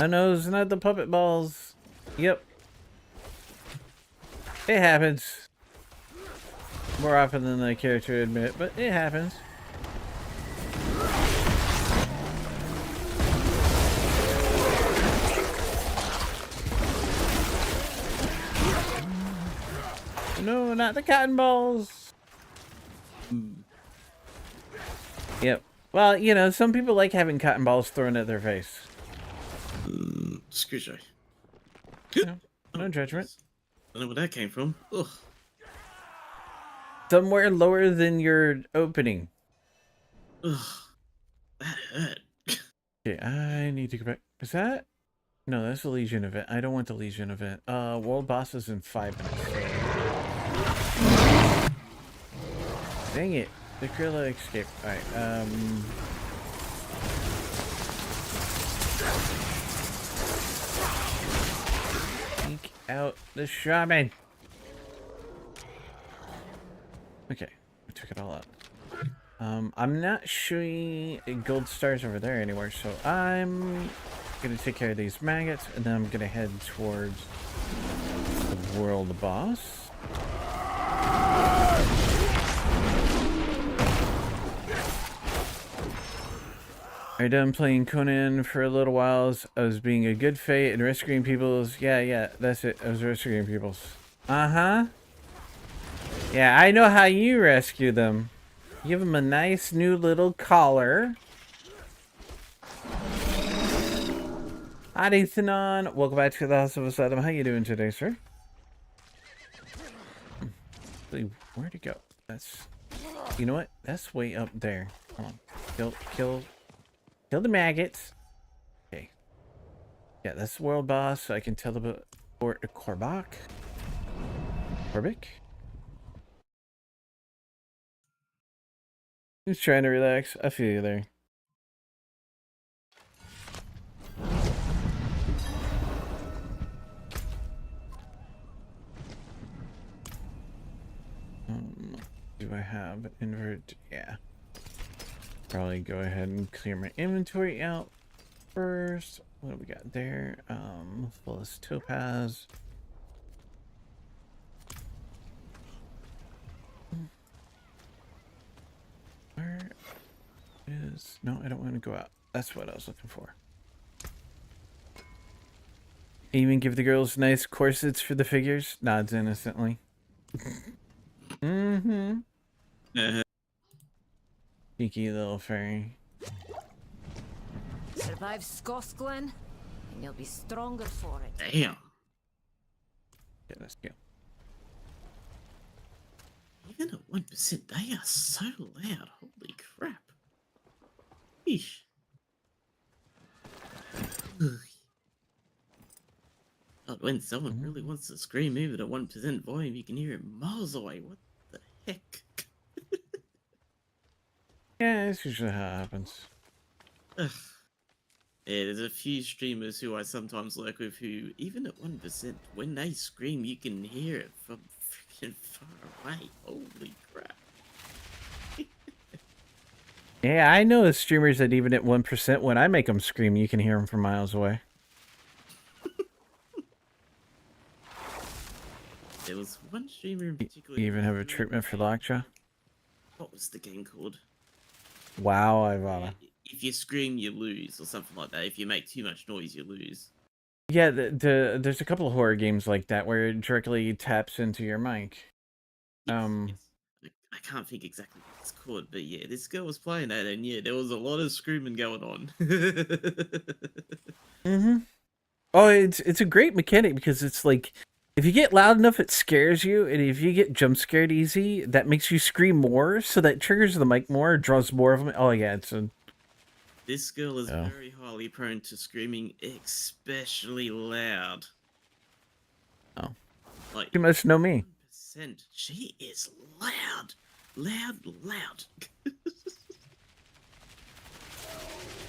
Oh no, it's not the puppet balls. Yep. It happens. More often than I care to admit, but it happens. No, not the cotton balls. Yep. Well, you know, some people like having cotton balls thrown at their face. Excuse me. No judgment. I don't know where that came from. Ugh. Somewhere lower than your opening. Ugh. That hurt. Okay, I need to go back. Is that? No, that's the Legion event. I don't want the Legion event. World boss is in 5 minutes. Dang it. The Krilla escape. Alright, Seek out the shaman. Okay, I took it all out. I'm not showing gold stars over there anywhere, so I'm gonna take care of these maggots, and then I'm gonna head towards the world boss. I done playing Conan for a little while. I was being a good fate and rescuing peoples. Yeah, that's it. I was rescuing peoples. Uh-huh. Yeah, I know how you rescue them. Give them a nice new little collar. Hi, Ethanon. Welcome back to the House of Asylum. How you doing today, sir? Where'd it go? That's... You know what? That's way up there. Hold on. Kill the maggots. Okay. Yeah, that's the world boss, so I can teleport to Korvac. Korvac? Who's trying to relax? I feel you there. Do I have an invert? Yeah. Probably go ahead and clear my inventory out first. What do we got there? Fullest topaz. Where is... No, I don't want to go out. That's what I was looking for. Even give the girls nice corsets for the figures? Nods innocently. Mm-hmm. Cheeky little fairy. Survive Skosglen, and you'll be stronger for it. Damn. Yeah, let's go. Even at 1%, they are so loud. Holy crap. Eesh. Ugh. God, when someone really wants to scream even at 1% volume, you can hear it miles away. What the heck? Yeah, that's usually how it happens. Ugh. Yeah, there's a few streamers who I sometimes work with who, even at 1%, when they scream, you can hear it from freaking far away. Holy crap. Yeah, I know streamers that even at 1%, when I make them scream, you can hear them from miles away. There was one streamer in particular. You even have a treatment for lockjaw? What was the game called? Wow, Ivana. If you scream, you lose, or something like that. If you make too much noise, you lose. Yeah, there's a couple of horror games like that where it directly taps into your mic. Yes. I can't think exactly what it's called, but yeah, this girl was playing that, and yeah, there was a lot of screaming going on. Mm-hmm. Oh, it's a great mechanic because it's like, if you get loud enough, it scares you, and if you get jump scared easy, that makes you scream more, so that triggers the mic more, draws more of them. Oh yeah, it's a... This girl is very highly prone to screaming, especially loud. Oh. Like, You must know me. 1%. She is loud. Loud.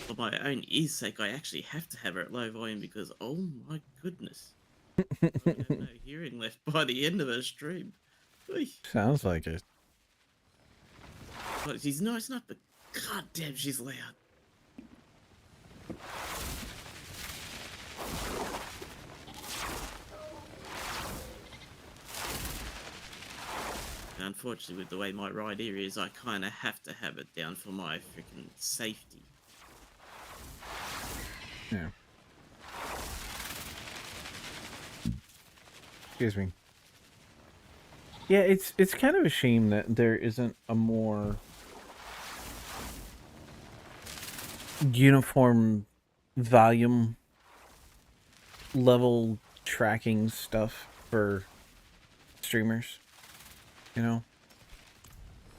For my own ear's sake, I actually have to have her at low volume because, oh my goodness. I have no hearing left by the end of her stream. Oy. Sounds like it. But she's nice enough, but goddamn, she's loud. Unfortunately, with the way my right ear is, I kind of have to have it down for my freaking safety. Yeah. Excuse me. Yeah, it's kind of a shame that there isn't a more uniform volume level tracking stuff for streamers. You know?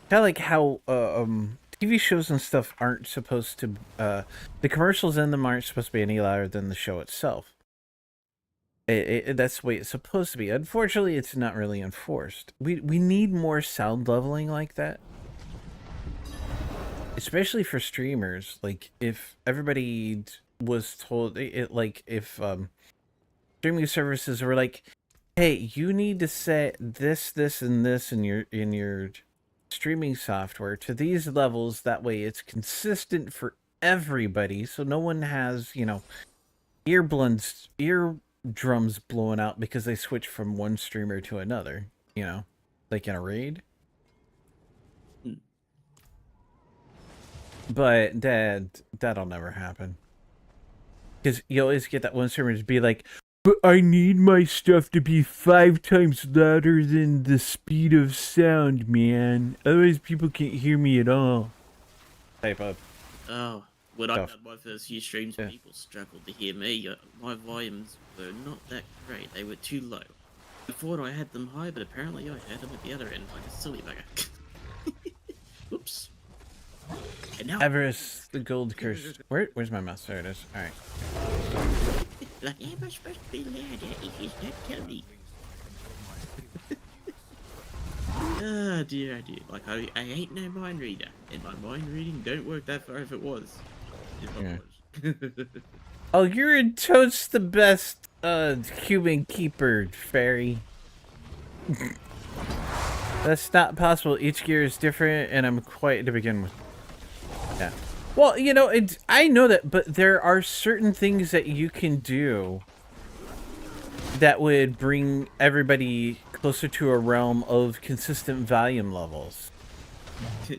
Kind of like how TV shows and stuff aren't supposed to the commercials in them aren't supposed to be any louder than the show itself. That's the way it's supposed to be. Unfortunately, it's not really enforced. We need more sound leveling like that, especially for streamers. Like if everybody was told like if streaming services were like, hey, you need to set this, and this in your streaming software to these levels. That way, it's consistent for everybody, so no one has, you know, eardrums blowing out because they switch from one streamer to another. You know, like in a raid. But that'll never happen. Because you always get that one streamer to be like, but I need my stuff to be 5 times louder than the speed of sound, man. Otherwise people can't hear me at all. Type of. Oh, when I Stuff. had my first few streams, Yeah. people struggled to hear me. My volumes were not that great. They were too low. I thought I had them high, but apparently I had them at the other end, like a silly bugger. Whoops. And now Everest, the gold curse. Where's my mouse? There it is. Alright. like, am I supposed to be louder if you don't tell me? Ah, dear, oh dear. Like, I ain't no mind reader, and my mind reading don't work that far if it was. If I was. Oh, you're in totes the best human keeper, fairy. That's not possible. Each gear is different, and I'm quiet to begin with. Yeah. Well, you know, I know that, but there are certain things that you can do that would bring everybody closer to a realm of consistent volume levels.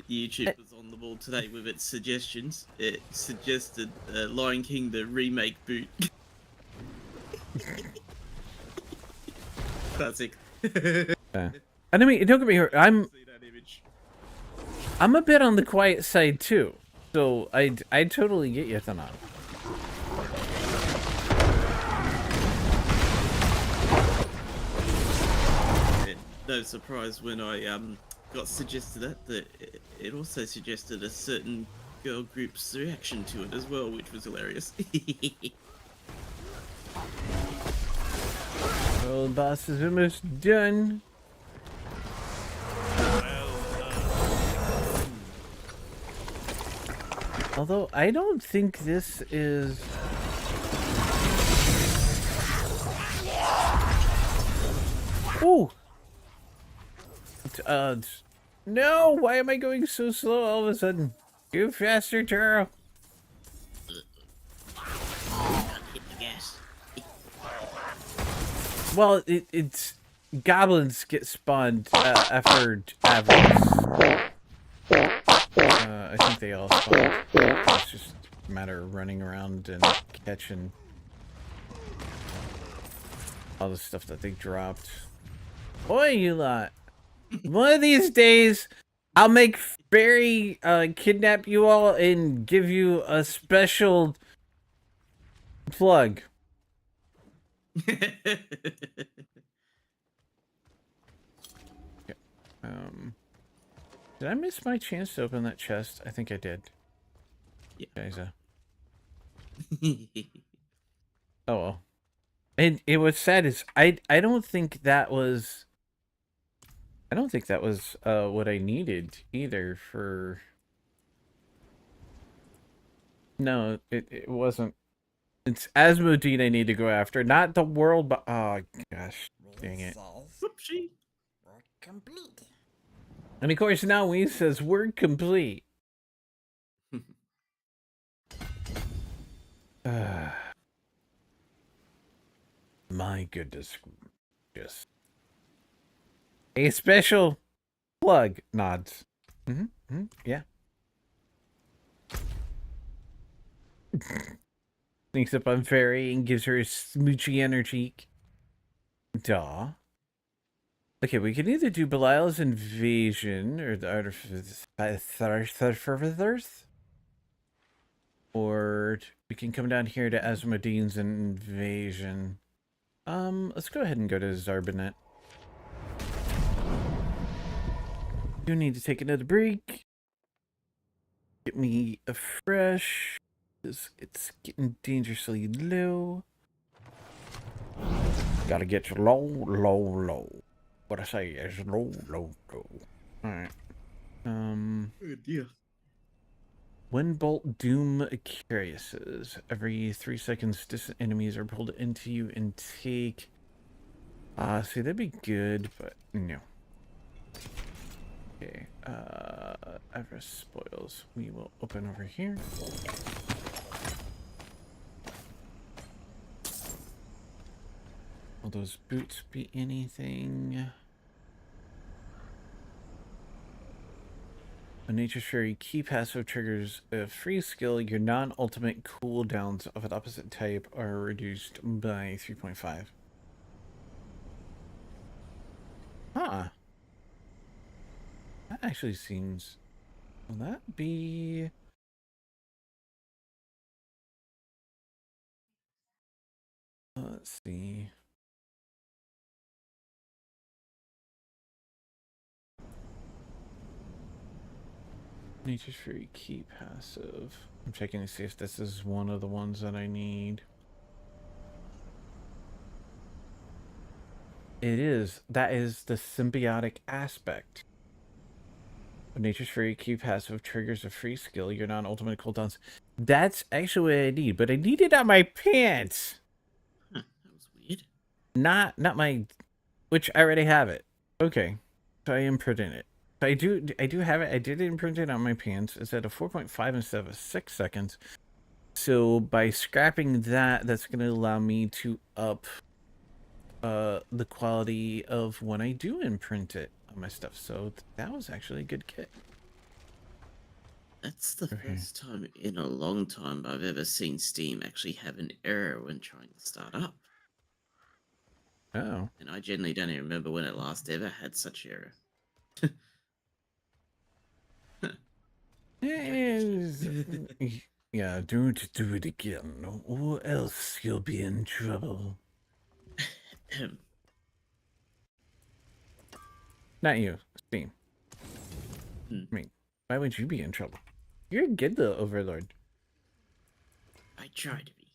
YouTube was on the ball today with its suggestions. It suggested Lion King the remake boot. Classic. Yeah. And I mean, don't get me wrong, See that image. I'm a bit on the quiet side too, so I totally get you, Thanon. No surprise when I got suggested that it also suggested a certain girl group's reaction to it as well, which was hilarious. Well, the boss is almost done. Although I don't think this is. Ooh. No! Why am I going so slow all of a sudden? Go faster, Taro. Hit the gas. Well, it's goblins get spawned after Avarice. I think they all spawn. It's just a matter of running around and catching all the stuff that they dropped. Boy, you lot. One of these days, I'll make Barry kidnap you all and give you a special plug. Did I miss my chance to open that chest? I think I did. Yeah. Guys, oh well. And it was sad is I don't think that was what I needed either for. No, it wasn't. It's Asmodee I need to go after, not the world. But oh gosh, dang it! Whoopsie. Work complete. And of course now we says we're complete. My goodness, just a special plug nods. Yeah. Sneaks up on Fairy and gives her a smoochy energy. Duh. Okay, we can either do Belial's invasion or the Artificers, or we can come down here to Asmodean's invasion. Let's go ahead and go to Zarbanet. Do need to take another break. Get me a fresh. It's getting dangerously low. Gotta get you low, low, low. What I say is low, low, low. Alright. Oh dear. Windbolt Doom Curiouses. Every 3 seconds, distant enemies are pulled into you and take. See, that'd be good, but no. Okay, Everest Spoils. We will open over here. Will those boots be anything? A Nature's Fury key passive triggers a free skill. Your non-ultimate cooldowns of an opposite type are reduced by 3.5. Huh. That actually seems... Will that be... Let's see. Nature's Fury key passive. I'm checking to see if this is one of the ones that I need. It is. That is the symbiotic aspect. Nature's Fury key passive triggers a free skill. Your non-ultimate cooldowns. That's actually what I need, but I need it on my pants. Huh, that was weird. Not my, which I already have it. Okay, so I imprinted it. So I do have it. I did imprint it on my pants. It's at a 4.5 instead of a 6 seconds. So by scrapping that, that's going to allow me to up the quality of when I do imprint it on my stuff. So that was actually a good kit. That's the first time in a long time I've ever seen Steam actually have an error when trying to start up. Oh. And I generally don't even remember when it last ever had such error. Yeah, don't do it again, or else you'll be in trouble. Not you, Steam. I mean, why would you be in trouble? You're good, though, Overlord. I try to be.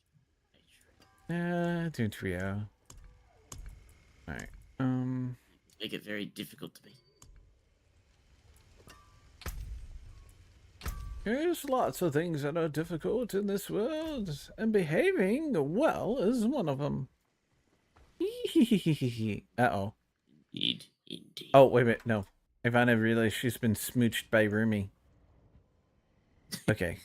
Don't we? Alright. Make it very difficult to be. There's lots of things that are difficult in this world, and behaving well is one of them. Uh-oh. Indeed, indeed. Oh, wait a minute, no. Ivana realized she's been smooched by Rumi. Okay.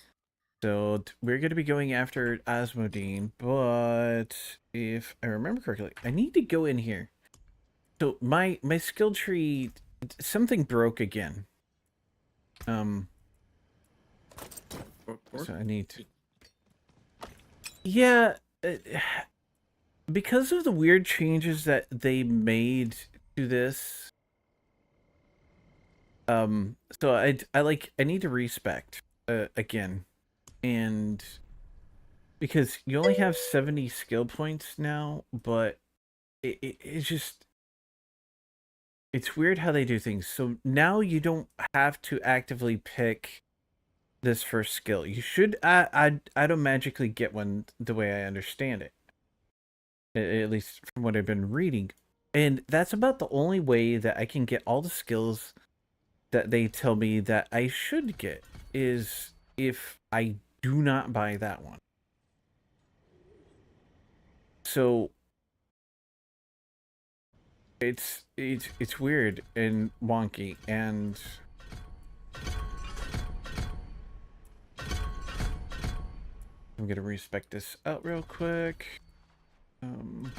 So, we're going to be going after Asmodean, but if I remember correctly, I need to go in here. So, my skill tree, something broke again. So I need to... Yeah, because of the weird changes that they made to this, so I need to respect again, and because you only have 70 skill points now, but it's just, it's weird how they do things. So now you don't have to actively pick this first skill. You should automatically get one, the way I understand it, at least from what I've been reading, and that's about the only way that I can get all the skills that they tell me that I should get, is if I do not buy that one. So it's weird and wonky, and I'm gonna respec this out real quick. And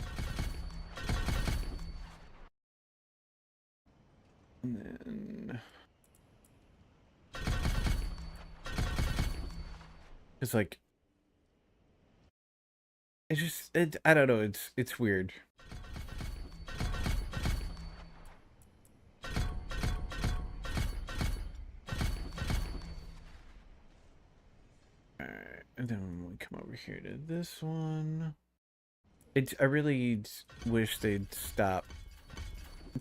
then it's like, I don't know, it's weird. over here to this one. I really wish they'd stop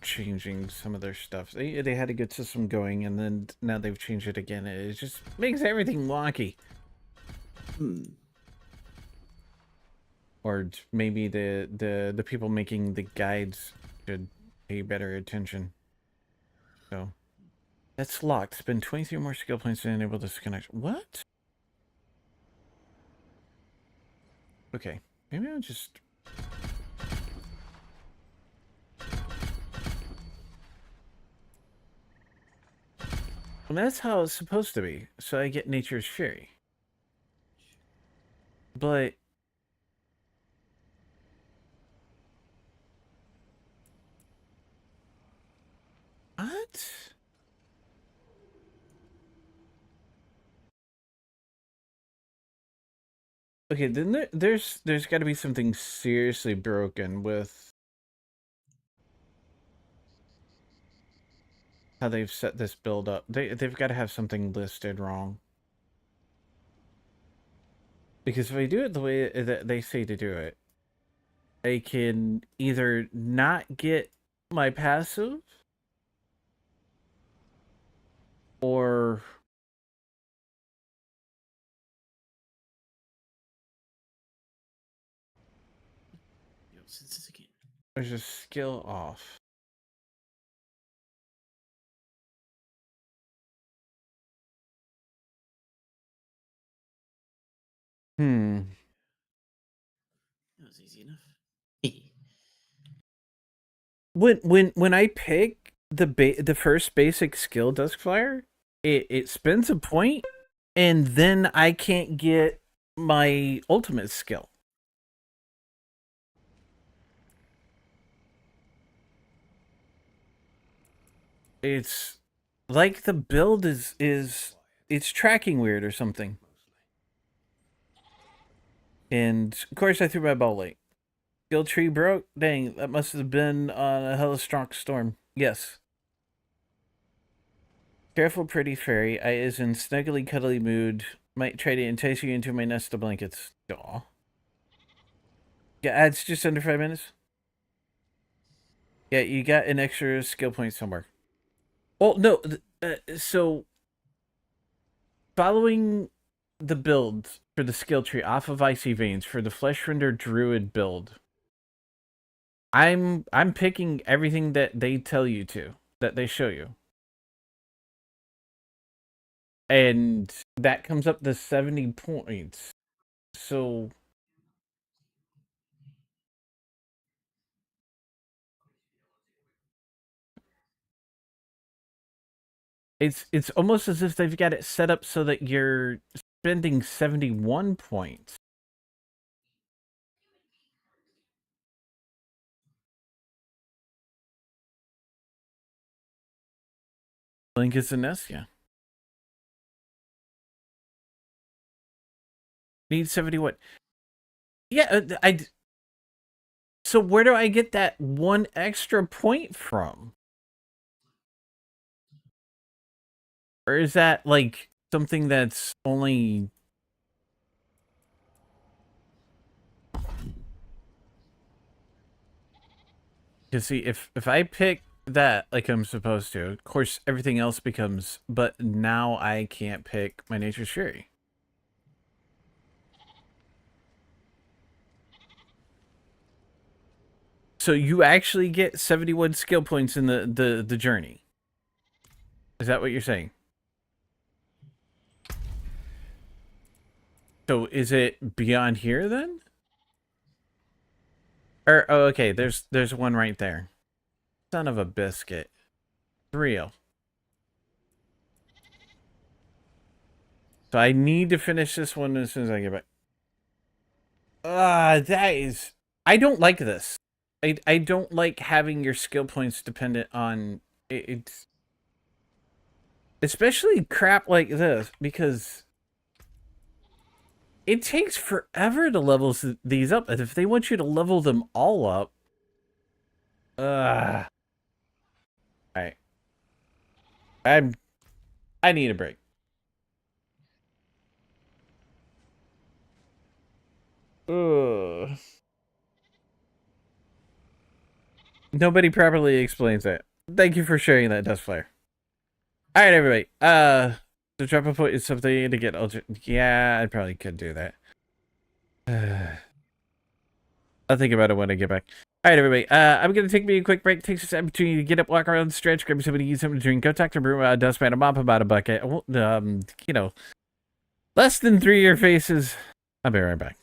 changing some of their stuff. They had a good system going, and then now they've changed it again. It just makes everything wonky. Or maybe the people making the guides should pay better attention. So that's locked. Spend 23 more skill points to enable this connection. What? Okay, maybe I'll just. Well, that's how it's supposed to be. So I get Nature's Fury. But what? Okay, then there's got to be something seriously broken with how they've set this build up. They've got to have something listed wrong. Because if I do it the way that they say to do it, I can either not get my passive or there's a skill off. That was easy enough. When I pick the first basic skill Duskfire, it spends a point, and then I can't get my ultimate skill. It's like the build is it's tracking weird or something. And of course I threw my ball late. Skill tree broke? Dang, that must have been on a hella strong storm. Yes. Careful, pretty fairy. I is in snuggly, cuddly mood. Might try to entice you into my nest of blankets. Aw. Yeah, it's just under 5 minutes. Yeah, you got an extra skill point somewhere. Well, no, so following the build for the skill tree off of Icy Veins for the Fleshrender Druid build, I'm picking everything that they tell you to, that they show you. And that comes up to 70 points. So it's almost as if they've got it set up so that you're spending 71 points. Link is a nest, yeah. Need 71. Yeah, so where do I get that one extra point from? Or is that like something that's only to see if I pick that like I'm supposed to, of course everything else becomes, but now I can't pick my Nature's Fury. So you actually get 71 skill points in the journey. Is that what you're saying? So is it beyond here then? Or oh, okay, there's one right there. Son of a biscuit. Real. So I need to finish this one as soon as I get back. That is... I don't like this. I don't like having your skill points dependent on... It's... Especially crap like this, because... It takes forever to level these up. And if they want you to level them all up... Alright. I need a break. Ugh. Nobody properly explains it. Thank you for sharing that, Dustflare. All right, everybody. The drop a point is something to get ultra. Yeah, I probably could do that. I'll think about it when I get back. All right, everybody. I'm gonna take me a quick break. Take some opportunity to get up, walk around the stretch, grab somebody, eat something to drink, go talk to Dustman, a mop about a bucket. You know, less than 3-year faces. I'll be right back.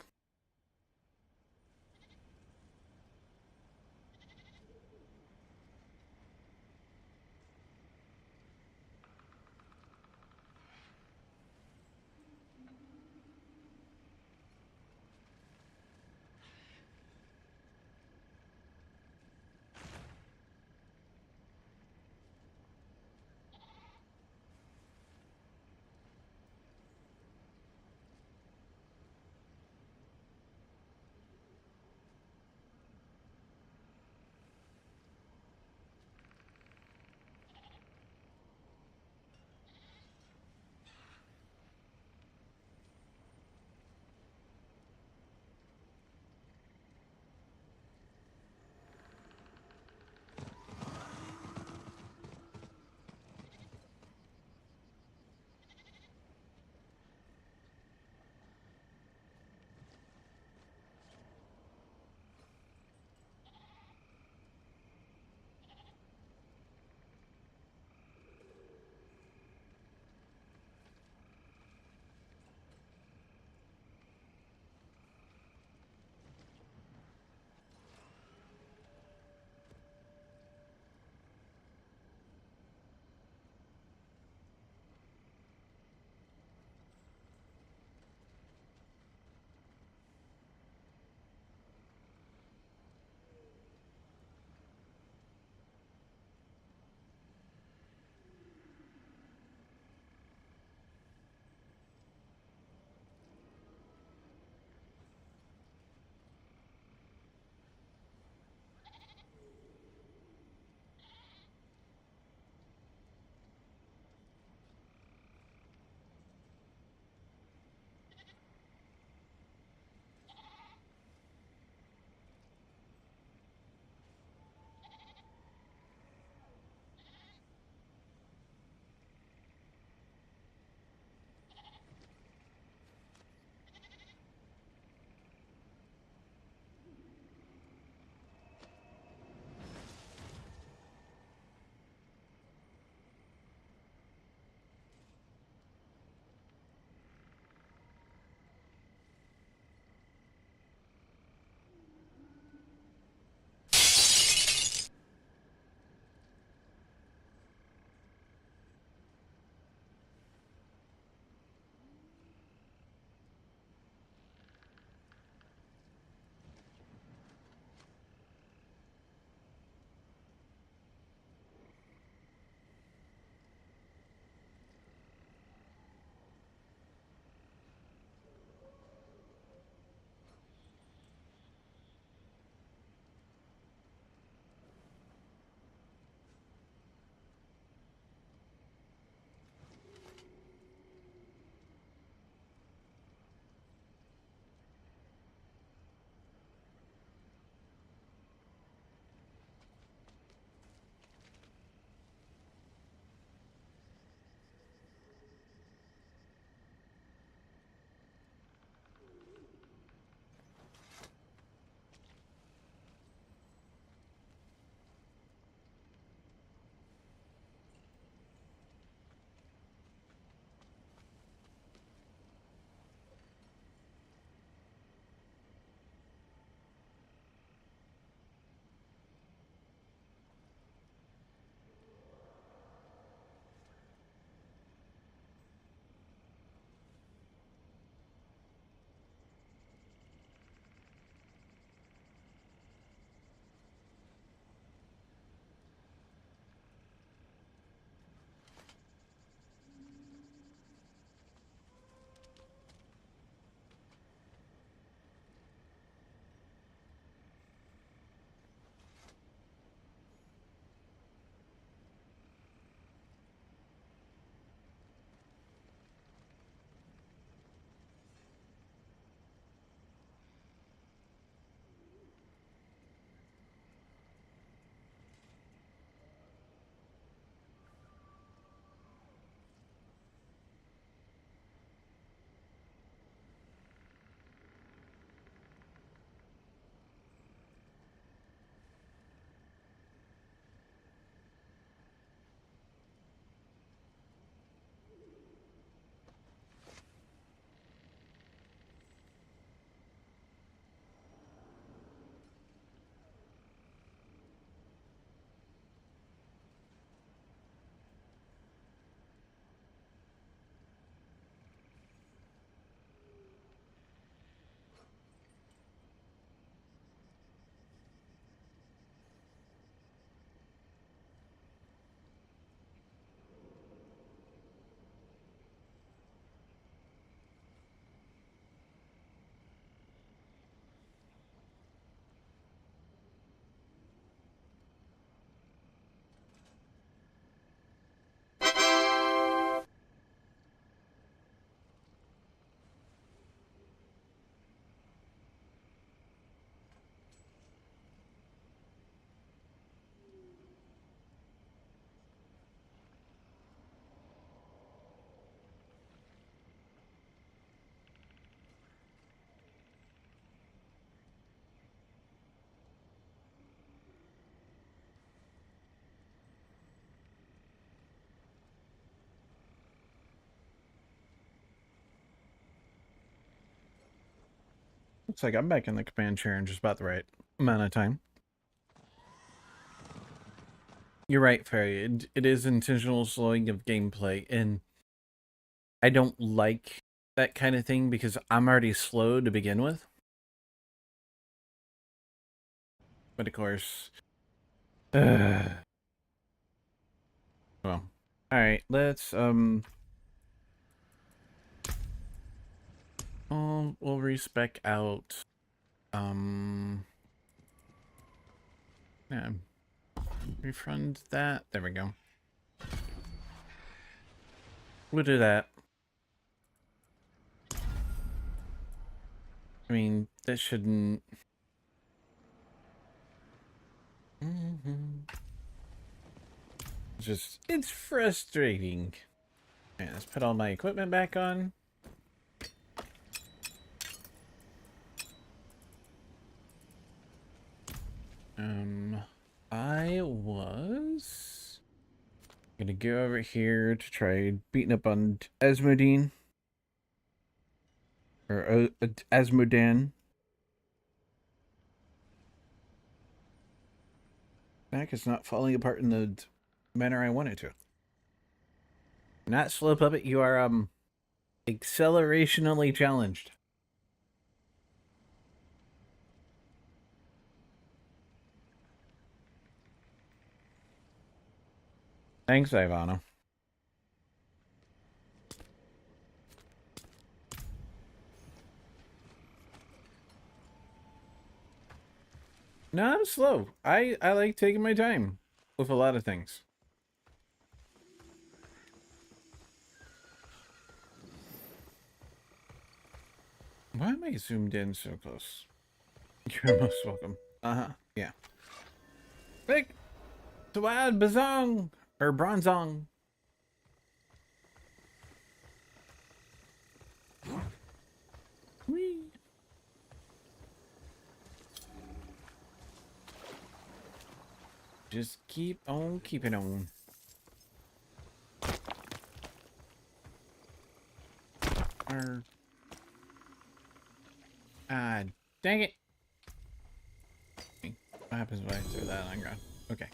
Looks like I'm back in the command chair in just about the right amount of time. You're right, Fairy. It is intentional slowing of gameplay, and I don't like that kind of thing because I'm already slow to begin with. But of course, well, all right. Let's we'll respec out. Yeah. Refund that. There we go. We'll do that. I mean, that shouldn't. It's frustrating. Okay, let's put all my equipment back on. I was gonna go over here to try beating up on Asmodine. Or Asmodan. Back is not falling apart in the manner I want it to. Not slow puppet, you are accelerationally challenged. Thanks, Ivana. No, I'm slow. I like taking my time with a lot of things. Why am I zoomed in so close? You're most welcome. Yeah. Quick! Tuad Bazong! Or Bronzong. Whee! Just keep on keeping on. Dang it. What happens if I throw that on ground? Okay.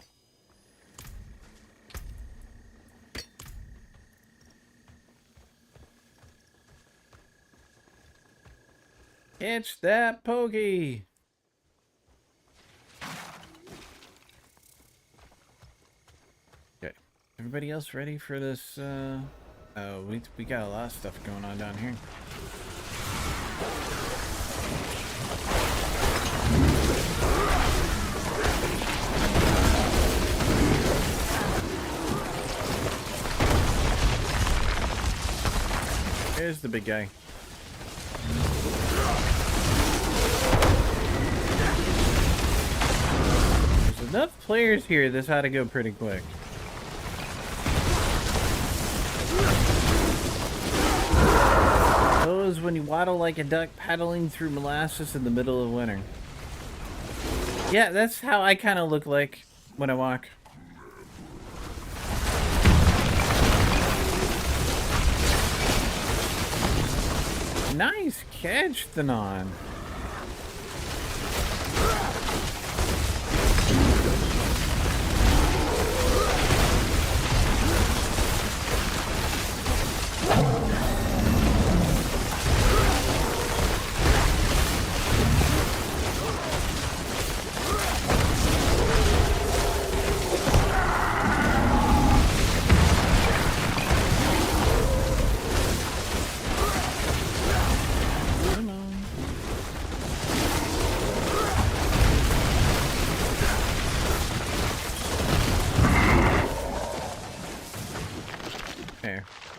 Catch that pokey. Okay. Everybody else ready for this? Oh, we got a lot of stuff going on down here. There's the big guy. There's enough players here, this ought to go pretty quick. Those when you waddle like a duck paddling through molasses in the middle of winter. Yeah, that's how I kind of look like when I walk. Nice catch, Thanon.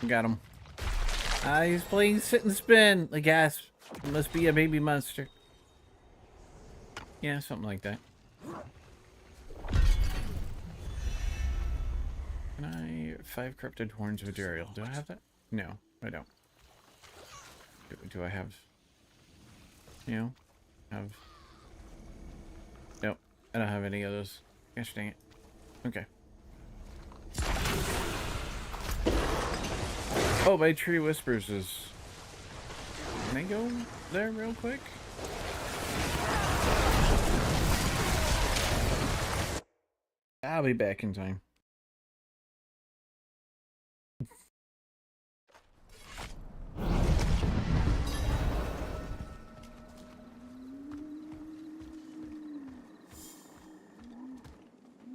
Got him. He's playing sit and spin. Like, gasp. It must be a baby monster. Yeah, something like that. Can I 5 corrupted horns of Duriel? Do I have that? No, I don't. Do I have? You know, Nope, I don't have any of those. Gosh dang it. Okay. Oh, my Tree Whispers is... Can I go there real quick? I'll be back in time.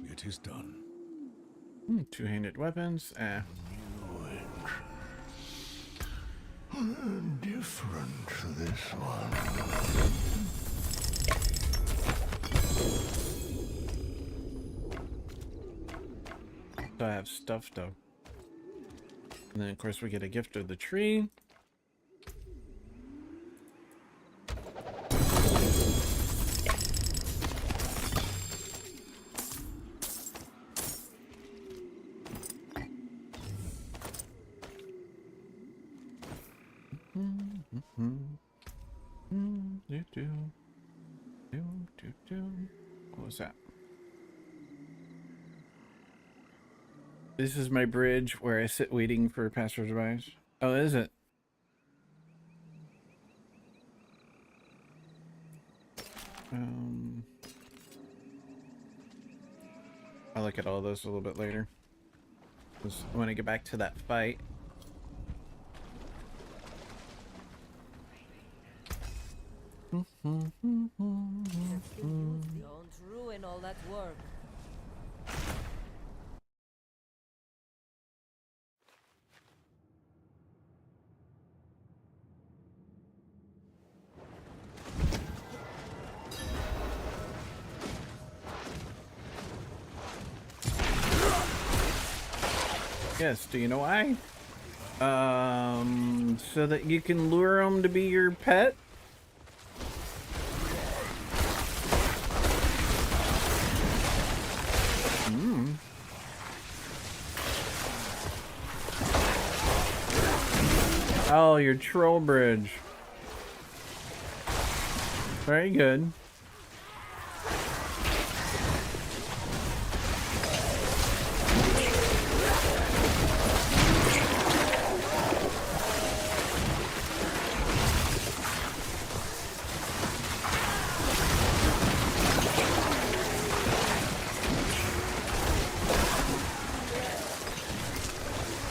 It is done. Two-handed weapons. Different to this one. So I have stuff though. And then of course we get a gift of the tree. What was that? This is my bridge where I sit waiting for passersby. Oh, is it? I'll look at all those a little bit later. 'Cause I want to get back to that fight. Don't ruin all that work. Yes, do you know why? So that you can lure them to be your pet? Oh, your troll bridge. Very good.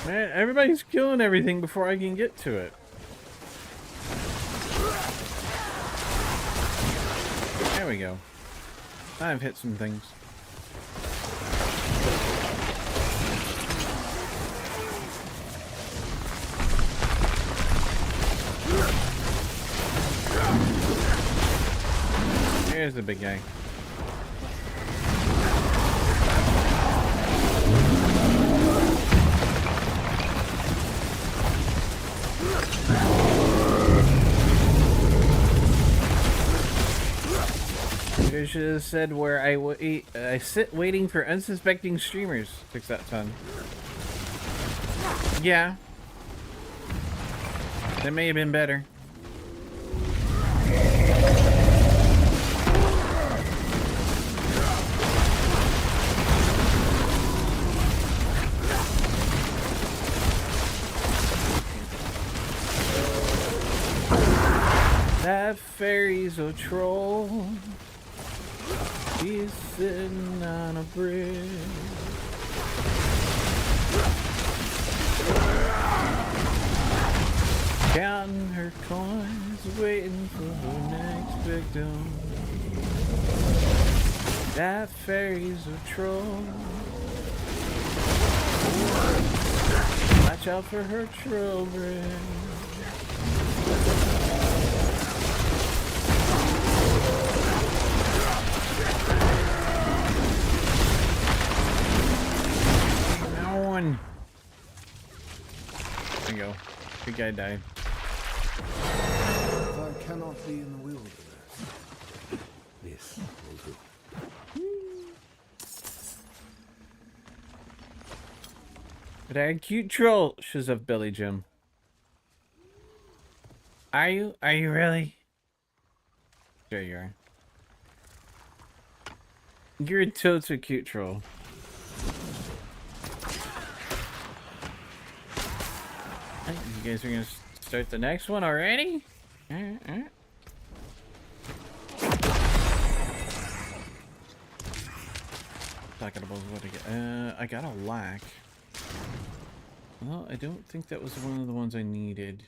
Man, everybody's killing everything before I can get to it. There we go. I've hit some things. Here's the big guy. You should have said where I sit waiting for unsuspecting streamers. Fix that ton. Yeah. That may have been better. That fairy's a troll. He's sitting on a bridge. Counting her coins, waiting for her next victim. That fairy's a troll. Watch out for her troll bridge. There you go. Big guy died. If I cannot be in the wilderness, this will do. But I had cute troll, shows up Billy Jim. Are you? Are you really? Sure you are. You're a totes cute troll. You guys are gonna start the next one already? Talkable is what I get. I got a lack. Well, I don't think that was one of the ones I needed.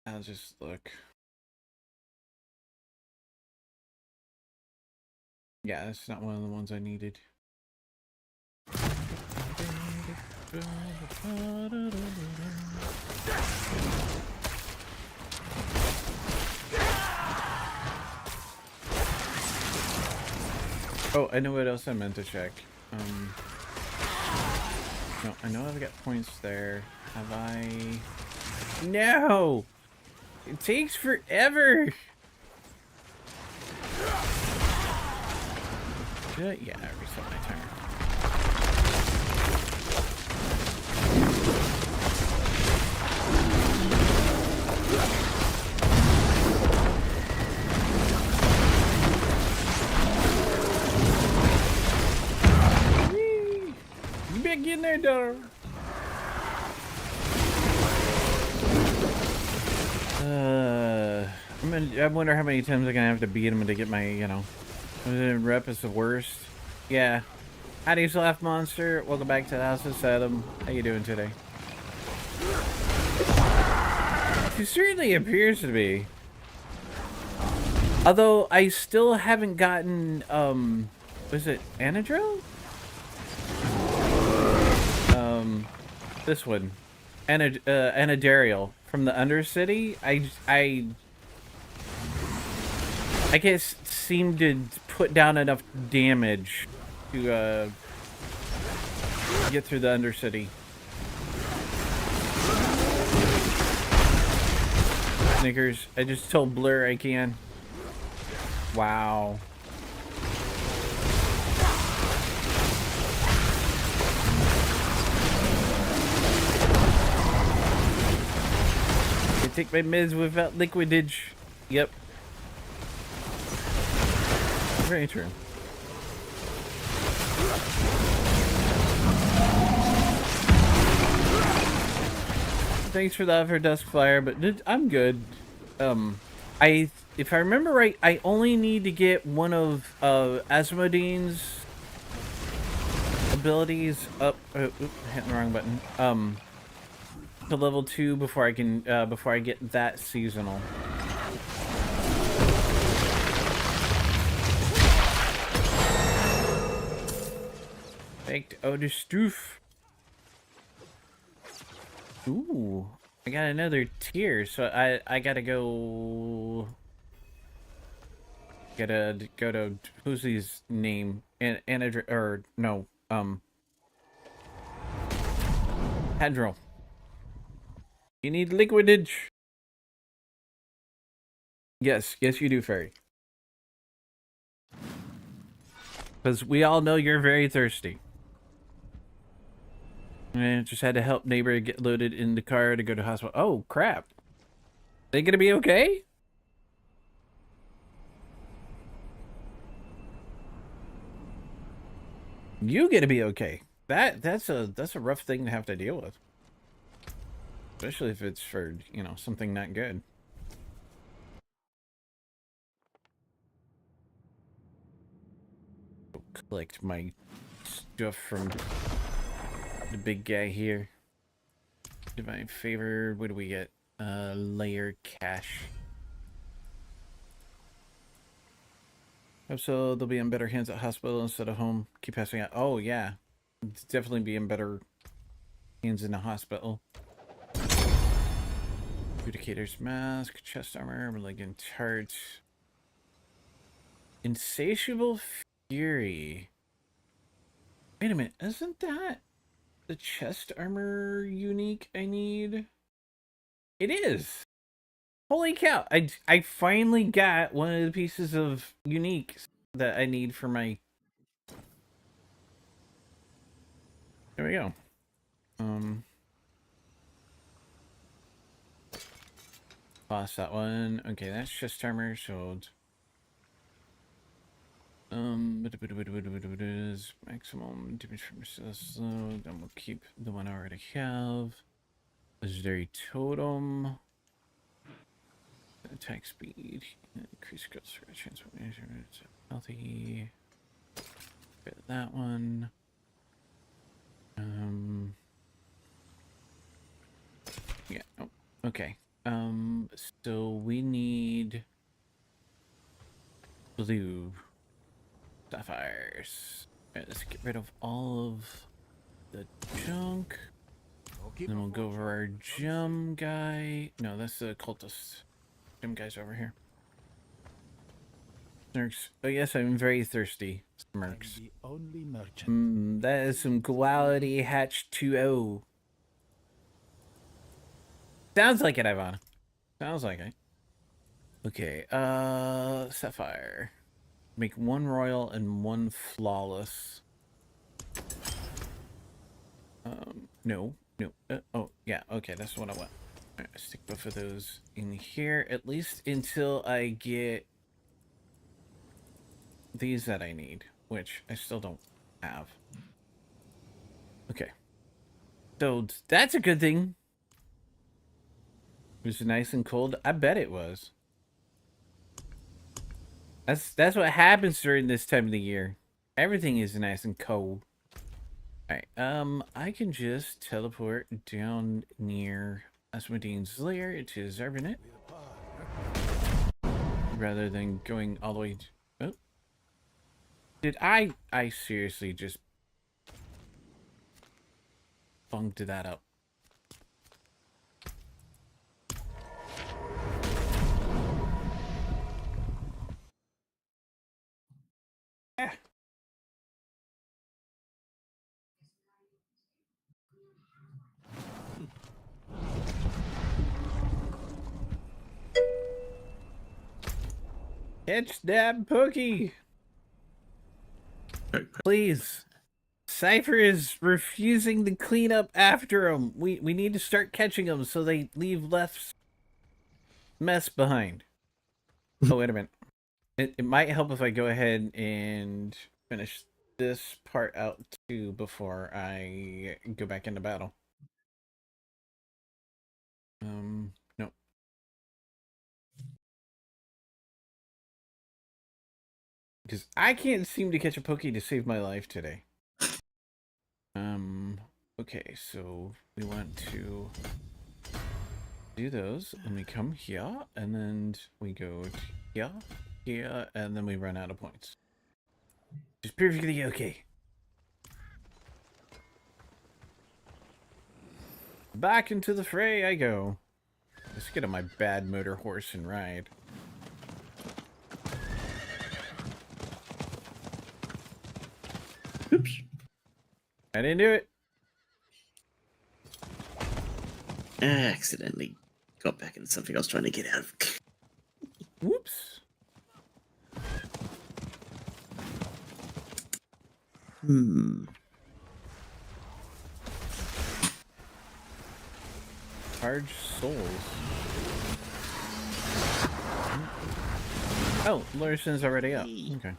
I'll just look. Yeah, that's not one of the ones I needed. Oh, I know what else I meant to check. No, I know I've got points there. Have I? No! It takes forever! Yeah, I reset my timer. Whee! You better get in there, daughter. I wonder how many times I'm gonna have to beat him to get my, you know, rep is the worst. Yeah. Howdy, Laugh Monster. Welcome back to the House of Saddam. How you doing today? He certainly appears to be. Although I still haven't gotten was it Anadril? This one. Anadariel from the Undercity. I guess seemed to put down enough damage to get through the Undercity. Snickers, I just told Blur I can. Wow. I take my meds without liquidage. Yep. Very true. Thanks for the offer, Duskfire, but I'm good. If I remember right, I only need to get one of Asmodene's abilities up. Hitting the wrong button. To level 2 before I can before I get that seasonal. Baked Odistoof. Ooh, I got another tier, so I gotta go. Gotta go to who's his name? Or no, Hadril. You need liquidage. Yes, you do, Fairy. Because we all know you're very thirsty. And just had to help neighbor get loaded in the car to go to hospital. Oh, crap. They gonna be okay? You gonna be okay. That's a rough thing to have to deal with. Especially if it's for, you know, something not good. Collect my stuff from the big guy here. Divine Favor. What do we get? Layer Cash. Hope so they'll be in better hands at hospital instead of home. Keep passing out. Oh, yeah. It's definitely be in better hands in the hospital. Adjudicator's Mask. Chest Armor. Malignant Heart. Insatiable Fury. Wait a minute. Isn't that the chest armor unique I need? It is. Holy cow. I finally got one of the pieces of uniques that I need for my... There we go. Lost that one. Okay, that's chest armor, so... maximum damage from so then we'll keep the one I already have. Legendary Totem. Attack speed, increase skill transformation, healthy. Get that one. Yeah. Oh, okay. So we need blue sapphires. Alright, let's get rid of all of the junk. Then we'll go over our gem guy. No, that's the cultist. Gem guy's over here. Smirks. Oh yes, I'm very thirsty. Smirks. The only merchant. That is some quality hatch 2-0. Sounds like it, Ivana. Sounds like it. Okay, sapphire. Make one royal and one flawless. No. Oh, yeah, okay, that's what I want. Alright, stick both of those in here, at least until I get these that I need, which I still don't have. Okay. So, that's a good thing. It was nice and cold. I bet it was. That's what happens during this time of the year. Everything is nice and cold. Alright, I can just teleport down near Asmodean's lair to Zarbonite. Rather than going all the way to... Oh. Did I seriously just... bunked that up. Yeah. Catch that Pookie! Please. Cypher is refusing to clean up after him. We need to start catching them so they leave less mess behind. Oh, wait a minute. It might help if I go ahead and finish this part out too before I go back into battle. No. Because I can't seem to catch a Pokey to save my life today. Okay, so we want to do those, and we come here, and then we go to here, and then we run out of points. Just perfectly okay. Back into the fray I go. Let's get on my bad motor horse and ride. Oops. I didn't do it. I accidentally got back into something I was trying to get out of. Whoops. Charge souls. Oh, Larson's already up. Okay.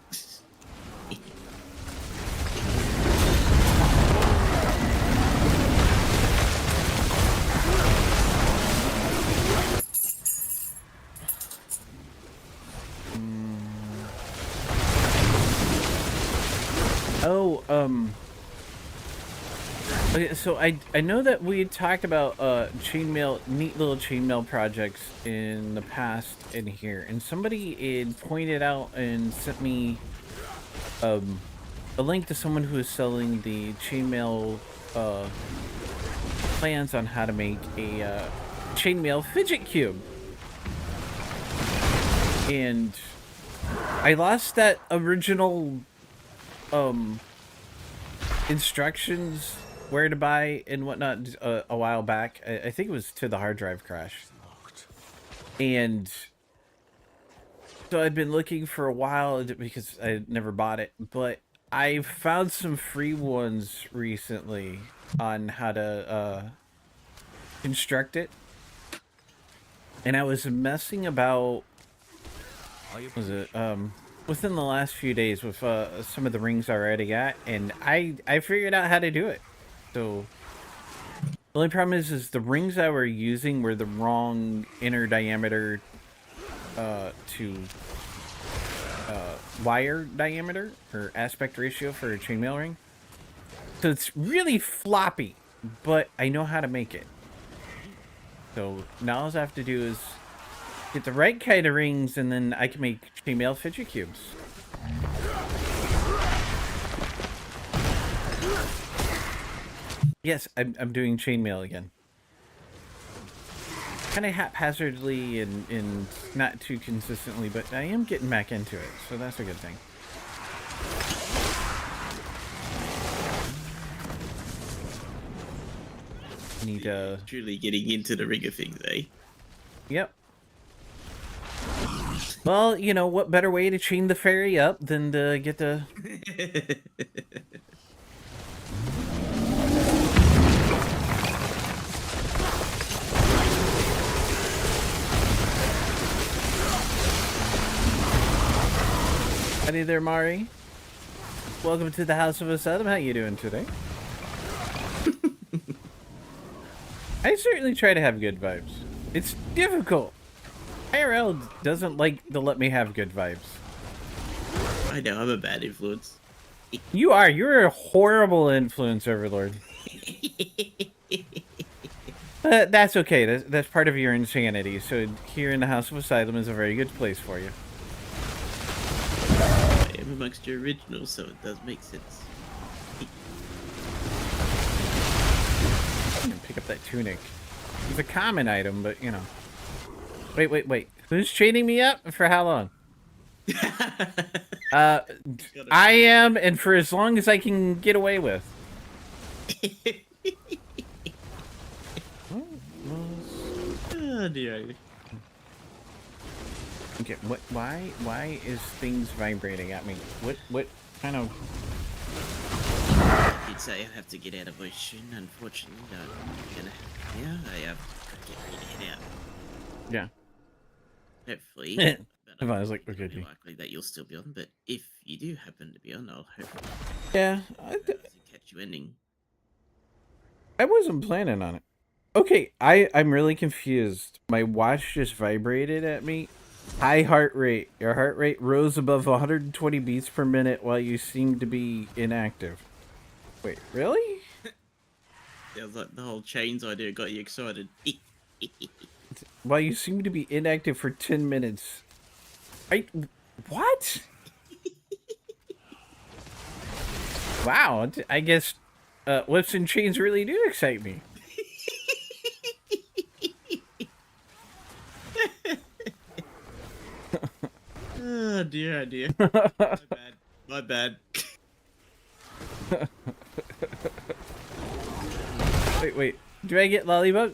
Oh, okay, so I know that we had talked about chainmail, neat little chainmail projects in the past in here, and somebody had pointed out and sent me a link to someone who is selling the chainmail plans on how to make a chainmail fidget cube. And I lost that original instructions where to buy and whatnot a while back. I think it was to the hard drive crash. And so I'd been looking for a while because I never bought it, but I found some free ones recently on how to construct it. And I was messing about, what was it, within the last few days with some of the rings I already got, and I figured out how to do it. So the only problem is the rings I were using were the wrong inner diameter to wire diameter or aspect ratio for a chainmail ring. So it's really floppy, but I know how to make it. So now all I have to do is get the right kind of rings, and then I can make chainmail fidget cubes. Yes, I'm doing chainmail again. Kind of haphazardly and not too consistently, but I am getting back into it, so that's a good thing. Need Truly getting into the ring of things, eh? Yep. Well, you know, what better way to chain the fairy up than to get the... Howdy there, Mari. Welcome to the House of Asadam. How you doing today? I certainly try to have good vibes. It's difficult. IRL doesn't like to let me have good vibes. I know, I'm a bad influence. You are. You're a horrible influence, Overlord. That's okay. That's part of your insanity. So here in the House of Asylum is a very good place for you. I am amongst your originals, so it does make sense. Pick up that tunic. It's a common item, but you know. Wait. Who's chaining me up? For how long? I am, and for as long as I can get away with. Oh dear. Okay, why is things vibrating at me? What kind of... You'd say I have to get out of Ocean, unfortunately. No, I'm gonna... Yeah, I have to get ready to head out. Yeah. Hopefully. If I was like, okay, It's likely that you'll still be on, but if you do happen to be on, I'll hopefully yeah, catch you ending. I wasn't planning on it. Okay, I'm really confused. My watch just vibrated at me. High heart rate. Your heart rate rose above 120 beats per minute while you seem to be inactive. Wait, really? Yeah, like the whole chains idea got you excited. While you seem to be inactive for 10 minutes. What? Wow, I guess whips and chains really do excite me. Oh dear, My bad. Wait. Do I get lollipop?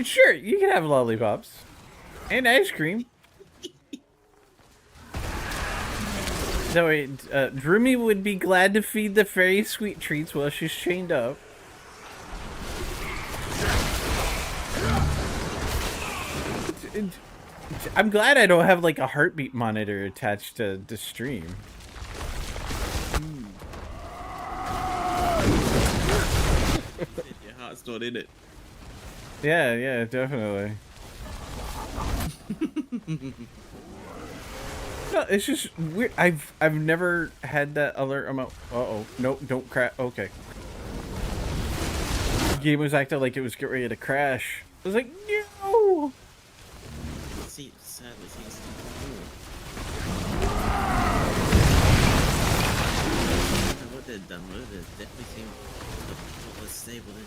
Sure, you can have lollipops. And ice cream. No, wait, Droomy would be glad to feed the fairy sweet treats while she's chained up. I'm glad I don't have like a heartbeat monitor attached to the stream. Your heart's not in it. Yeah, definitely. No, it's just weird. I've never had that alert amount. Uh-oh. Nope, don't crash. Okay. The game was acting like it was getting ready to crash. I was like, no! See, sadly, things what they've done with it definitely seems a lot less stable than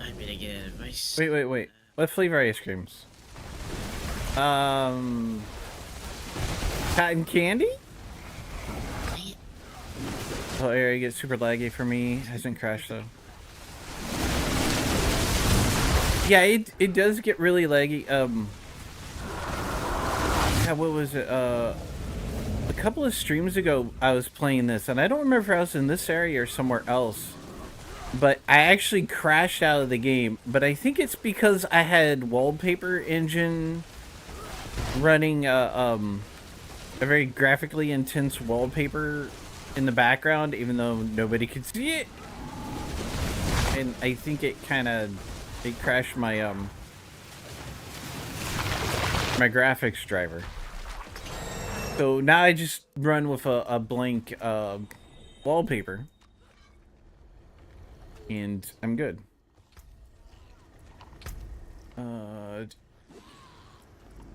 I'm gonna get out of my Wait. What flavor ice creams? Cotton candy? The whole area gets super laggy for me. Hasn't crashed though. Yeah, it does get really laggy. Yeah, what was it? A couple of streams ago, I was playing this, and I don't remember if I was in this area or somewhere else. But I actually crashed out of the game. But I think it's because I had Wallpaper Engine running a very graphically intense wallpaper in the background, even though nobody could see it. and I think it crashed my my graphics driver. So now I just run with a blank wallpaper, and I'm good.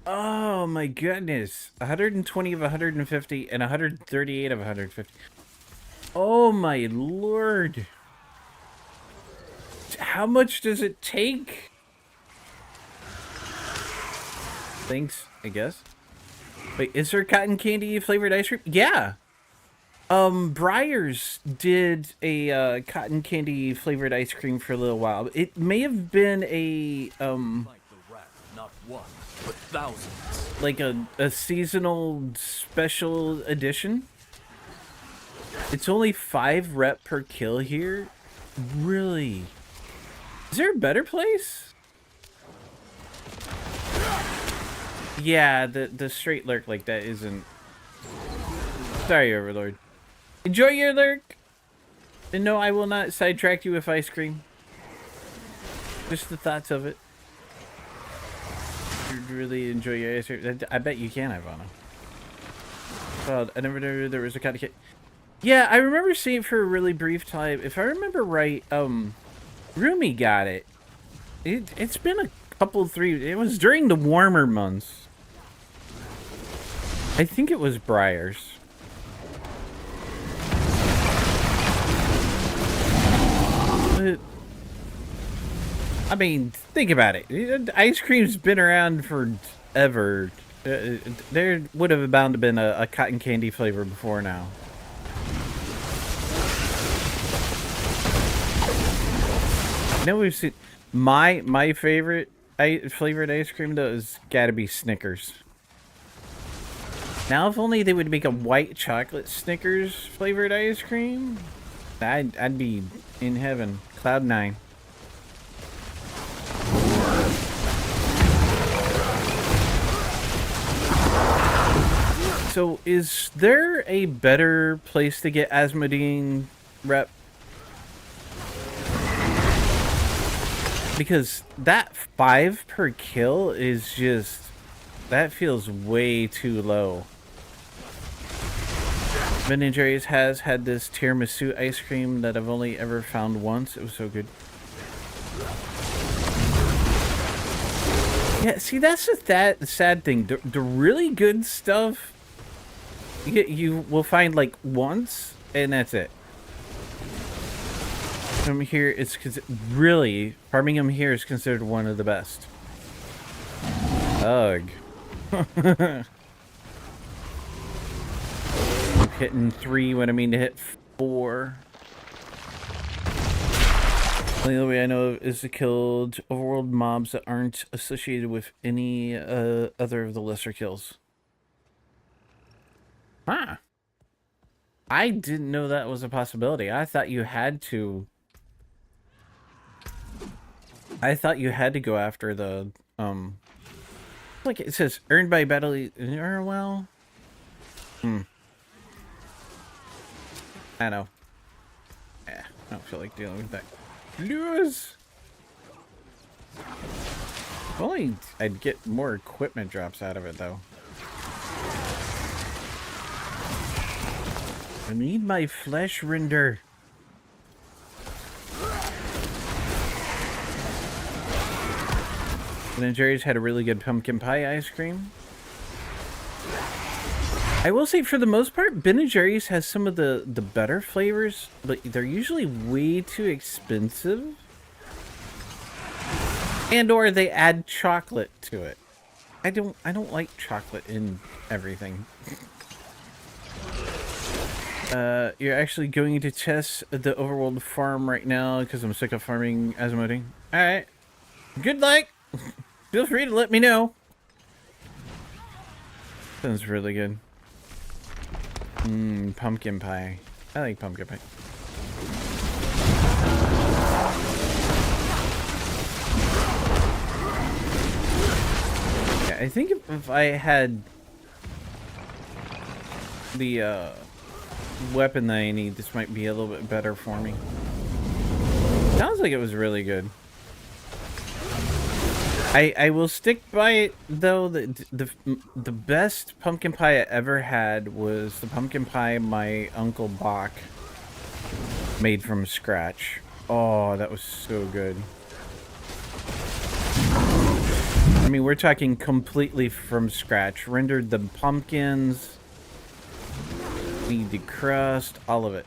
Oh my goodness. 120 of 150 and 138 of 150. Oh my lord. How much does it take? Thanks, I guess. Wait, is there cotton candy flavored ice cream? Yeah. Breyers did a cotton candy flavored ice cream for a little while. It may have been a Like the rat, not one, but thousands. like a seasonal special edition. It's only 5 rep per kill here. Really? Is there a better place? Yeah, the straight lurk like that isn't. Sorry, Overlord. Enjoy your lurk. And no, I will not sidetrack you with ice cream. Just the thoughts of it. You really enjoy your ice cream. I bet you can, Ivana. Well, I never knew there was a kind of kid. Yeah, I remember seeing it for a really brief time. If I remember right, Rumi got it. It's been a couple, 3. It was during the warmer months. I think it was Breyers. But, I mean, think about it. Ice cream's been around forever. There would have bound to been a cotton candy flavor before now. Now we've seen my favorite flavored ice cream though has got to be Snickers. Now, if only they would make a white chocolate Snickers flavored ice cream, I'd be in heaven, cloud 9. So, is there a better place to get Asmodee rep? Because that 5 per kill is just, that feels way too low. Ben & Jerry's has had this tiramisu ice cream that I've only ever found once. It was so good. Yeah, see, that's the sad thing. The really good stuff, you will find like once, and that's it. From here, it's really Birmingham here is considered one of the best. Ugh. I'm hitting 3 when I mean to hit 4. The only way I know of is to kill overworld mobs that aren't associated with any other of the lesser kills. Huh. I didn't know that was a possibility. I thought you had to go after the like it says earned by battle. Well, I know. Yeah, I don't feel like dealing with that. Lose. If only I'd get more equipment drops out of it though. I need my flesh render. Ben & Jerry's had a really good pumpkin pie ice cream. I will say, for the most part, Ben & Jerry's has some of the better flavors, but they're usually way too expensive. And or they add chocolate to it. I don't like chocolate in everything. You're actually going to test the overworld farm right now because I'm sick of farming Asmodee. Alright. Good luck! Feel free to let me know. Sounds really good. Pumpkin pie. I like pumpkin pie. Yeah, I think if I had the weapon that I need, this might be a little bit better for me. Sounds sounds like it was really good. I will stick by it though. The best pumpkin pie I ever had was the pumpkin pie my Uncle Bach made from scratch. Oh, that was so good. I mean, we're talking completely from scratch. Rendered the pumpkins, made the crust, all of it.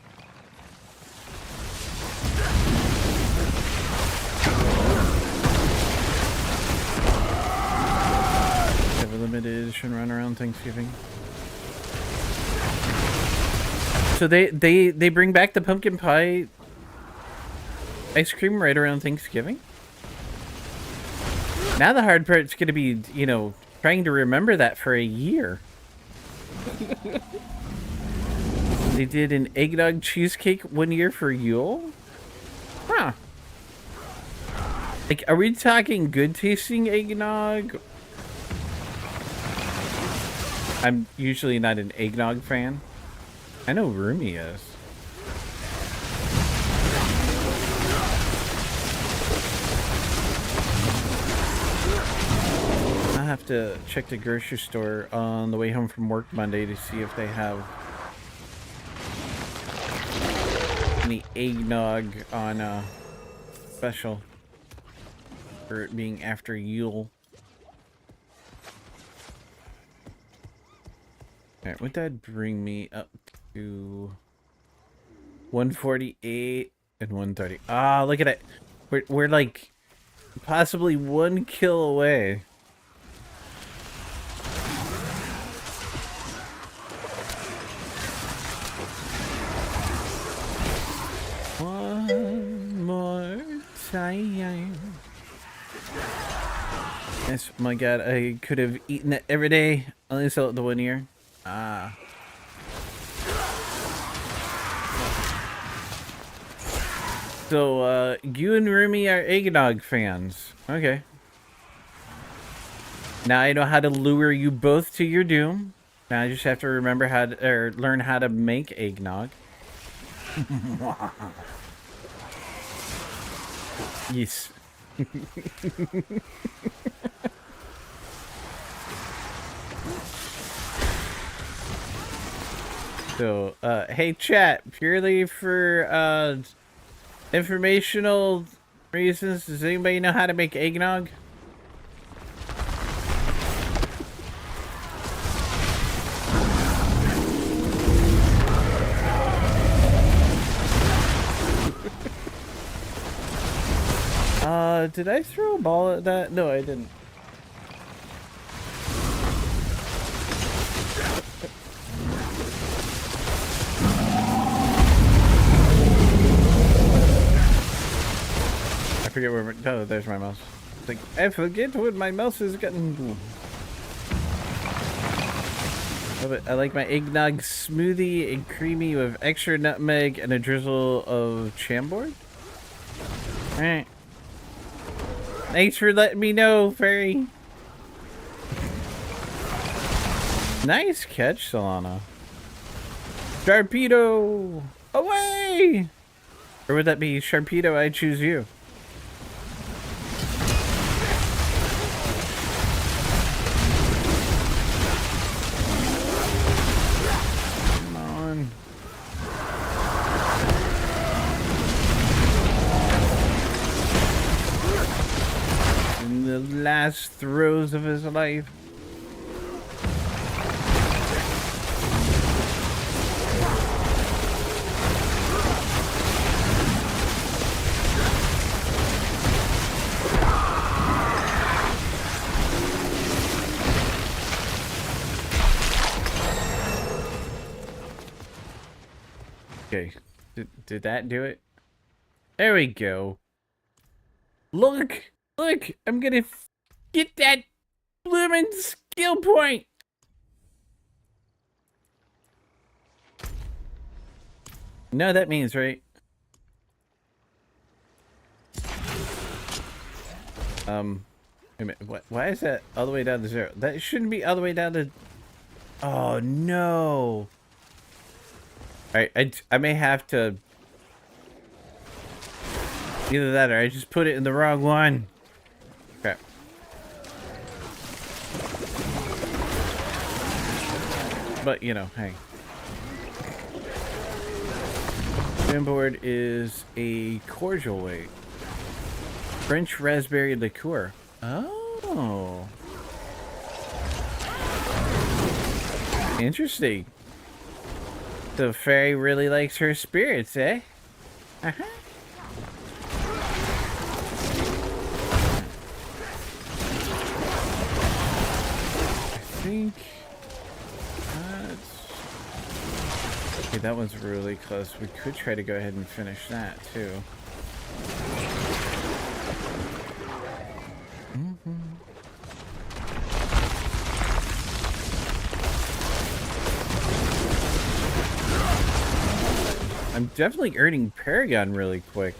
Have a limited edition run around Thanksgiving. So they bring back the pumpkin pie ice cream right around Thanksgiving? Now the hard part's gonna be, you know, trying to remember that for a year. They did an eggnog cheesecake one year for Yule? Huh. Like, are we talking good tasting eggnog? I'm usually not an eggnog fan. I know Rumi is. I'll have to check the grocery store on the way home from work Monday to see if they have any eggnog on special for it being after Yule. Alright, would that bring me up to 148 and 130? Ah, look at it. We're like possibly 1 kill away. One more time. Yes, my god, I could have eaten it every day. Only sell it the 1 year. Ah. So, you and Rumi are eggnog fans. Okay. Now I know how to lure you both to your doom. Now I just have to remember how to, or learn how to make eggnog. Yes. So, hey chat, purely for, informational reasons, does anybody know how to make eggnog? Did I throw a ball at that? No, I didn't. I forget where. Oh, there's my mouse. It's like I forget what my mouse is getting. Love it. I like my eggnog smoothie and creamy with extra nutmeg and a drizzle of Chambord. All right. Thanks for letting me know, Fairy. Nice catch, Solana. Sharpedo! Away! Or would that be Sharpedo, I choose you? Come on. In the last throes of his life. Okay, did that do it? There we go. Look, I'm gonna get that bloomin' skill point. No, that means right. Wait a minute, why is that all the way down to 0? That shouldn't be all the way down to. Oh no. Alright, I may have to Either that or I just put it in the wrong one. Okay. But, you know, hey. Jamboard is a cordial weight. French raspberry liqueur. Oh. Interesting. The fairy really likes her spirits, eh? Uh-huh. I think that's... Okay, that one's really close. We could try to go ahead and finish that, too. I'm definitely earning Paragon really quick.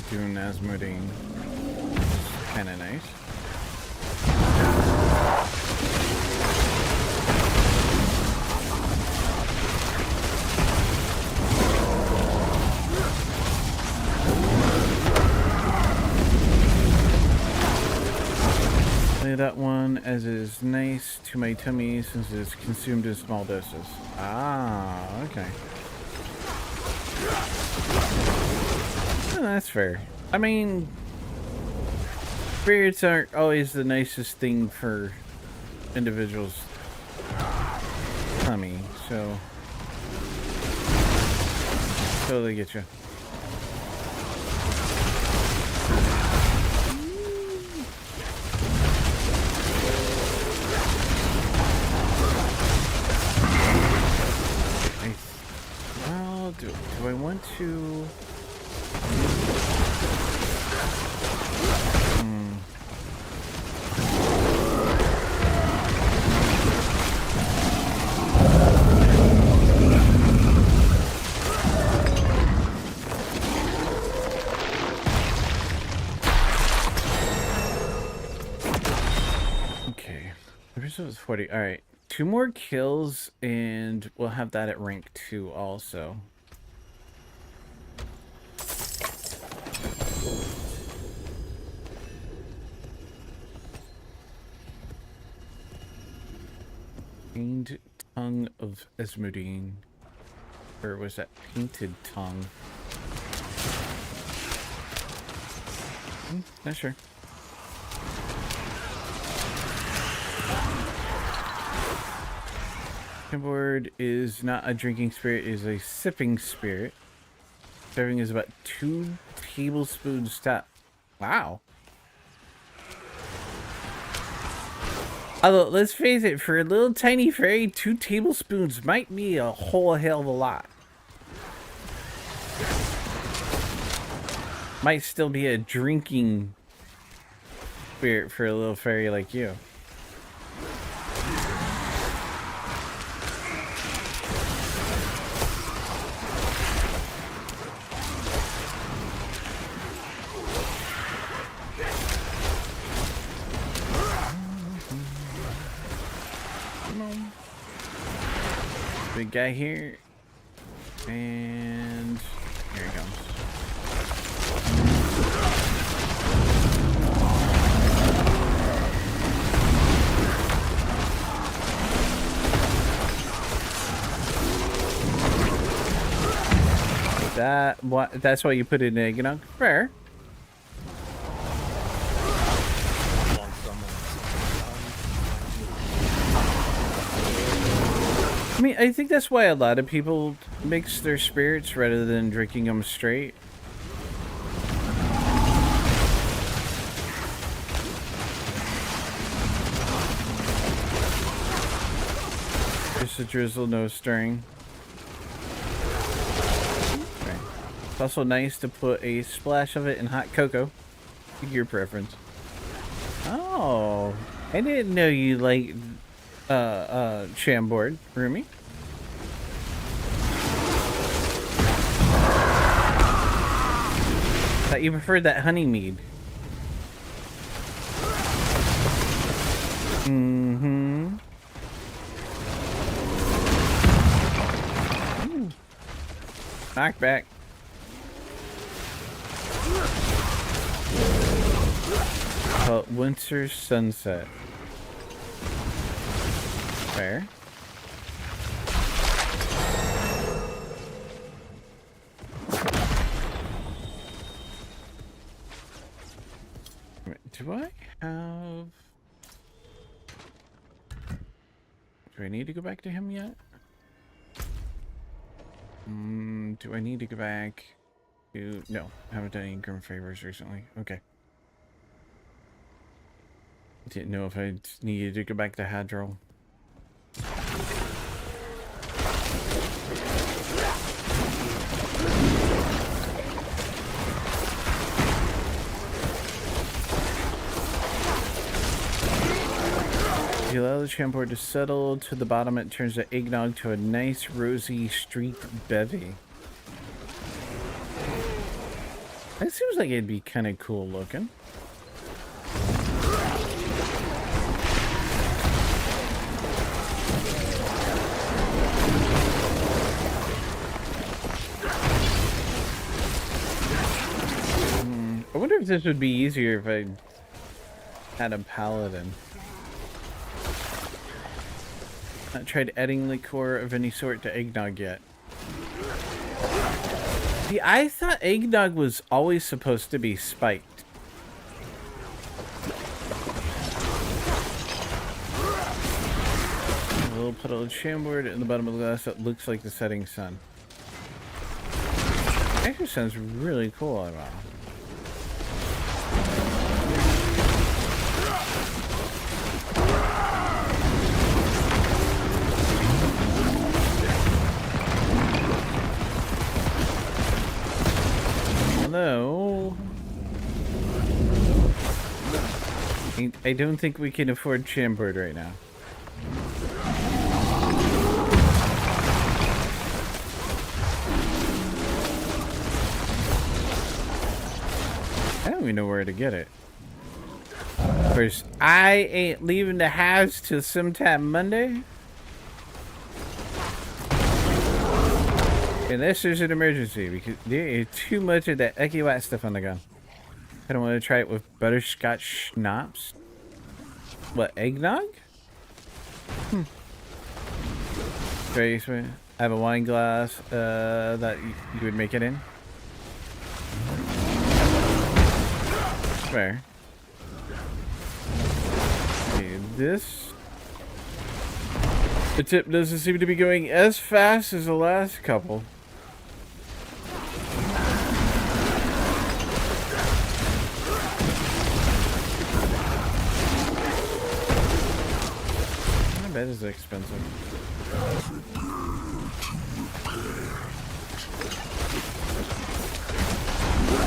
Doing Asmodine. Kind of nice. Play that one as is nice to my tummy since it's consumed in small doses. Ah, okay. Oh, that's fair. I mean, spirits aren't always the nicest thing for individuals' tummy, so totally get you. Well, do I want to? Okay, episode 40. All right, 2 more kills, and we'll have that at rank 2 also. Painted tongue of Asmodine. Or was that painted tongue? Not sure. Jamboard is not a drinking spirit, it is a sipping spirit. Serving is about 2 tablespoons top. Wow. Although, let's face it, for a little tiny fairy, 2 tablespoons might be a whole hell of a lot. Might still be a drinking spirit for a little fairy like you. Big guy here, and here he comes. That's why you put it in eggnog? Fair. I mean, I think that's why a lot of people mix their spirits rather than drinking them straight. Just a drizzle, no stirring. Okay. It's also nice to put a splash of it in hot cocoa. Your preference. Oh, I didn't know you liked Jamboard, Rumi. Thought you preferred that honey mead. Mm-hmm. Knockback. call it Winter Sunset. Fair. Do I have... Do I need to go back to him yet? Do I need to go back to... No, I haven't done any Grim Favors recently. Okay. Didn't know if I needed to go back to Hadril. If you allow the Chamboard to settle to the bottom, it turns the eggnog to a nice rosy streaked bevy. That seems like it'd be kind of cool looking. I wonder if this would be easier if I had a paladin. Not tried adding liqueur of any sort to eggnog yet. See, I thought eggnog was always supposed to be spiked. A little puddle of Chamboard in the bottom of the glass that looks like the setting sun. Actually sounds really cool. Wow. Although I don't think we can afford Chamboard right now. I don't even know where to get it. Of course, I ain't leaving the house till sometime Monday. Unless there's an emergency, because there is too much of that icky white stuff on the gun. I don't want to try it with butterscotch schnapps. What, eggnog? Very sweet. I have a wine glass that you would make it in. Fair. Okay, this... The tip doesn't seem to be going as fast as the last couple. I bet it's expensive.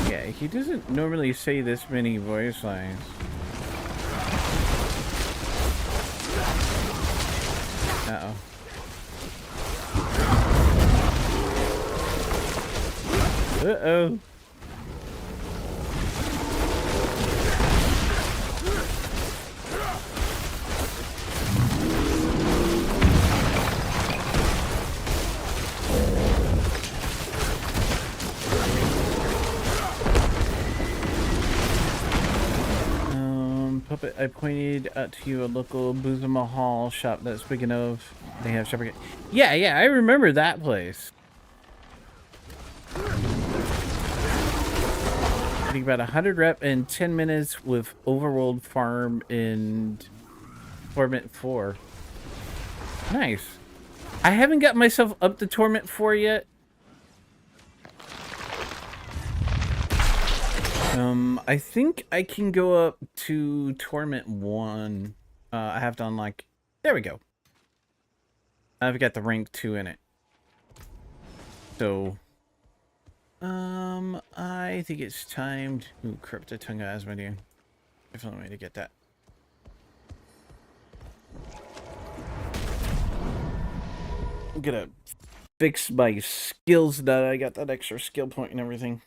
Yeah, he doesn't normally say this many voice lines. Uh-oh. Uh-oh. Puppet, I pointed out to you a local Boozer Mahal shop that's big enough. They have shepherd. Yeah, I remember that place. I think about 100 rep in 10 minutes with Overworld Farm and Torment 4. Nice. I haven't got myself up to Torment 4 yet. I think I can go up to Torment 1. I have to unlock... There we go. I've got the rank 2 in it. So... I think it's time to... Ooh, Cryptotunga Asmodean. Definitely way to get that. I'm gonna fix my skills that I got that extra skill point and everything.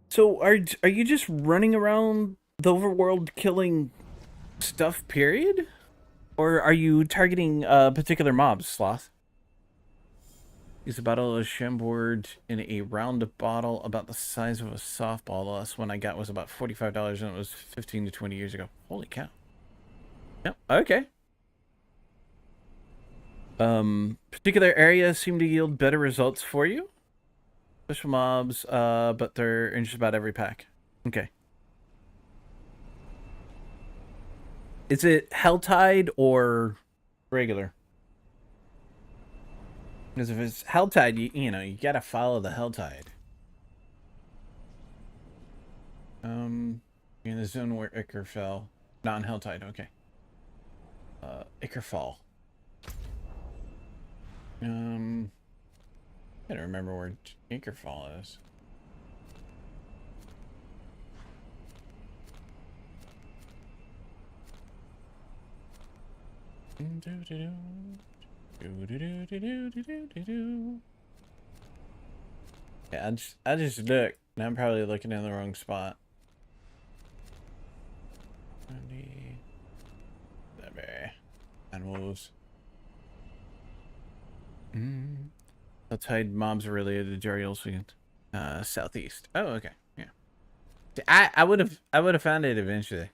So, are you just running around the overworld killing stuff, period? Or are you targeting particular mobs, Sloth? Use a bottle of Chambord in a round bottle about the size of a softball. The last one I got was about $45 and it was 15 to 20 years ago. Holy cow. Yep, okay. Particular areas seem to yield better results for you. Special mobs, but they're in just about every pack. Okay. Is it Helltide or regular? Because if it's Helltide, you know, you gotta follow the Helltide. In the zone where Icar fell. Not in Helltide, okay. Icarfall. I don't remember where Icarfall is. Yeah, I just look, and I'm probably looking in the wrong spot. And wolves. The tide mobs are related to Jerry Olsen. Southeast. Oh, okay. Yeah. I would have found it eventually.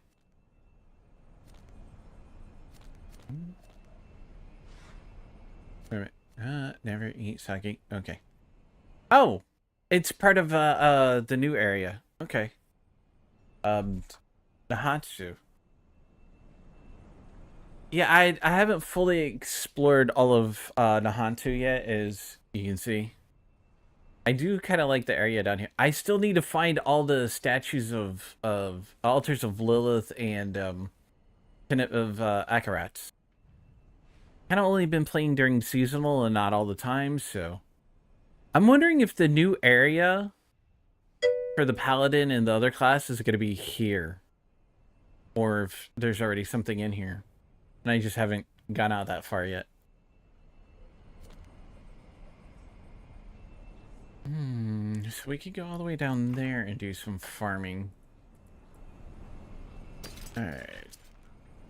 Wait a minute. Never eat sake. Okay. Oh, it's part of the new area. Okay. Nahatsu. Yeah, I haven't fully explored all of Nahantu yet, as you can see. I do kind of like the area down here. I still need to find all the statues of altars of Lilith and Tenet of Akarats. Kind of only been playing during seasonal and not all the time, so I'm wondering if the new area for the Paladin and the other class is going to be here, or if there's already something in here. And I just haven't gone out that far yet. So we could go all the way down there and do some farming. Alright.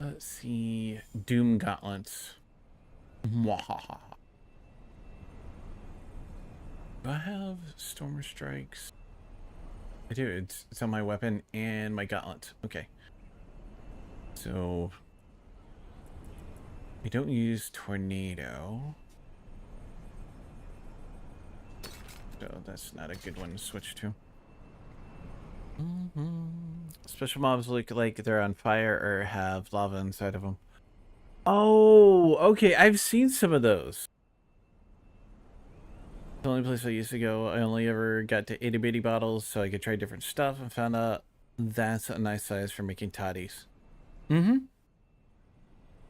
Let's see. Doom Gauntlets. Mwahaha. Do I have Stormer Strikes? I do. It's on my weapon and my gauntlet. Okay. So we don't use Tornado. So that's not a good one to switch to. Special mobs look like they're on fire or have lava inside of them. Oh, okay. I've seen some of those. The only place I used to go, I only ever got to itty bitty bottles so I could try different stuff and found out that's a nice size for making toddies.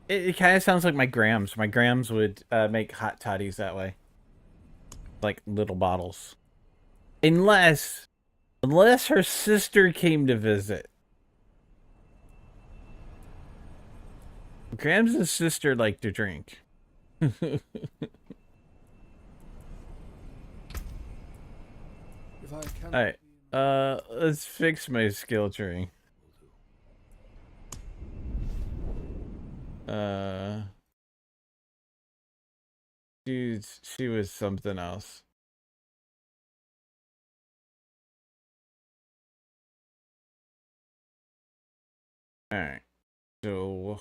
It kind of sounds like my grams. My grams would make hot toddies that way. Like little bottles. Unless her sister came to visit. Grams' sister liked to drink. Alright. Let's fix my skill tree. Dude, she was something else. Alright. So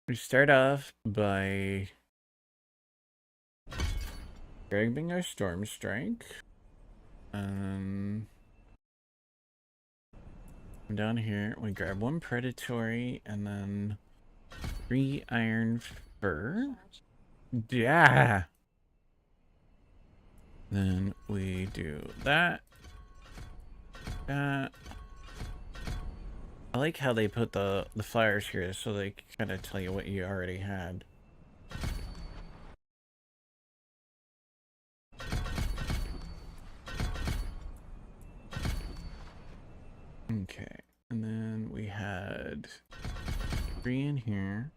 we start off by grabbing our Storm Strike. Down here, we grab one Predatory and then 3 Iron Fur. Yeah. Then we do that. I like how they put the flyers here so they kind of tell you what you already had. Okay, and then we had 3 in here,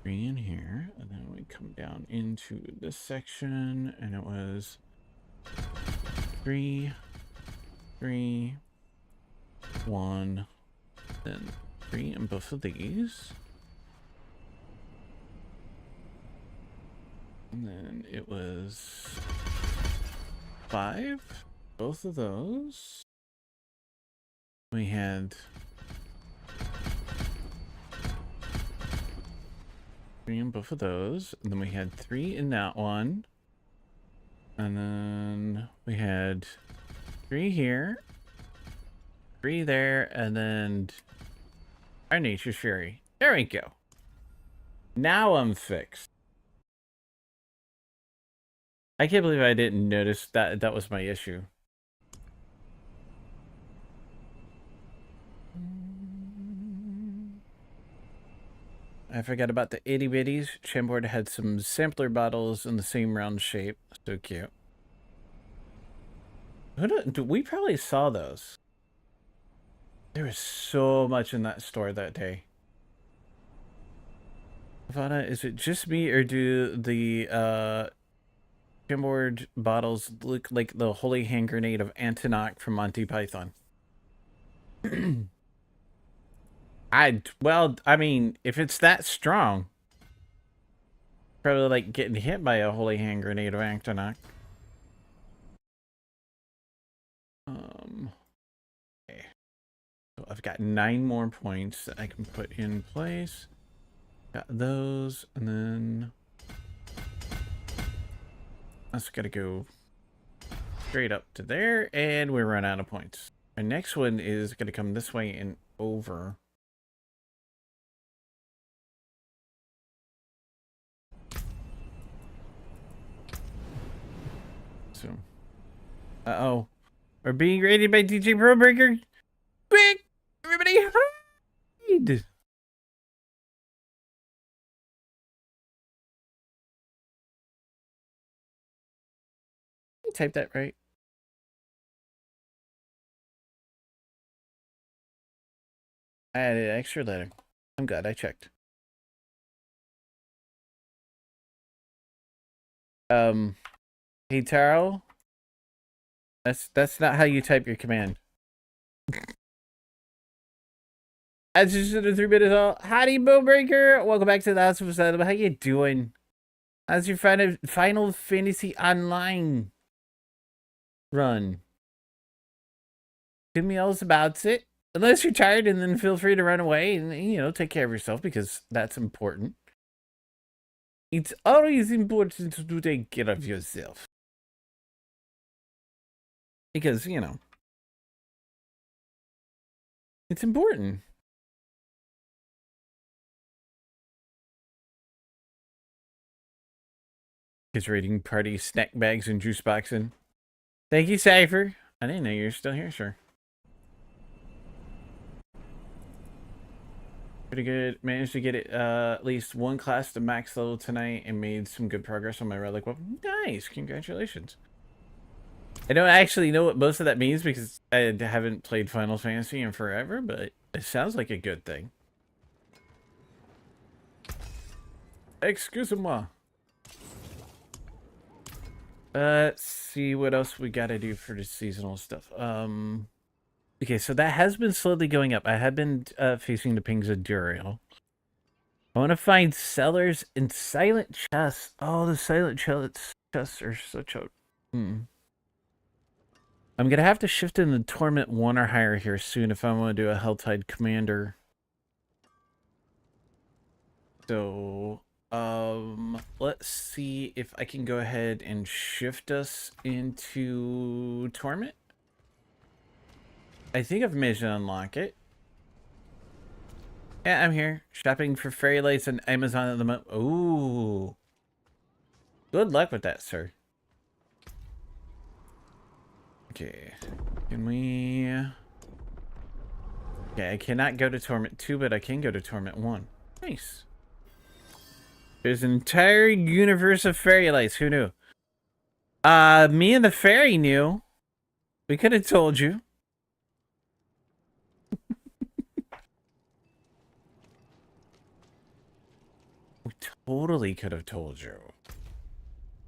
3 in here, and then we come down into this section, and it was 3, 3, 1, then 3 in both of these. And then it was 5. Both of those. We had 3 in both of those. And then we had 3 in that one. And then we had 3 here. 3 there. And then our Nature's Fury. There we go. Now I'm fixed. I can't believe I didn't notice that was my issue. I forgot about the itty bitties. Chambord had some sampler bottles in the same round shape. So cute. We probably saw those. There was so much in that store that day. Ivana, is it just me or do the Chambord bottles look like the holy hand grenade of Antonok from Monty Python? Well, I mean, if it's that strong, probably like getting hit by a holy hand grenade of Antonok. Okay. So I've got 9 more points that I can put in place. Got those, and then that's gotta go straight up to there, and we run out of points. Our next one is gonna come this way and over. So, uh-oh. We're being raided by DJ Probreaker. Quick! Everybody hide! Type that right. I added an extra letter. I'm glad I checked. Hey Taro. That's not how you type your command. As just in the 3 minutes all. Howdy Bowbreaker! Welcome back to the House of Asylum. How you doing? How's your Final Fantasy Online run? Tell me all about it. Unless you're tired, and then feel free to run away and, you know, take care of yourself, because that's important. It's always important to take care of yourself. Because, you know, it's important. Kids raiding party, snack bags, and juice boxing. Thank you, Cypher. I didn't know you were still here, sir. Pretty good. Managed to get it at least 1 class to max level tonight and made some good progress on my relic weapon. Nice. Congratulations. I don't actually know what most of that means because I haven't played Final Fantasy in forever, but it sounds like a good thing. Excuse-moi. Let's see what else we gotta do for the seasonal stuff. Okay, so that has been slowly going up. I have been facing the pings of Duriel. I want to find sellers in silent chests. Oh, the silent chests are such a... I'm going to have to shift in the Torment 1 or higher here soon if I want to do a Helltide Commander. So, let's see if I can go ahead and shift us into Torment. I think I've managed to unlock it. Yeah, I'm here. Shopping for fairy lights on Amazon at the moment. Ooh. Good luck with that, sir. Okay. Can we... Okay, I cannot go to Torment 2, but I can go to Torment 1. Nice. There's an entire universe of fairy lights. Who knew? Me and the fairy knew. We could have told you. We totally could have told you.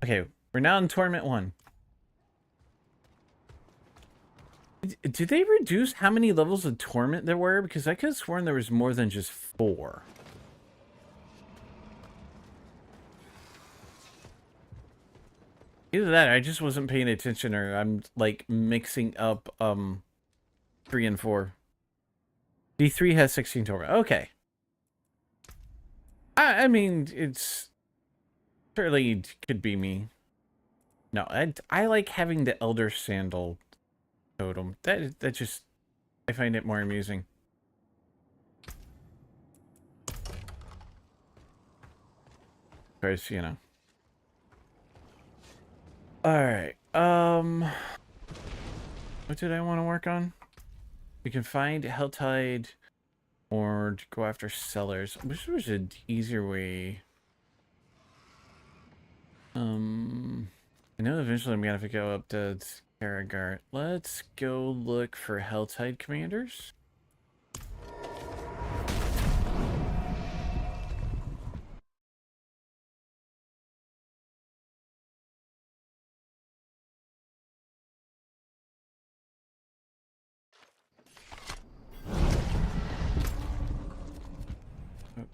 Okay, we're now in Torment 1. Did they reduce how many levels of Torment there were? Because I could have sworn there was more than just 4. Either that, or I just wasn't paying attention, or I'm like mixing up 3 and 4. D3 has 16 turbo. Okay. I mean, it's certainly could be me. No, I like having the Elder Sandal totem. That just, I find it more amusing. Of course, you know. Alright, what did I want to work on? We can find Helltide or go after sellers. I wish there was an easier way. I know eventually I'm gonna have to go up to Karagart. Let's go look for Helltide commanders.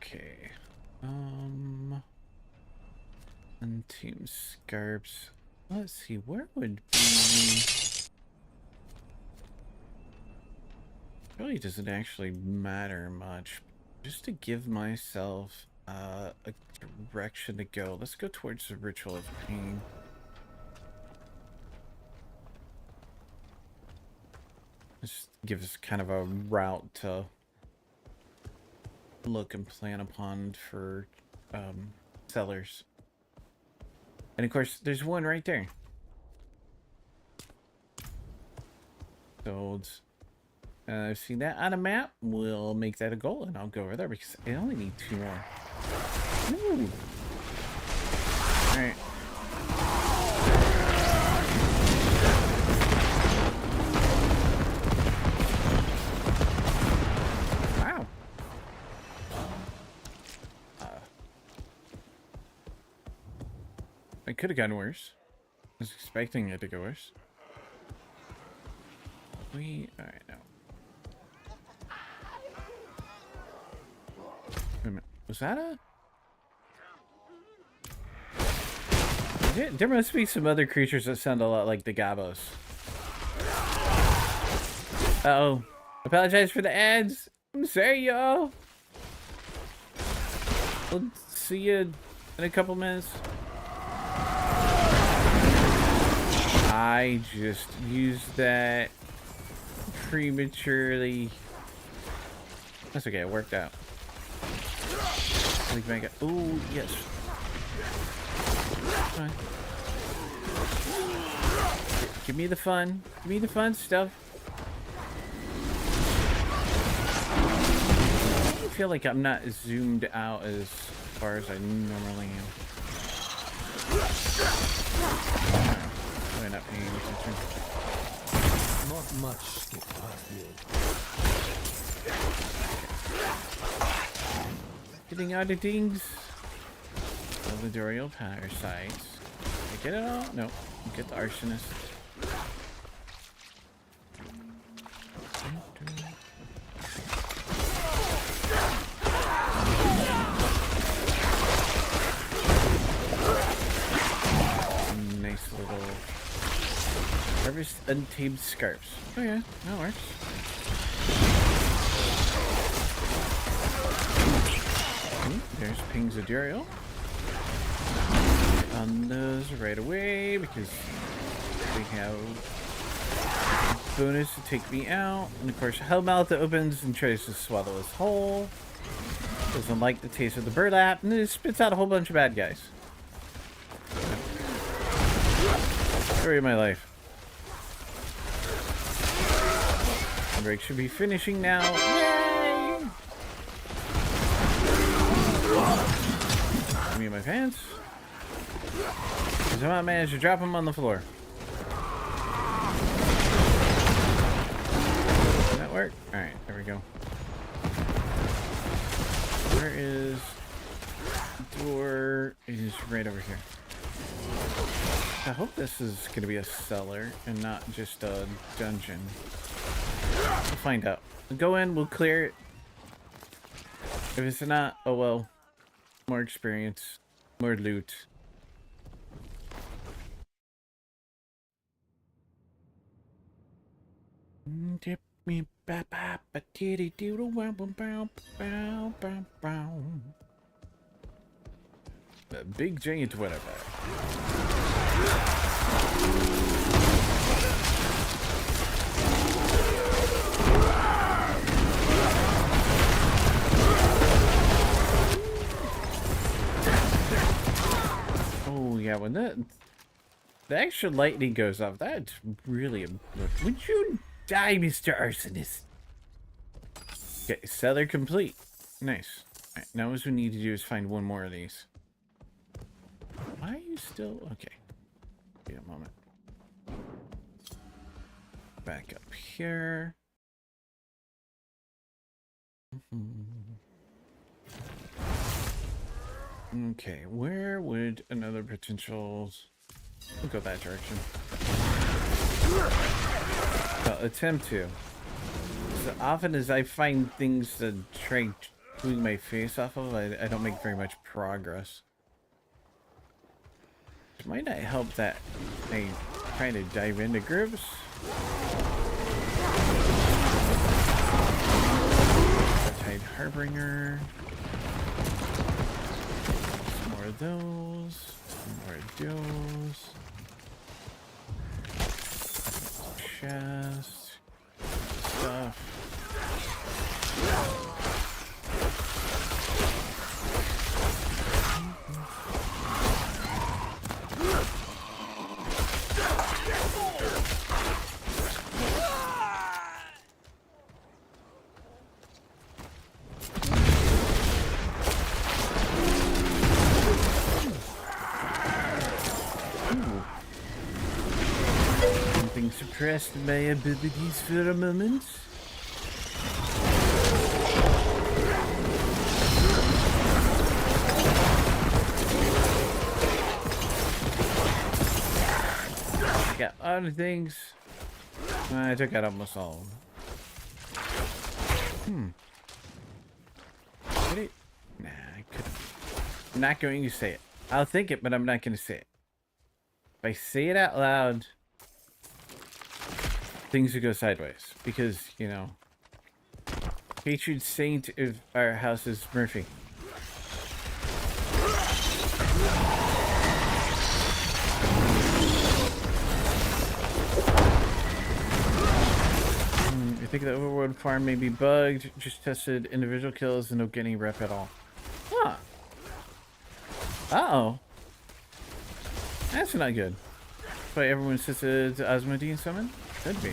Okay. And Team Scarps. Let's see, where would be... Really doesn't actually matter much. Just to give myself a direction to go. Let's go towards the Ritual of Pain. Just give us kind of a route to look and plan upon for sellers. And of course, there's one right there. So see that on a map. We'll make that a goal, and I'll go over there because I only need 2 more. Ooh. All right. Wow. It could have gone worse. I was expecting it to go worse. Alright, now. Wait a minute. Was that a... There must be some other creatures that sound a lot like the Gabos. Uh-oh. Apologize for the ads. I'm sorry, y'all. We'll see you in a couple minutes. I just used that prematurely. That's okay, it worked out. Oh, yes. Fine. Give me the fun. Give me the fun stuff. I feel like I'm not zoomed out as far as I normally am. Probably not paying attention. Not much skip past you. Getting out of things. Eldorial parasites. Did I get it all? No. Get the arsonist. Nice little harvest untamed scarps. Oh yeah, that works. There's Pings of Duriel. On those right away because we have bonus to take me out. And of course, Hellmouth that opens and tries to swallow us whole. Doesn't like the taste of the burlap, and it spits out a whole bunch of bad guys. Story of my life. The break should be finishing now. Yay! Give me my pants. Because I might manage to drop them on the floor. Did that work? Alright, there we go. Where is... The door is right over here. I hope this is going to be a cellar and not just a dungeon. We'll find out. We'll go in, we'll clear it. If it's not, oh well. More experience. More loot. Dip me ba ba ba titty doodle wow bow bow bow bow bow. The big giant whatever. Oh yeah, when the extra lightning goes off, that's really important. Would you die, Mr. Arsonist? Okay, cellar complete. Nice. Alright, now what we need to do is find one more of these. Why are you still... Okay. Wait a moment. Back up here. Okay, where would another potential... We'll go that direction. Well, attempt to. As often as I find things to try chewing my face off of, I don't make very much progress. It might not help that I try to dive into groups. Tide Harbinger. Some more of those. More of those. Chest. Stuff. Something suppressed my abilities for a moment. Got other things. I took out almost all of them. Did it? Nah, I couldn't. I'm not going to say it. I'll think it, but I'm not going to say it. If I say it out loud, things will go sideways. Because, you know, patron saint of our house is Murphy. I think the Overworld farm may be bugged. Just tested individual kills and no getting rep at all. Huh. Uh-oh. That's not good. But everyone says it's Asmodean summon? Could be.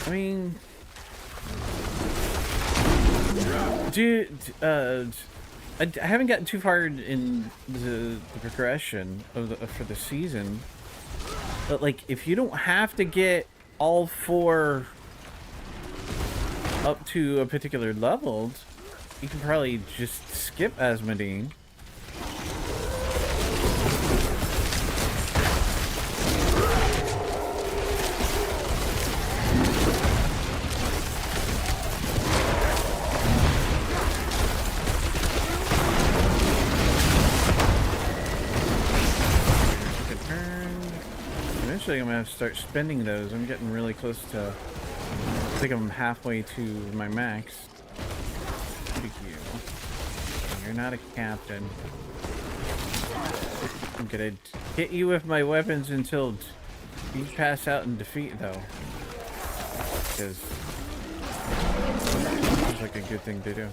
I mean... Dude, I haven't gotten too far in the progression of for the season, but like if you don't have to get all 4 up to a particular level, you can probably just skip Asmodean. Eventually I'm gonna have to start spending those. I'm getting really close to, I think I'm halfway to my max. Look at you. You're not a captain. I'm gonna hit you with my weapons until you pass out in defeat though. Because it's like a good thing to do.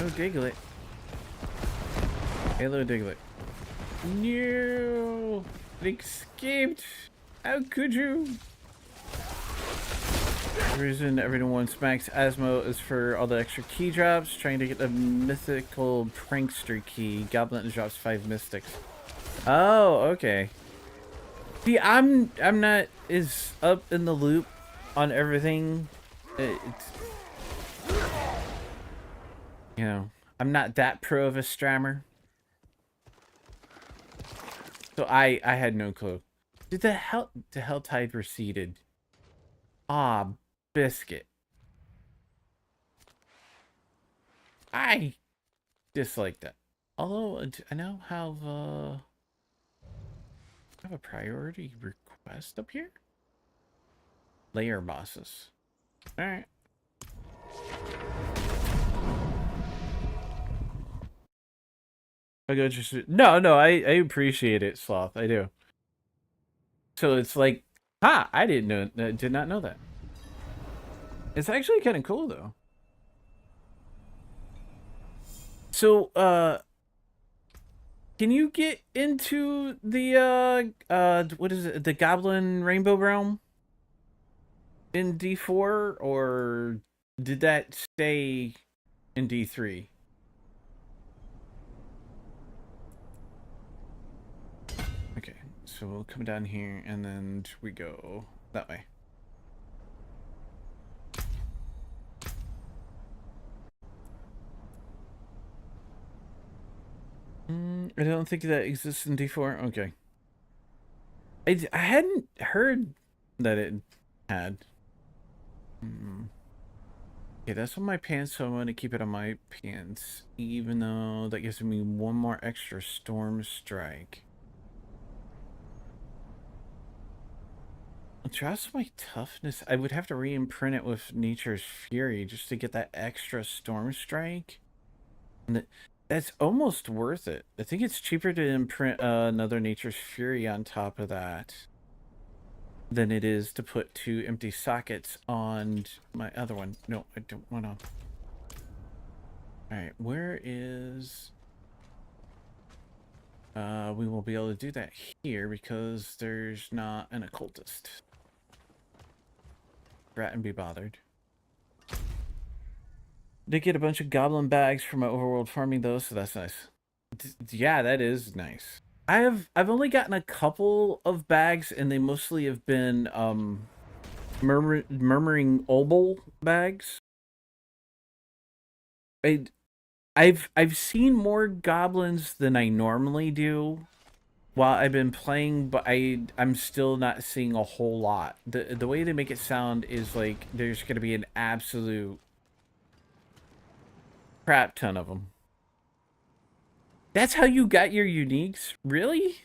Oh, Diglett. Hello, Diglett. No! It escaped! How could you? The reason everyone wants max Asmo is for all the extra key drops. Trying to get the mythical prankster key. Goblin drops 5 mystics. Oh, okay. See, I'm not as up in the loop on everything. It's, you know, I'm not that pro of a strammer. So I had no clue. Did the Helltide receded? Ah, biscuit. I dislike that. Although I now have a priority request up here. Layer bosses. All right. I go just no. I appreciate it, Sloth. I do. So it's like, I did not know that. It's actually kind of cool though. So can you get into the what is it? The Goblin Rainbow Realm in D4, or did that stay in D3? Okay, so we'll come down here and then we go that way. I don't think that exists in D4. Okay. I hadn't heard that it had. Okay, that's on my pants, so I'm going to keep it on my pants. Even though that gives me one more extra Storm Strike. Just my toughness. I would have to re-imprint it with Nature's Fury just to get that extra Storm Strike. And that's almost worth it. I think it's cheaper to imprint another Nature's Fury on top of that than it is to put 2 empty sockets on my other one. No, I don't want to. Alright, where is... we will be able to do that here because there's not an occultist. Rat and be bothered. Did get a bunch of goblin bags for my overworld farming though, so that's nice. Yeah, that is nice. I've only gotten a couple of bags, and they mostly have been murmuring obol bags. I've seen more goblins than I normally do while I've been playing, but I'm still not seeing a whole lot. The way they make it sound is like there's gonna be an absolute crap ton of them. That's how you got your uniques? Really?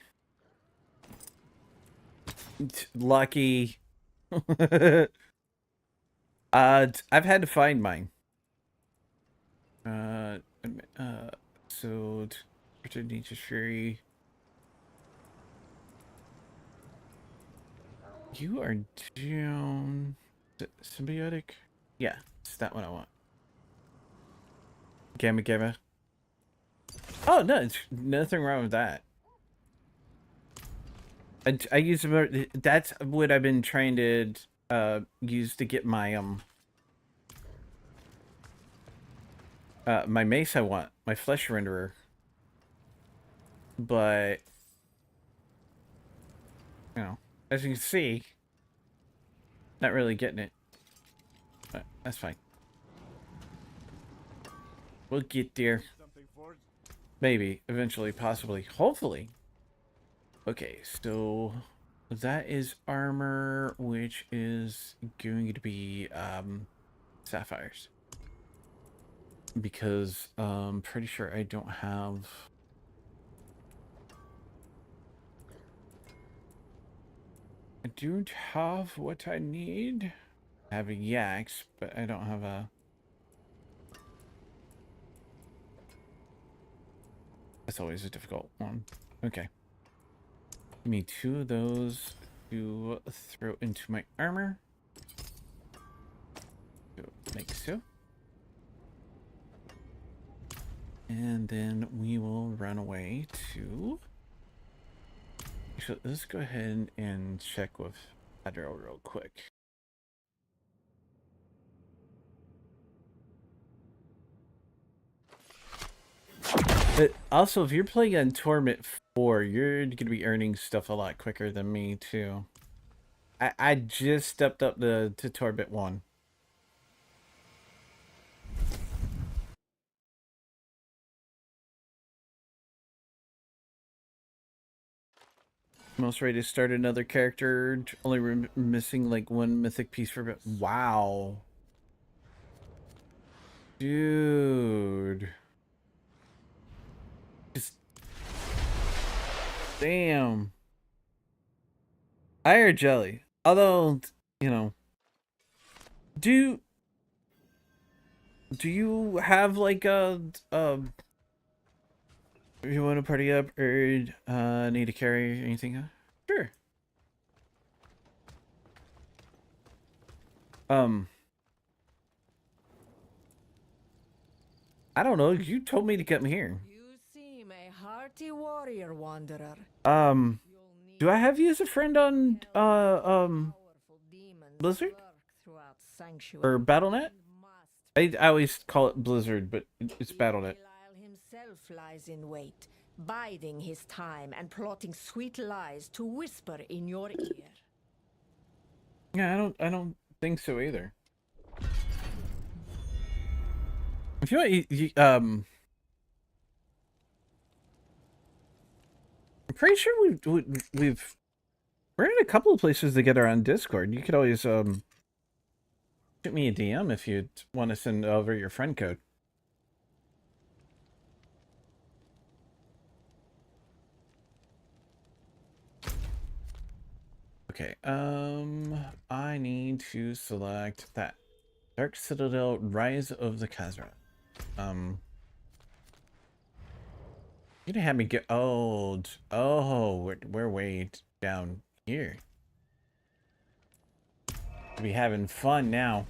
Lucky. I've had to find mine. So Richard Nature's Fury. You are down. Symbiotic? Yeah, it's that one I want. Gamma. Oh no, it's nothing wrong with that. I use that's what I've been trying to use to get my my mace I want, my flesh renderer. But you know, as you can see, not really getting it. But that's fine. We'll get there. Maybe, eventually, possibly, hopefully. Okay, so that is armor, which is going to be sapphires. Because I'm pretty sure I don't have... I don't have what I need. I have a yaks, but I don't have a... That's always a difficult one. Okay. Give me 2 of those to throw into my armor. So, like so. And then we will run away to... Actually, let's go ahead and check with Adro real quick. But also, if you're playing on Torment 4, you're going to be earning stuff a lot quicker than me, too. I just stepped up to Torment 1. Most ready to start another character, only missing like 1 mythic piece for... Wow. Dude. Just damn. I heard jelly. Although, you know, do you have like a if you want to party up or need to carry anything? Sure. I don't know. You told me to come here. You seem a hearty warrior, wanderer. Do I have you as a friend on Powerful demons Blizzard? lurk throughout Sanctuary. or BattleNet? You must I always call it Blizzard, but it's BattleNet. Belial himself lies in wait, biding his time and plotting sweet lies to whisper in your ear. Yeah, I don't think so either. If you want, I'm pretty sure we're in a couple of places together on Discord. You could always shoot me a DM if you want to send over your friend code. Okay, I need to select that Dark Citadel Rise of the Khazra. You didn't have me get we're way down here. We having fun now.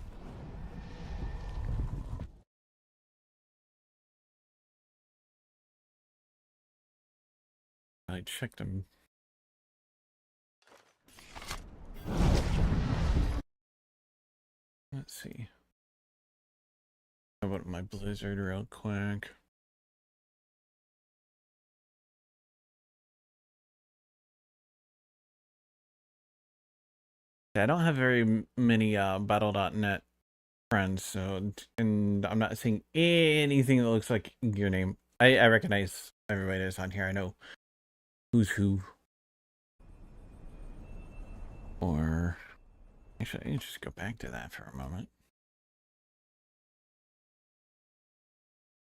I checked them. Let's see. How about my Blizzard real quick? Yeah, I don't have very many Battle.net friends, so and I'm not seeing anything that looks like your name. I recognize everybody that's on here. I know who's who. Or actually, I can just go back to that for a moment.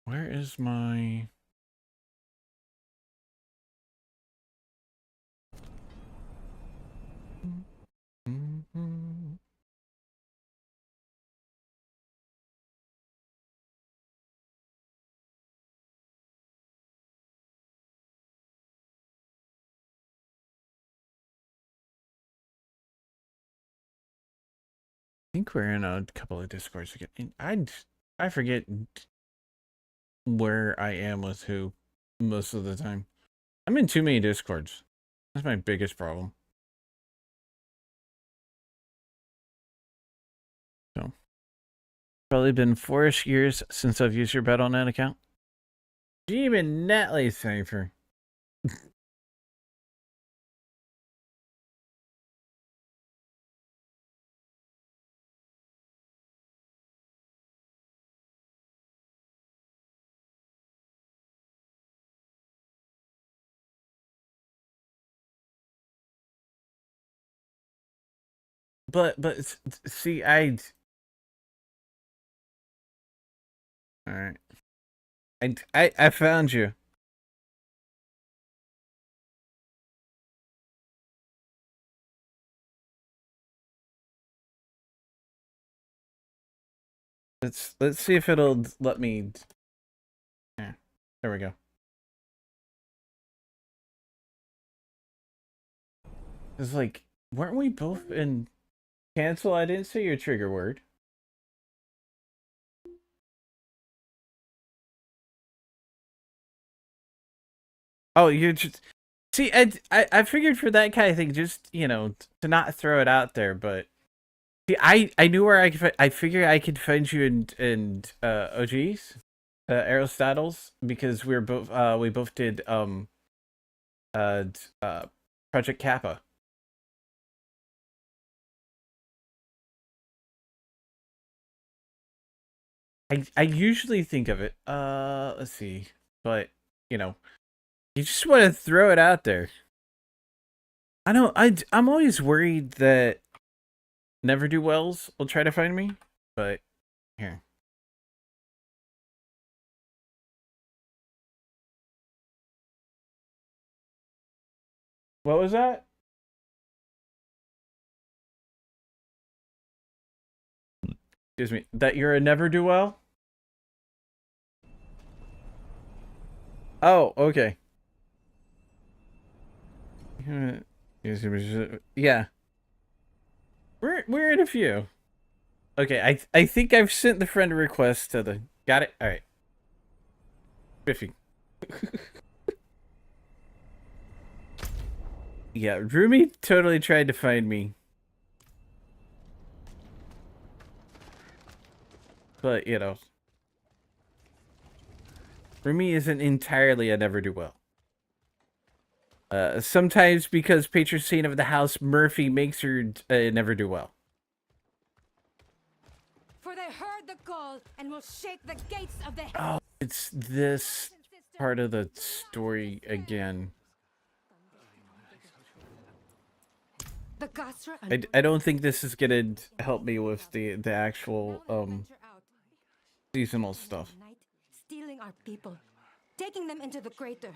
Where is my... I think we're in a couple of Discords again. I forget where I am with who most of the time. I'm in too many Discords. That's my biggest problem. So, probably been 4-ish years since I've used your Battle.net account. Even Netley Cypher. But see, all right. I found you. Let's see if it'll let me. Yeah, there we go. It's like, weren't we both in cancel? I didn't say your trigger word. Oh, you just see. I figured for that kind of thing, just to not throw it out there, but see, I knew where I could. I figured I could find you in OGs, Aristotle's, because we both did Project Kappa. I usually think of it. Let's see, but you just want to throw it out there. I know. I'm always worried that never do wells will try to find me, but here. What was that? Excuse me. That you're a never-do-well? Oh, okay. Yeah. We're in a few. Okay, I think I've sent the friend request to the... Got it? Alright. Biffy. Yeah, Rumi totally tried to find me. But, you know. Rumi isn't entirely a never-do-well. Sometimes because patron saint of the house, Murphy, makes her never-do-well. For they heard the call and will shake the gates of the Oh, it's this part of the story again. The Gasra I don't think this is gonna help me with the actual seasonal stuff. stealing our people, taking them into the crater.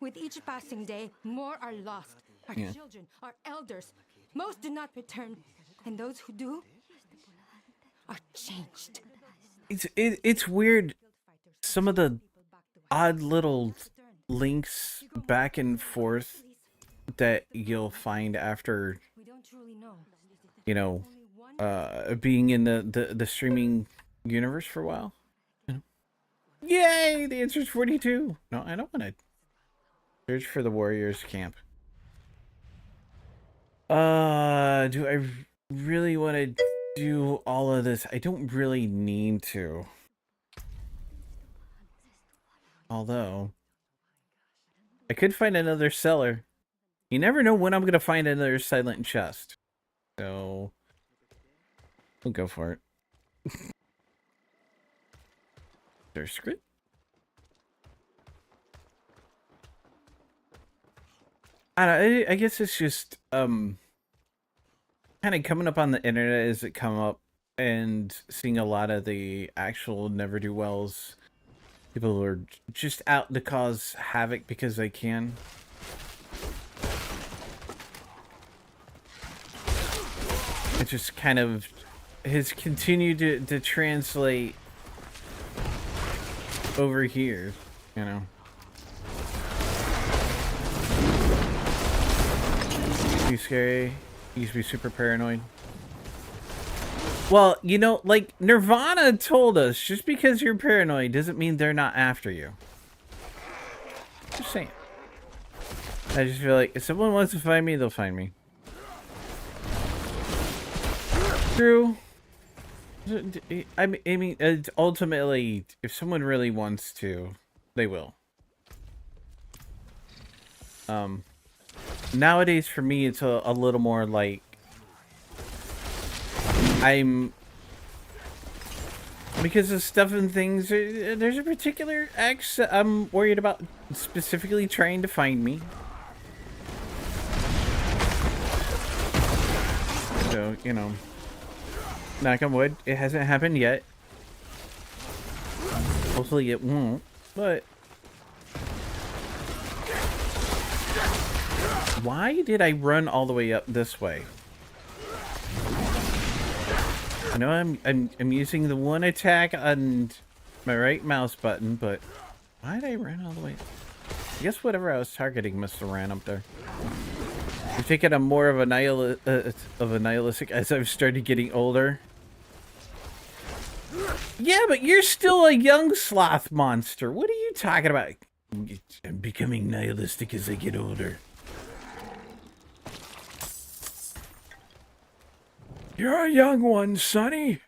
With each passing day, more are lost. Our children, our elders, most do not return, and those who do are changed. It's weird. Some of the odd little links back and forth that you'll find after, We don't truly know. you know, being in the streaming universe for a while. Yay! The answer's 42. No, I don't want to search for the Warriors camp. Do I really want to do all of this? I don't really need to. Although, I could find another cellar. You never know when I'm going to find another silent chest. So, we'll go for it. There's script. I don't know, I guess it's just, kind of coming up on the internet as it come up and seeing a lot of the actual never-do-wells. People who are just out to cause havoc because they can. It just kind of has continued to translate over here, you know. Too scary. Used to be super paranoid. Well, you know, like Nirvana told us, just because you're paranoid doesn't mean they're not after you. Just saying. I just feel like if someone wants to find me, they'll find me. True. I mean, ultimately, if someone really wants to, they will. Nowadays, for me, it's a little more like because of stuff and things. There's a particular ex that I'm worried about specifically trying to find me. So, you know. Knock on wood, it hasn't happened yet. Hopefully it won't, but... Why did I run all the way up this way? I know I'm using the one attack on my right mouse button, but why did I run all the way? I guess whatever I was targeting must have ran up there. I've taken a more of a nihilistic as I've started getting older. Yeah, but you're still a young sloth monster. What are you talking about? I'm becoming nihilistic as I get older. You're a young one, Sonny.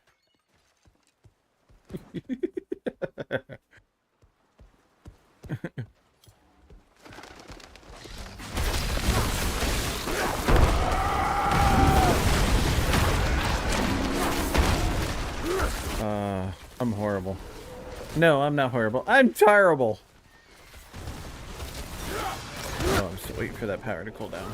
I'm horrible. No, I'm not horrible. I'm terrible. Oh, I'm still waiting for that power to cool down.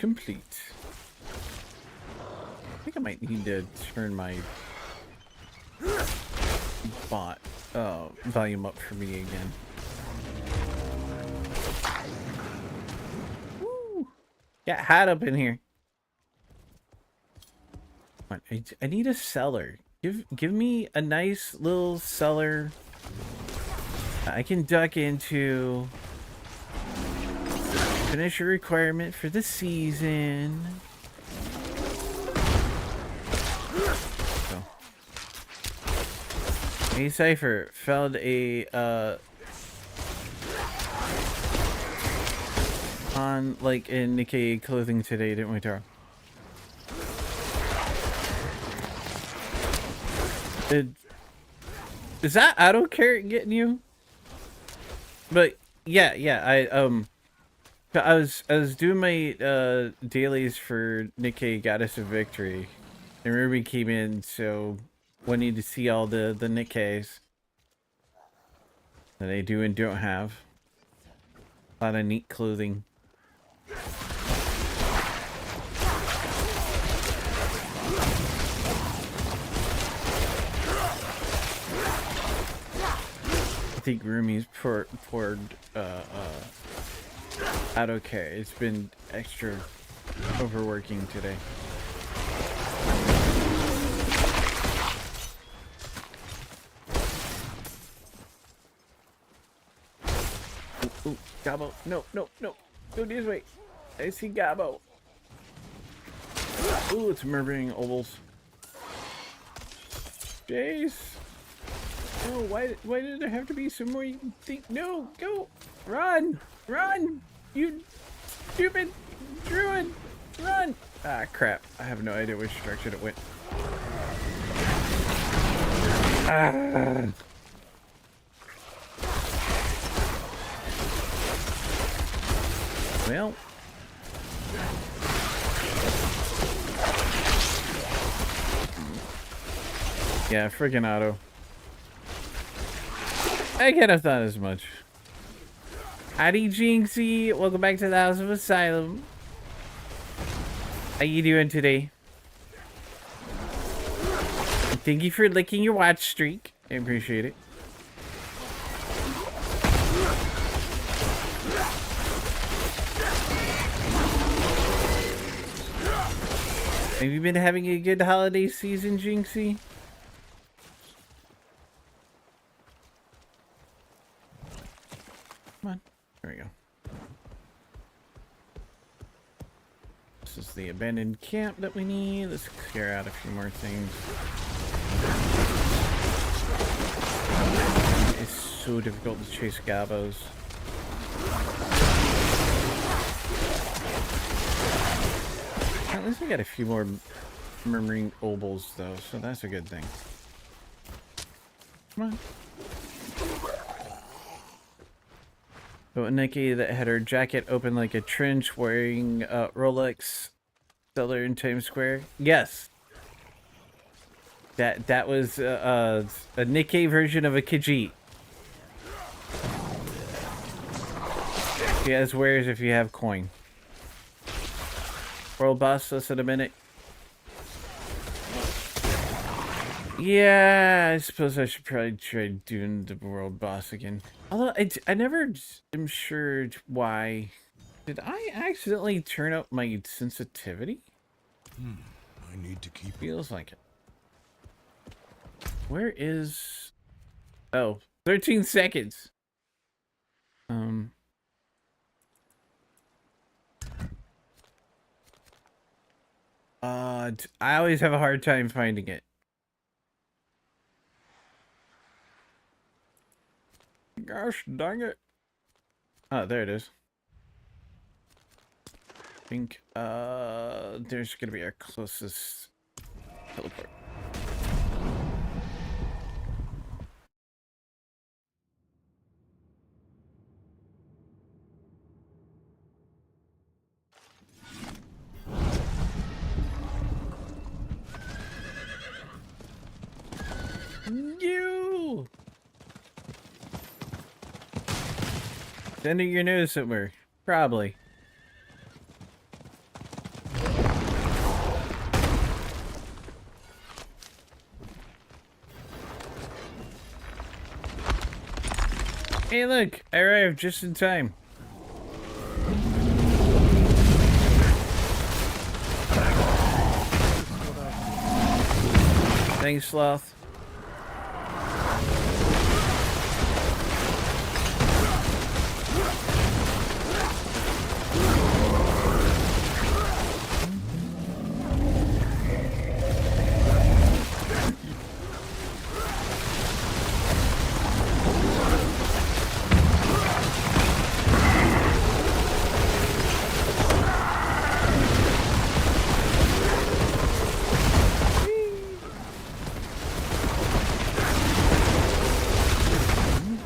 complete. I think I might need to turn my bot volume up for me again. Woo! Got hat up in here. Come on, I need a cellar. Give me a nice little cellar I can duck into. Finish a requirement for the season. So. Hey Cypher, found a on like in Nikkei clothing today, didn't we, Tara? Is that auto carrot getting you? But yeah, I was doing my dailies for Nikkei Goddess of Victory, and Ruby came in, so wanting to see all the Nikkeis that I do and don't have. A lot of neat clothing. I think Rumi's poured auto care. It's been extra overworking today. Ooh, Gabo. No. Go this way. I see Gabo. Ooh, it's murdering ovals. Jace. Oh, why did there have to be some more? You think? No, go, run, you stupid druid, run! Ah, crap! I have no idea which direction it went. Ah. Well. Yeah, freaking auto. I could have thought as much. Howdy, Jinxie. Welcome back to the House of Asylum. How you doing today? Thank you for licking your watch streak. I appreciate it. Have you been having a good holiday season, Jinxie? Come on. There we go. This is the abandoned camp that we need. Let's clear out a few more things. It's so difficult to chase Gabos. At least we got a few more murmuring obols though, so that's a good thing. Come on. But Nikki that had her jacket open like a trench wearing Rolex seller in Times Square. Yes. That was a Nikkei version of a Khajiit. She has wares if you have coin. World boss, listen a minute. Yeah, I suppose I should probably try doing the world boss again. Although I never am sure why. Did I accidentally turn up my sensitivity? I need to keep. Feels like it. Where is? Oh, 13 seconds. I always have a hard time finding it. Gosh dang it. Oh, there it is. I think there's gonna be our closest teleport. You under your nose somewhere, probably. Hey, look, I arrived just in time. Thanks, Sloth.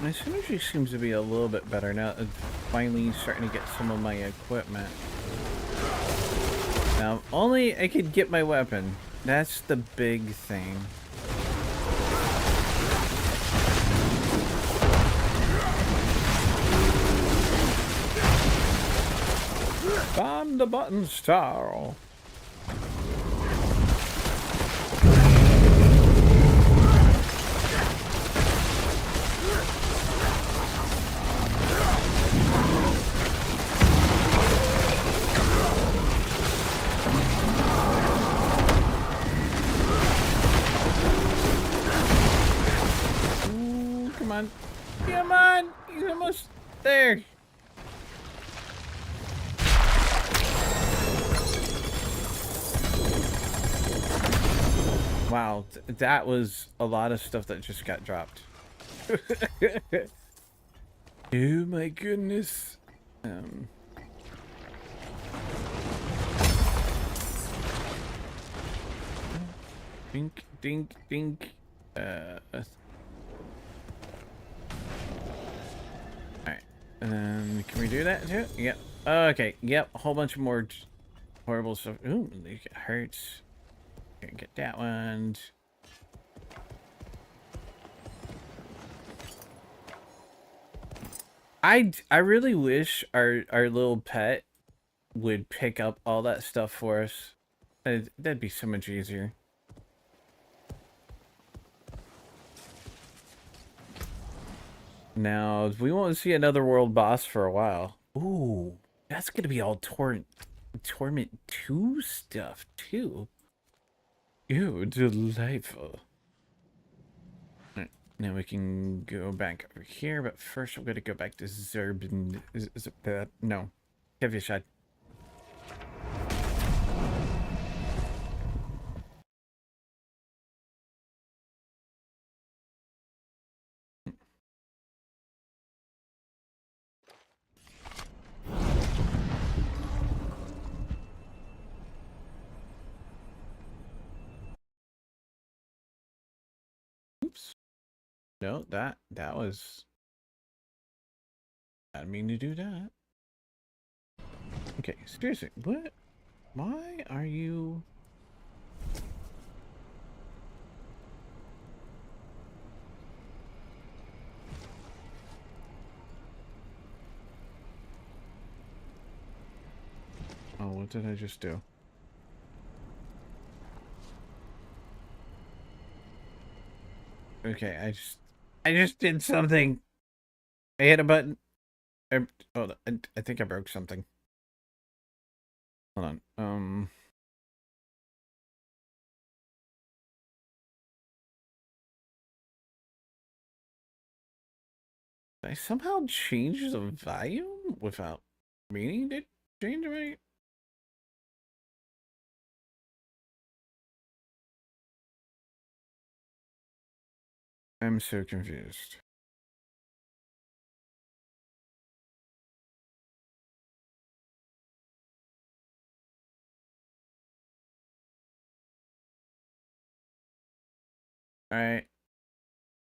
My synergy seems to be a little bit better now. Finally starting to get some of my equipment. Now, if only I could get my weapon. That's the big thing. Find the button star. Ooh, come on. Come on! He's almost there. Wow, that was a lot of stuff that just got dropped. Oh my goodness. Dink, dink, dink. Alright. And then, can we do that too? Yep. Okay, yep. A whole bunch of more horrible stuff. Ooh, it hurts. Get that one. I really wish our little pet would pick up all that stuff for us. That'd be so much easier. Now, we won't see another world boss for a while. Ooh, that's gonna be all Torment 2 stuff too. Ew, delightful. Right, now we can go back over here, but first I'm gonna go back to Zerbin. Is it bad? No. Kevyashad. Oops. No, that was... I didn't mean to do that. Okay, seriously, what? Why are you... Oh, what did I just do? Okay, I just did something. I hit a button. Hold on, I think I broke something. Hold on. Did I somehow change the volume without meaning to change my... I'm so confused. Alright.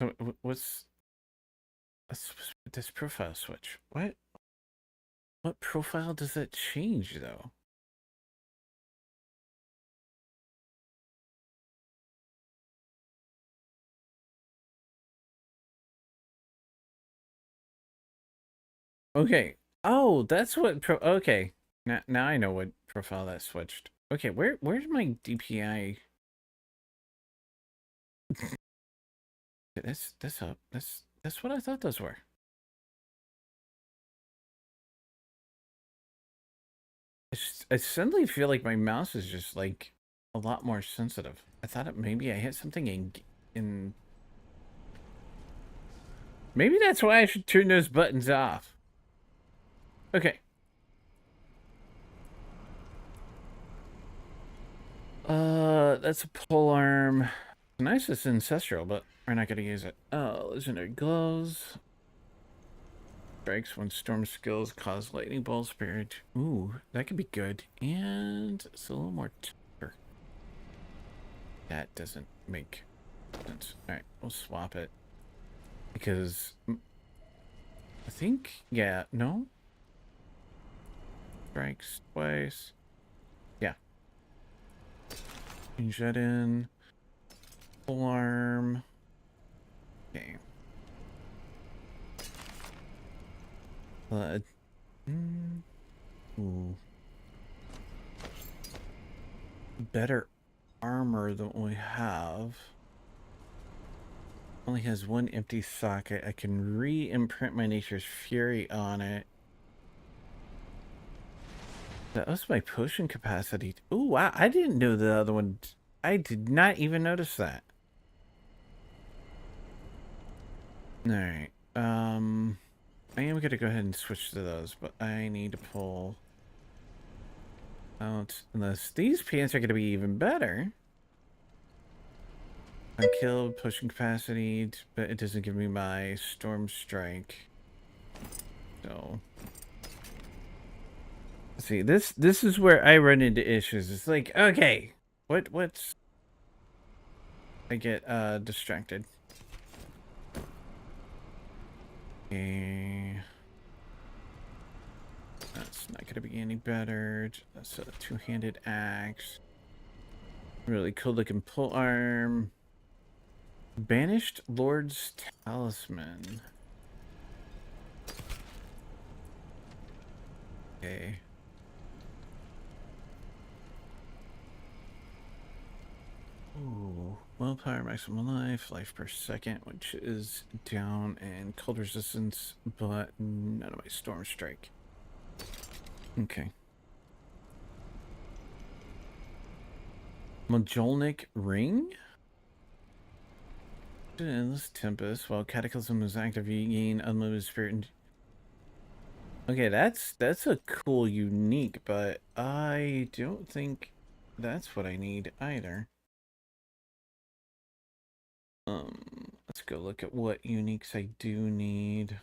So, what's this profile switch? What profile does that change, though? Okay. Oh, that's what okay. Now I know what profile that switched. Okay, where's my DPI? That's up. That's what I thought those were. I suddenly feel like my mouse is just like a lot more sensitive. I thought maybe I hit something in. Maybe that's why I should turn those buttons off. Okay. That's a pole arm. Nice, it's ancestral, but we're not gonna use it. Oh, legendary glows. Strikes when storm skills cause lightning bolt spirit. Ooh, that could be good. And it's a little more tougher. That doesn't make sense. Alright, we'll swap it. Because I think, yeah, no? Strikes twice. Yeah. Change that in. Alarm. Okay. Ooh. Better armor than we have. Only has one empty socket. I can re-imprint my Nature's Fury on it. That was my potion capacity. Ooh, wow. I didn't know the other one. I did not even notice that. Alright. I am going to go ahead and switch to those, but I need to pull out. Unless these pants are going to be even better. I killed potion capacity, but it doesn't give me my storm strike. So see, this is where I run into issues. It's like, okay, what's I get distracted. Okay. That's not gonna be any better. That's a two-handed axe. Really cool looking pole arm. Banished Lord's Talisman. Okay. Ooh. Willpower, maximum life, life per second, which is down, and cold resistance, but none of my storm strike. Okay. Majolnik Ring? Endless Tempest. While Cataclysm is active, you gain unlimited spirit. And okay, that's a cool unique, but I don't think that's what I need either. Let's go look at what uniques I do need.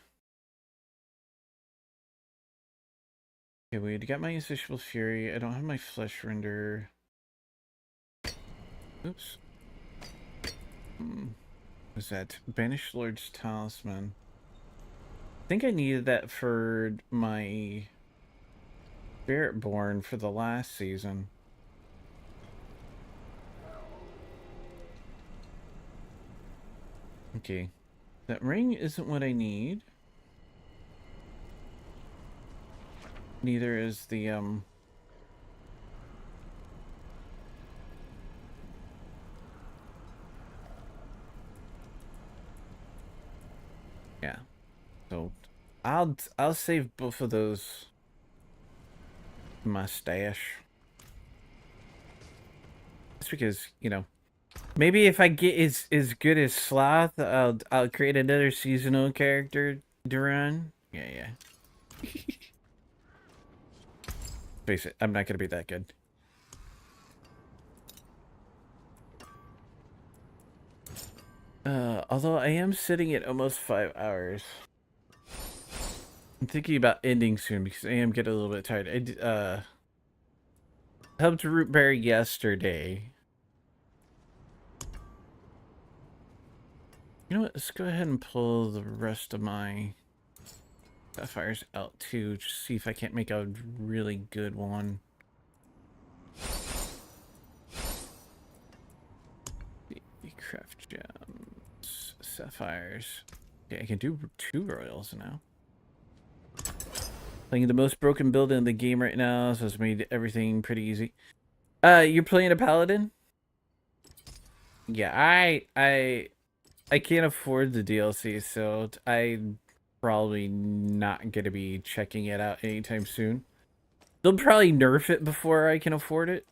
Okay, we got my Insatiable Fury. I don't have my Flesh Render. Oops. What's that? Banished Lord's Talisman. I think I needed that for my Spiritborn for the last season. Okay. That ring isn't what I need. Neither is the, yeah. So I'll save both of those in my stash. Just because, you know, maybe if I get as good as Sloth, I'll create another seasonal character to run. Yeah. Face it, I'm not gonna be that good. Although I am sitting at almost 5 hours. I'm thinking about ending soon because I am getting a little bit tired. I helped Root Bear yesterday. You know what? Let's go ahead and pull the rest of my Sapphires out too. Just see if I can't make a really good one. The craft gems, sapphires. Okay, I can do 2 royals now. Playing the most broken build in the game right now, so it's made everything pretty easy. You're playing a paladin? Yeah, I can't afford the DLC, so I'm probably not gonna be checking it out anytime soon. They'll probably nerf it before I can afford it.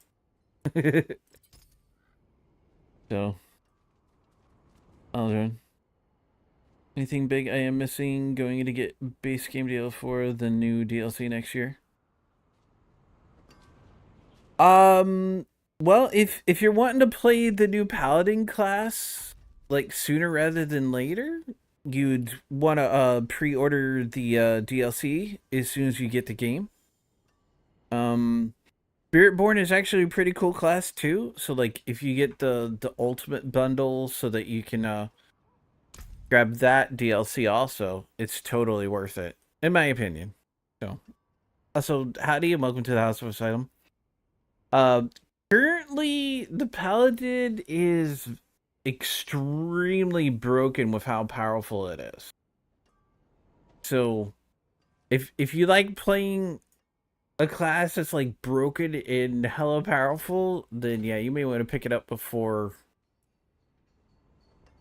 So, Aldrin. Anything big I am missing going to get base game deal for the new DLC next year? Well, if you're wanting to play the new Paladin class like sooner rather than later, you'd want to pre-order the DLC as soon as you get the game. Spiritborn is actually a pretty cool class too. So like if you get the ultimate bundle so that you can grab that DLC also, it's totally worth it in my opinion. So also, howdy and welcome to the House of Asylum. Currently the Paladin is extremely broken with how powerful it is. So if you like playing a class that's like broken and hella powerful, then yeah, you may want to pick it up before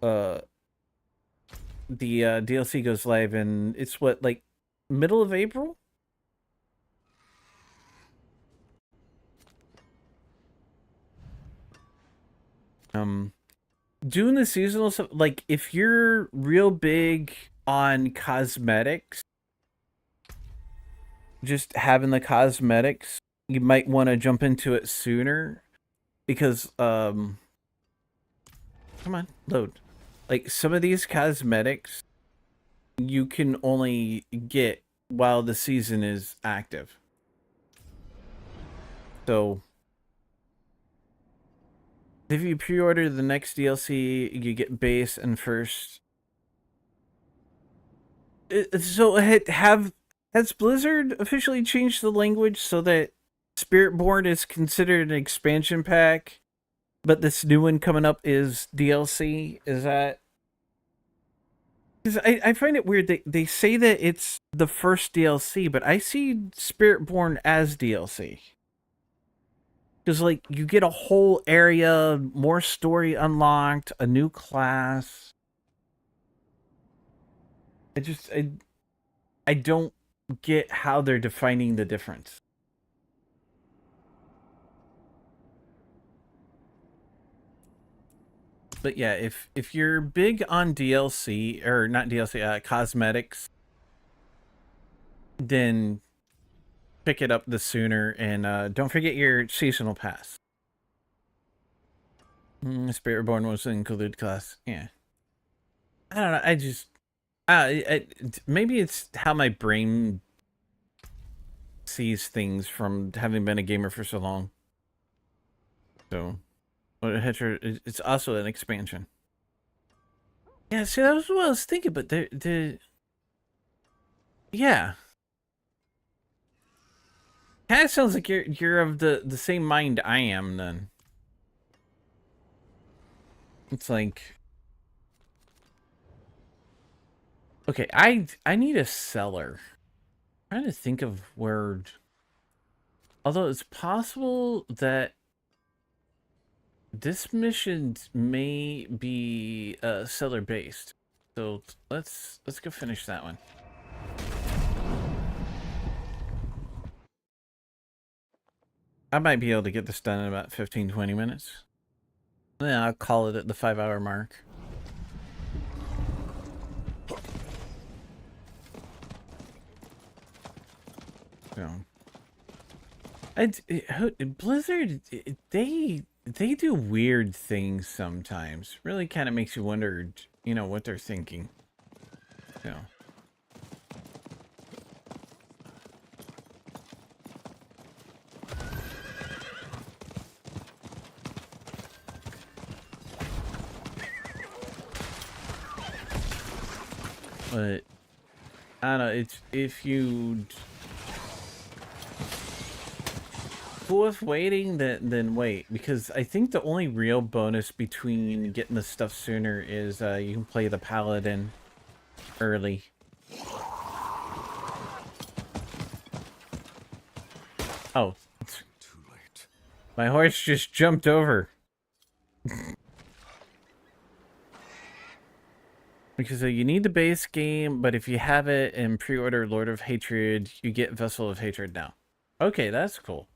the DLC goes live, and it's what, like middle of April? Doing the seasonal stuff, like if you're real big on cosmetics, just having the cosmetics, you might want to jump into it sooner because come on, load. Like some of these cosmetics you can only get while the season is active. So if you pre-order the next DLC, you get base and first. So has Blizzard officially changed the language so that Spiritborn is considered an expansion pack, but this new one coming up is DLC? Is that? Because I find it weird. They say that it's the first DLC, but I see Spiritborn as DLC. Because, like, you get a whole area, more story unlocked, a new class. I don't get how they're defining the difference. But yeah, if you're big on DLC, or not DLC, cosmetics, then pick it up the sooner, and don't forget your seasonal pass. Spiritborn was an included class. Yeah. I don't know. I just maybe it's how my brain sees things from having been a gamer for so long. So, it's also an expansion. Yeah, see, that was what I was thinking, but yeah. Kind of sounds like you're of the same mind I am then. It's like, okay, I need a seller. I'm trying to think of where. Although it's possible that this mission may be seller based. So let's go finish that one. I might be able to get this done in about 15-20 minutes. Then I'll call it at the 5-hour mark. So, Blizzard, they do weird things sometimes. Really kind of makes you wonder, you know, what they're thinking. So. But I don't know, it's if you cool with waiting, then wait, because I think the only real bonus between getting the stuff sooner is you can play the Paladin early. Oh, Too late. my horse just jumped over. Because you need the base game, but if you have it and pre-order Lord of Hatred, you get Vessel of Hatred now. Okay, that's cool.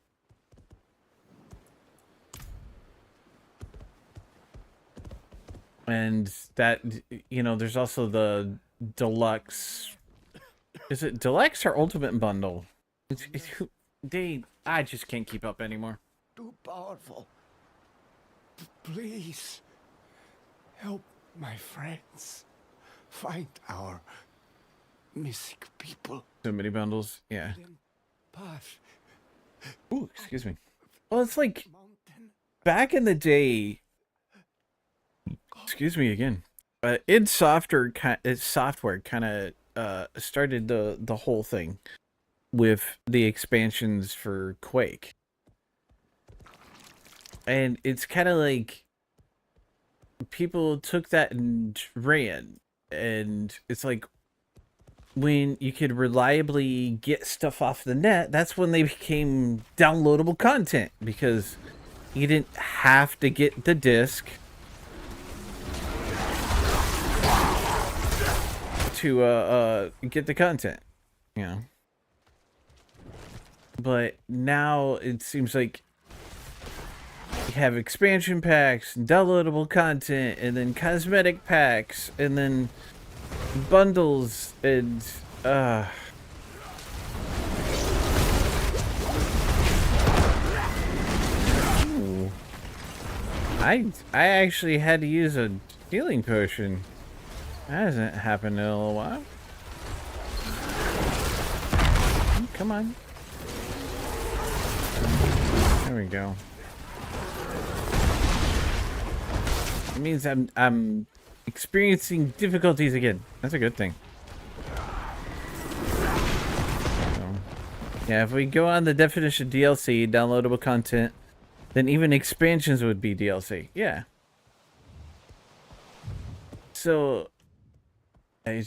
And that, you know, there's also the deluxe. Is it deluxe or ultimate bundle? I just can't keep up anymore. Too powerful. Please help my friends find our missing people. So many bundles, yeah. Path. Ooh, excuse me. Well, it's like Mountain. back in the day. Excuse me again. id Software kind of started the whole thing with the expansions for Quake, and it's kind of like people took that and ran, and it's like when you could reliably get stuff off the net, that's when they became downloadable content, because you didn't have to get the disc to get the content, you know. But now it seems like you have expansion packs, and downloadable content, and then cosmetic packs, and then bundles, and Ooh. I actually had to use a healing potion. That hasn't happened in a little while. Come on. There we go. It means I'm experiencing difficulties again. That's a good thing. So, yeah, if we go on the definition of DLC, downloadable content, then even expansions would be DLC. Yeah. So it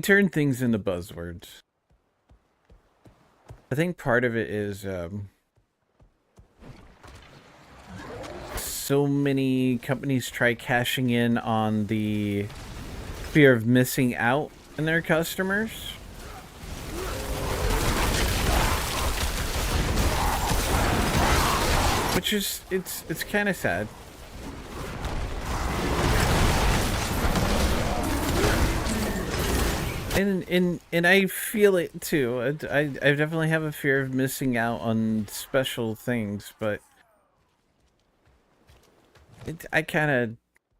turned things into buzzwords. I think part of it is so many companies try cashing in on the fear of missing out in their customers. Which is, it's kind of sad. And I feel it too. I definitely have a fear of missing out on special things, but I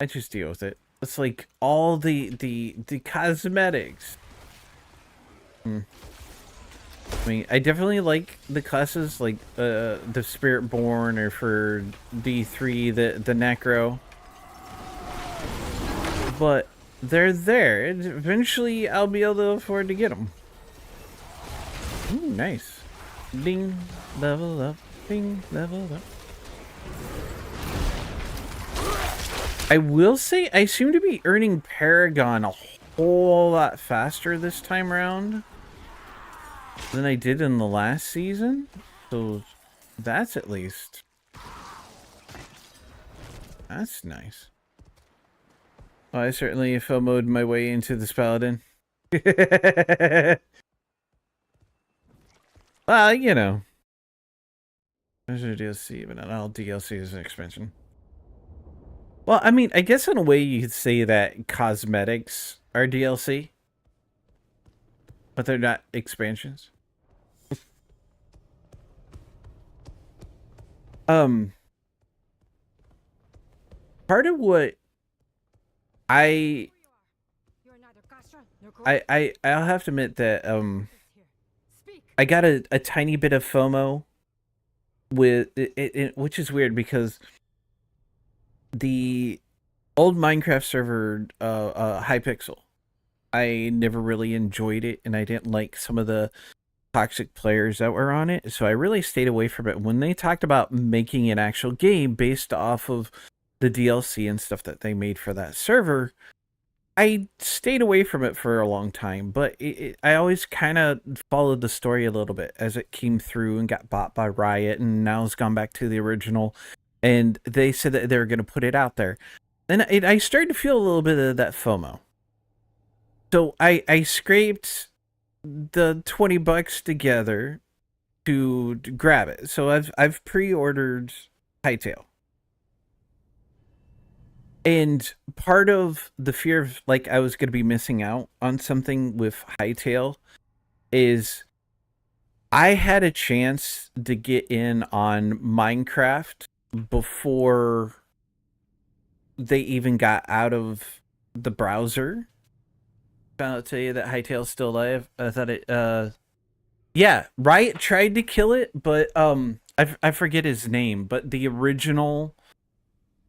just deal with it. It's like all the cosmetics. I mean, I definitely like the classes, like the Spiritborn, or for D3 the Necro, but they're there, and eventually I'll be able to afford to get them. Ooh, nice. Ding, level up. Ding, level up. I will say I seem to be earning Paragon a whole lot faster this time around than I did in the last season. So that's at least... that's nice. Well, I certainly FOMO'd my way into this Paladin. Well, you know. There's a DLC, but not all DLC is an expansion. Well, I mean, I guess in a way you could say that cosmetics are DLC. But they're not expansions. Part of what I'll have to admit that I got a tiny bit of FOMO with it, which is weird because the old Minecraft server, Hypixel, I never really enjoyed it, and I didn't like some of the toxic players that were on it, so I really stayed away from it. When they talked about making an actual game based off of the DLC and stuff that they made for that server, I stayed away from it for a long time, but I always kind of followed the story a little bit as it came through and got bought by Riot, and now it's gone back to the original, and they said that they were going to put it out there. And I started to feel a little bit of that FOMO. So I scraped the $20 together to grab it. So I've pre-ordered Hytale. And part of the fear of like I was going to be missing out on something with Hytale is I had a chance to get in on Minecraft before they even got out of the browser. Found out today that Hytale's still alive. I thought it yeah, Riot tried to kill it, but I forget his name, but the original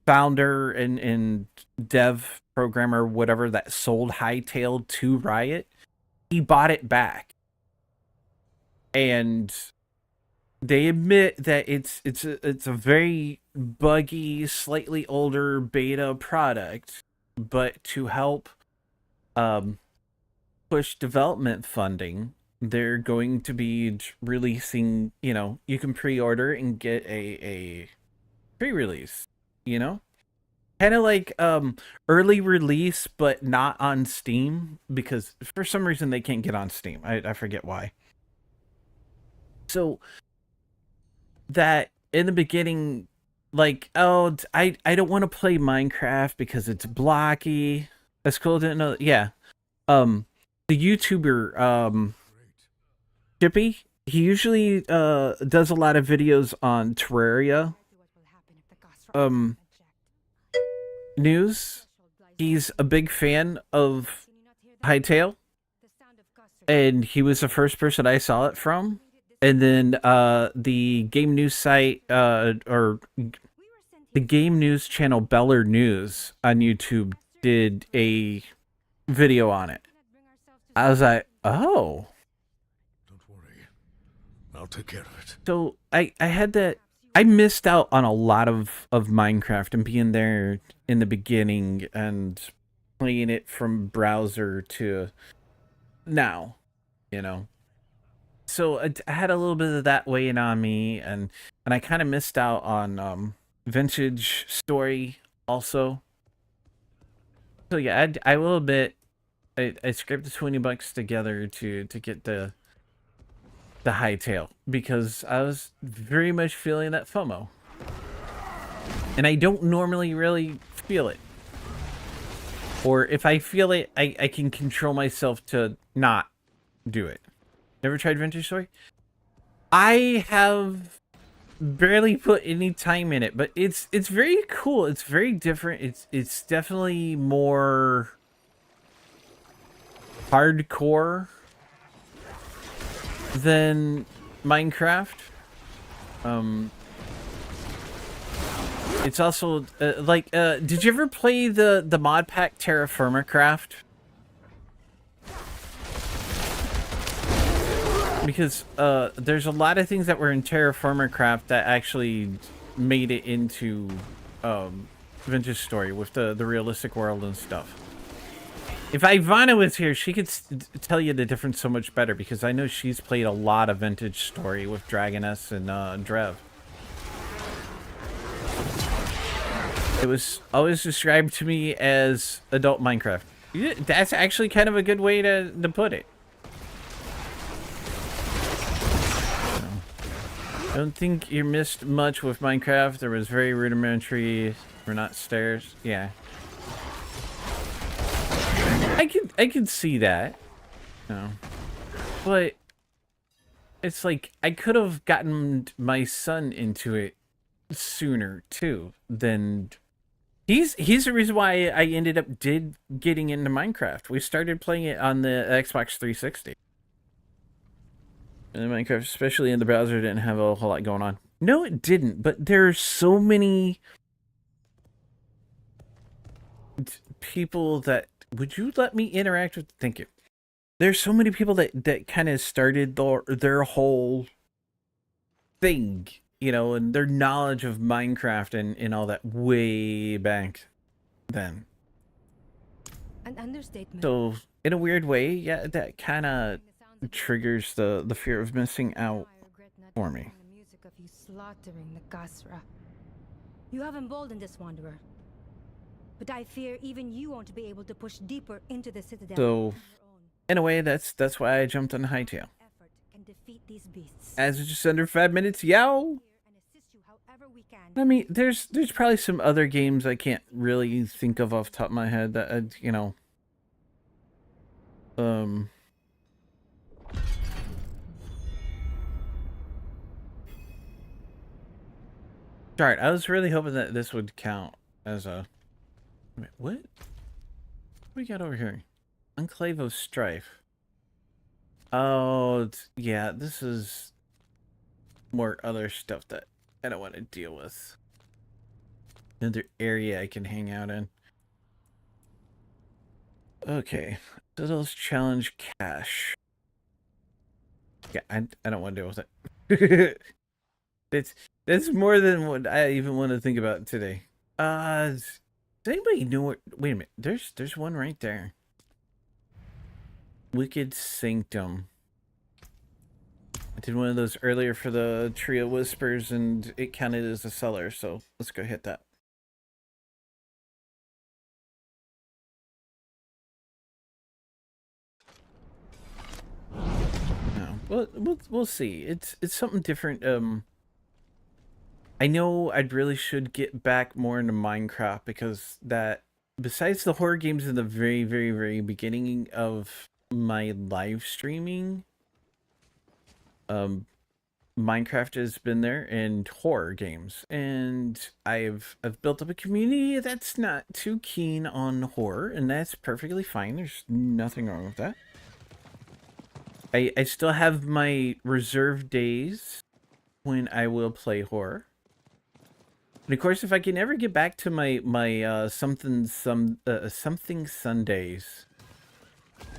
founder and dev programmer, whatever, that sold Hytale to Riot, he bought it back. And they admit that it's a very buggy, slightly older beta product, but to help push development funding, they're going to be releasing, you know, you can pre-order and get a pre-release, you know? Kind of like early release, but not on Steam, because for some reason they can't get on Steam. I forget why. So that in the beginning, like, oh, I don't want to play Minecraft because it's blocky. That's cool. Didn't know. Yeah. The YouTuber Chippy, he usually does a lot of videos on Terraria news. He's a big fan of Hytale, and he was the first person I saw it from. And then the game news site or the game news channel Beller News on YouTube did a video on it. I was like, oh. Don't worry. I'll take care of it. So I had that. I missed out on a lot of Minecraft and being there in the beginning and playing it from browser to now, you know. So I had a little bit of that weighing on me, and I kind of missed out on Vintage Story also. So yeah, I will admit, I scraped the $20 together to get the Hytale because I was very much feeling that FOMO, and I don't normally really feel it, or if I feel it, I can control myself to not do it. Never tried Vintage Story? I have barely put any time in it, but it's very cool. It's very different. It's definitely more hardcore than Minecraft. It's also like did you ever play the mod pack Terra Firma Craft? Because there's a lot of things that were in Terra Firma Craft that actually made it into Vintage Story with the realistic world and stuff. If Ivana was here, she could tell you the difference so much better, because I know she's played a lot of Vintage Story with Dragoness and Drev. It was always described to me as adult Minecraft. Yeah, that's actually kind of a good way to put it. I don't think you missed much with Minecraft. There was very rudimentary, or not stairs. Yeah. I can see that. No. But it's like I could have gotten my son into it sooner too than he's the reason why I ended up getting into Minecraft. We started playing it on the Xbox 360. And Minecraft, especially in the browser, didn't have a whole lot going on. No, it didn't. But there's so many people that... Would you let me interact with... Thank you. There's so many people that kind of started their whole thing, you know, and their knowledge of Minecraft and all that way back then. An understatement. So, in a weird way, yeah, that kind of triggers the fear of missing out for me. The music of you slaughtering the Gasra. You have emboldened this wanderer, but I fear even you won't be able to push deeper into the citadel. So, in a way, that's why I jumped on Hightail. Effort can defeat these beasts. As it's just under 5 minutes, yow! And assist you however we can. I mean, there's probably some other games I can't really think of off the top of my head that, you know... Darn, I was really hoping that this would count as a... Wait, what? What do we got over here? Enclave of Strife. Oh, yeah, this is more other stuff that I don't want to deal with. Another area I can hang out in. Okay, Sizzle's Challenge Cash. Yeah, I don't want to deal with it. That's more than what I even want to think about today. Does anybody know where... Wait a minute, there's one right there. Wicked Sanctum. I did one of those earlier for the Trio Whispers, and it counted as a seller, so let's go hit that. No, we'll see. It's something different. I know I'd really should get back more into Minecraft, because that, besides the horror games in the very, very, very beginning of my live streaming, Minecraft has been there, and horror games, and I've built up a community that's not too keen on horror, and that's perfectly fine. There's nothing wrong with that. I still have my reserved days when I will play horror. And of course, if I can ever get back to my something Sundays,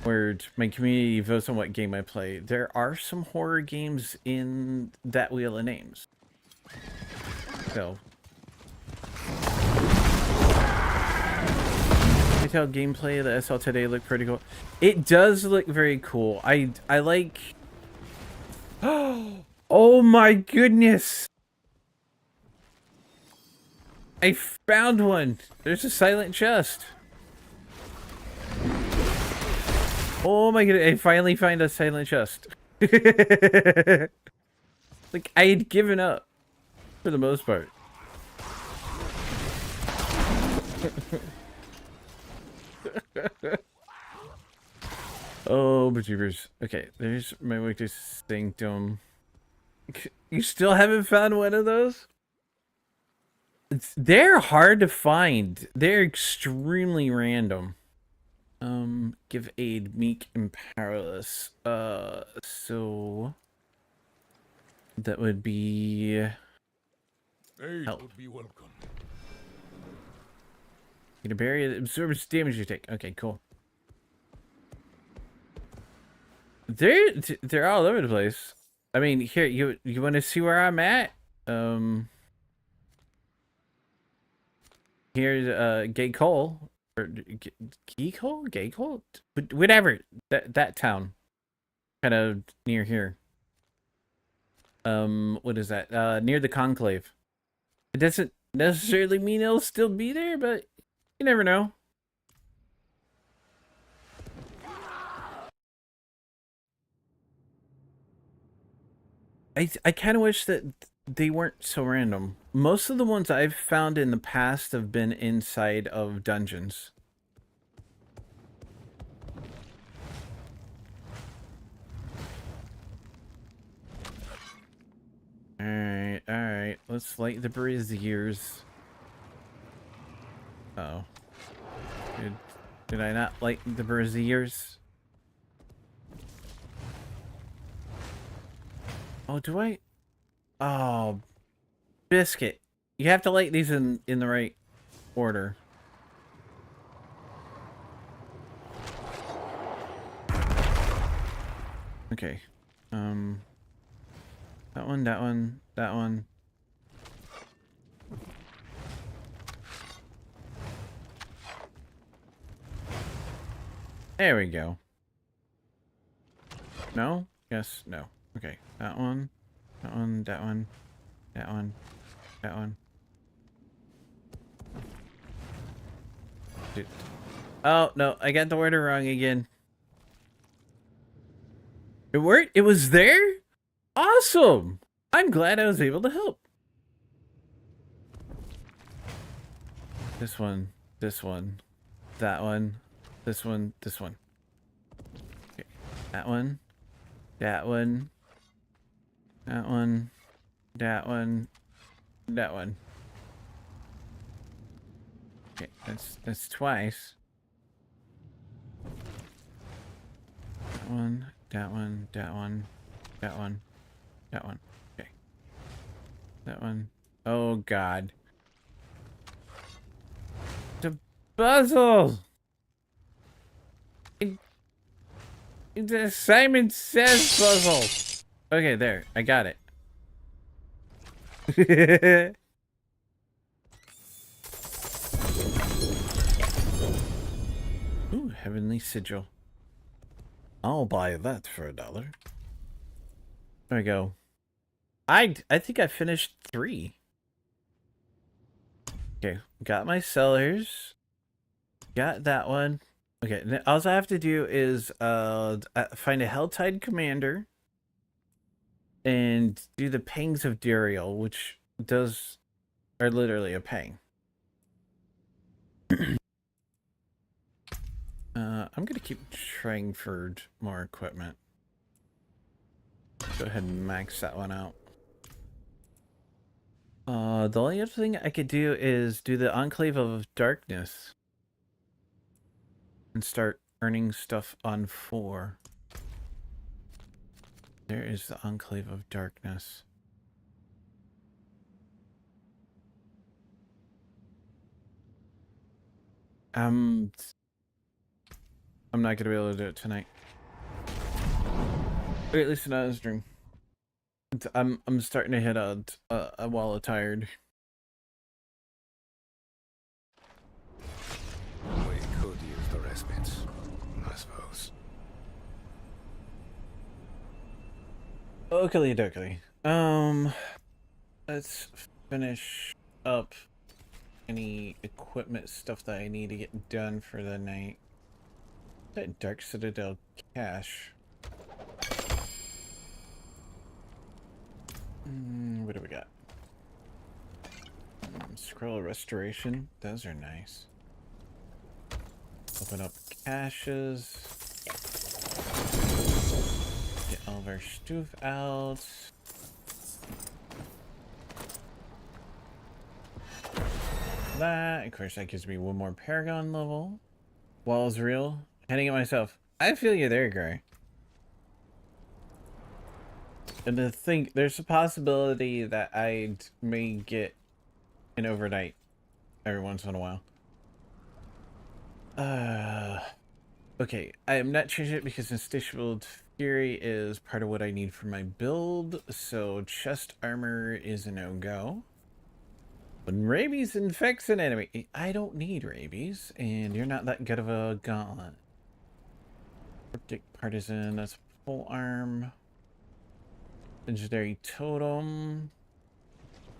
where my community votes on what game I play, there are some horror games in that wheel of names. So, Retail gameplay of the SL today looked pretty cool. It does look very cool. I like... Oh my goodness! I found one! There's a silent chest. Oh my goodness, I finally find a silent chest. Like, I had given up for the most part. Oh, bejeebers. Okay, there's my Wicked Sanctum. You still haven't found one of those? They're hard to find. They're extremely random. Give aid, meek and powerless. So that would be Aid help. would be welcome. Get a barrier that absorbs damage you take. Okay, cool. They're all over the place. I mean, here, you want to see where I'm at? Here's Gay Cole. Or Gay Cole? Gay Cole? Whatever. That town. Kind of near here. What is that? Near the Conclave. It doesn't necessarily mean it'll still be there, but you never know. I kind of wish that they weren't so random. Most of the ones I've found in the past have been inside of dungeons. Alright. Let's light the braziers. Uh-oh. Did I not light the braziers? Oh, do I? Oh, Biscuit. You have to light these in the right order. Okay. That one, that one, that one. There we go. No? Yes, no. Okay, that one, that one, that one, that one, that one. Dude. Oh, no, I got the order wrong again. It worked? It was there? Awesome! I'm glad I was able to help. This one, that one, this one. Okay. That one, that one, that one, that one, that one. Okay, that's twice. That one, that one, that one, that one, that one. Okay. That one. Oh God. The puzzle. The Simon Says puzzle. Okay, there. I got it. Ooh, Heavenly Sigil. I'll buy that for $1. There we go. I think I finished 3. Okay, got my sellers. Got that one. Okay, all I have to do is find a Helltide commander and do the Pangs of Duriel, which are literally a pang. I'm gonna keep trying for more equipment. Go ahead and max that one out. The only other thing I could do is do the Enclave of Darkness and start earning stuff on 4. There is the Enclave of Darkness. I'm not gonna be able to do it tonight. Or at least not in stream. I'm starting to hit a wall of tired. We could use the respite, I suppose. Oakley dokley. Let's finish up any equipment stuff that I need to get done for the night. That Dark Citadel cache. What do we got? Scroll of Restoration. Those are nice. Open up caches. Get all of our stuff out. That, of course, that gives me one more Paragon level. Walls real. Heading it myself. I feel you there, Gray. And to think, there's a possibility that I may get an overnight every once in a while. Okay, I am not changing it because Insatiable Fury is part of what I need for my build, so chest armor is a no-go. When rabies infects an enemy, I don't need rabies, and you're not that good of a gauntlet. Cryptic Partisan, that's full arm. Legendary Totem.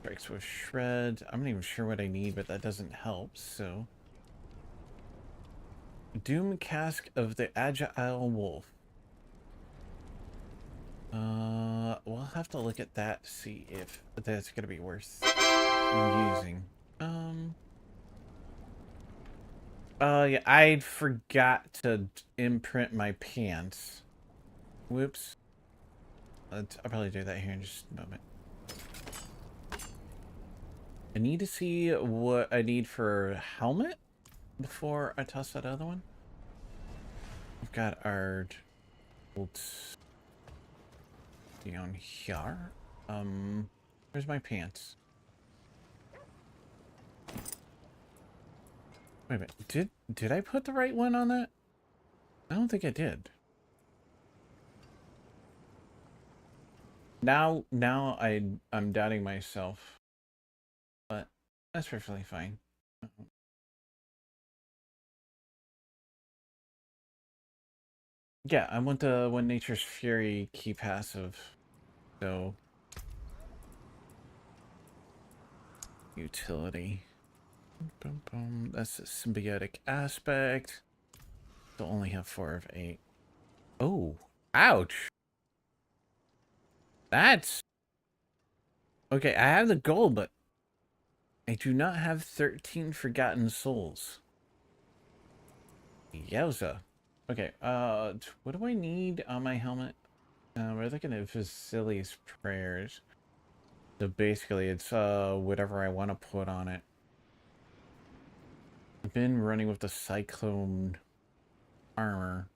Strikes with Shred. I'm not even sure what I need, but that doesn't help, so. Doom Cask of the Agile Wolf. We'll have to look at that to see if that's gonna be worth using. Yeah, I forgot to imprint my pants. Whoops. I'll probably do that here in just a moment. I need to see what I need for helmet before I toss that other one. We've got our bolts down here. Where's my pants? Wait a minute. Did I put the right one on that? I don't think I did. Now I'm doubting myself, but that's perfectly fine. Yeah, I want the When Nature's Fury key passive, so utility. Boom, boom. That's a symbiotic aspect. They'll only have 4 of 8. Oh, ouch! That's okay. I have the gold, but I do not have 13 Forgotten Souls. Yowza. Okay, what do I need on my helmet? We're looking at Vasili's prayers. So basically, it's whatever I want to put on it. I've been running with the Cyclone armor.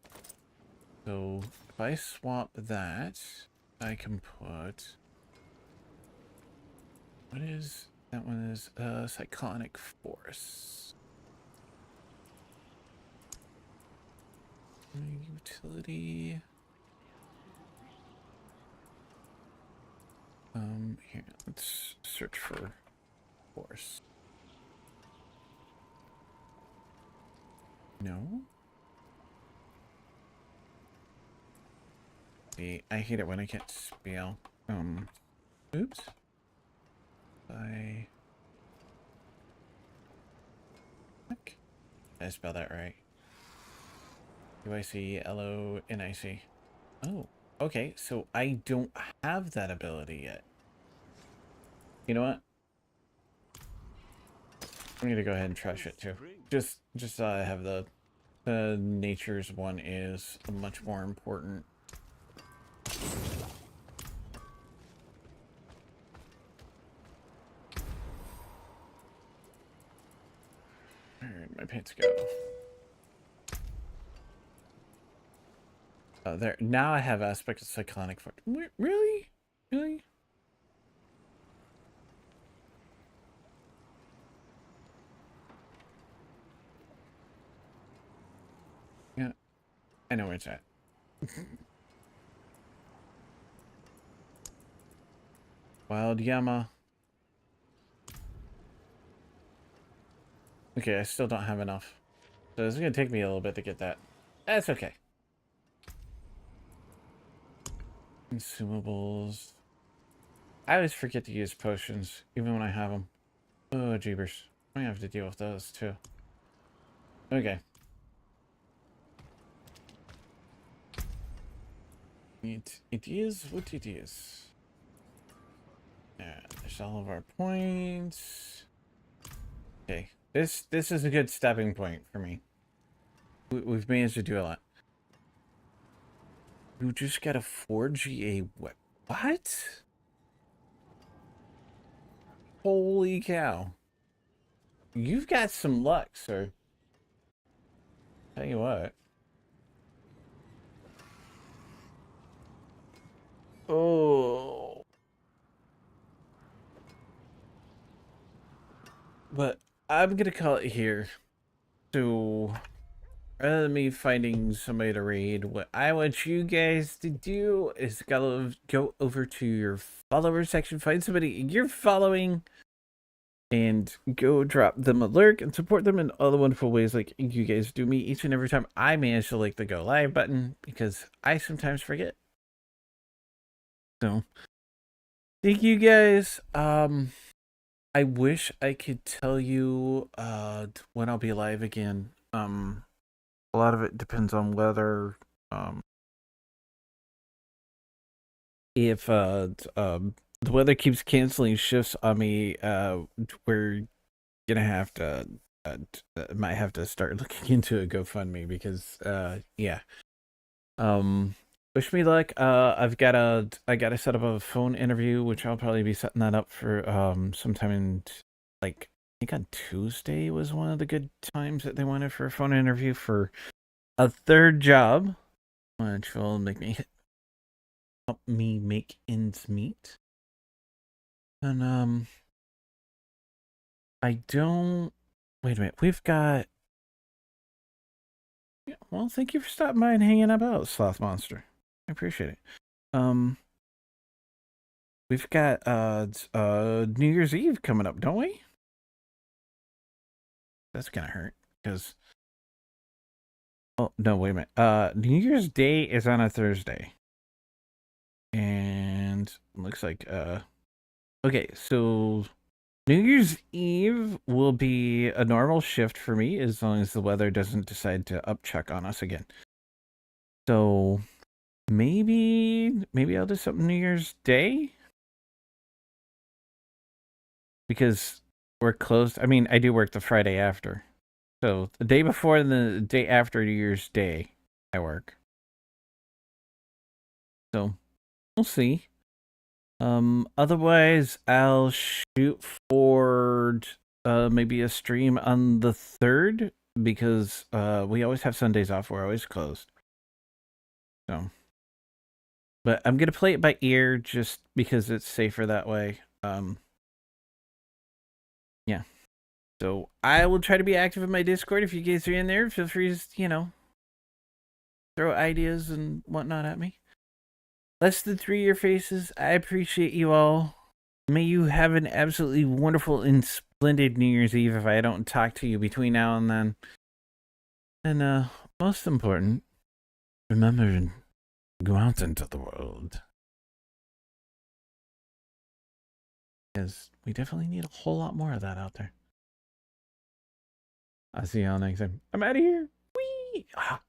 So if I swap that, I can put. What is that one? Is Cyclonic Force. Utility. Here, let's search for Force. No? See, I hate it when I can't spell. Oops. Did I spell that right? UICLONIC. Oh, okay, so I don't have that ability yet. You know what? I'm gonna go ahead and trash it too. Just have the nature's one is much more important. Alright, my pants go. There. Now I have aspect of Cyclonic Force. Really? Really? Yeah. I know where it's at. Wild Yama. Okay, I still don't have enough. So it's gonna take me a little bit to get that. That's okay. Consumables. I always forget to use potions, even when I have them. Oh, jeebers. I have to deal with those, too. Okay. It is what it is. Yeah, there's all of our points. Okay. This is a good stepping point for me. We've managed to do a lot. You just got a 4GA what? Holy cow. You've got some luck, sir. Tell you what. Oh. But I'm gonna call it here. So rather than me finding somebody to raid, what I want you guys to do is go over to your follower section, find somebody you're following, and go drop them a lurk and support them in all the wonderful ways like you guys do me each and every time I manage to the go live button, because I sometimes forget. So thank you guys. I wish I could tell you when I'll be live again. A lot of it depends on whether if the weather keeps canceling shifts on me, we're gonna have to might have to start looking into a GoFundMe because yeah. Wish me luck. I gotta set up a phone interview, which I'll probably be setting that up for sometime in I think on Tuesday was one of the good times that they wanted for a phone interview for a third job, which will help me make ends meet. And I don't wait a minute. We've got. Yeah, well, thank you for stopping by and hanging about, Sloth Monster. I appreciate it. We've got New Year's Eve coming up, don't we? That's gonna hurt because. Oh no! Wait a minute. New Year's Day is on a Thursday, and looks like okay, so New Year's Eve will be a normal shift for me as long as the weather doesn't decide to upchuck on us again. So maybe I'll do something New Year's Day. Because we're closed. I mean, I do work the Friday after. So the day before and the day after New Year's Day, I work. So we'll see. Otherwise, I'll shoot for maybe a stream on the 3rd because we always have Sundays off. We're always closed. So, but I'm gonna play it by ear just because it's safer that way. Yeah. So I will try to be active in my Discord. If you guys are in there, feel free to, throw ideas and whatnot at me. Less than 3 year faces. I appreciate you all. May you have an absolutely wonderful and splendid New Year's Eve if I don't talk to you between now and then. And most important, remember to go out into the world. Because we definitely need a whole lot more of that out there. I'll see y'all next time. I'm out of here. Whee! Ah.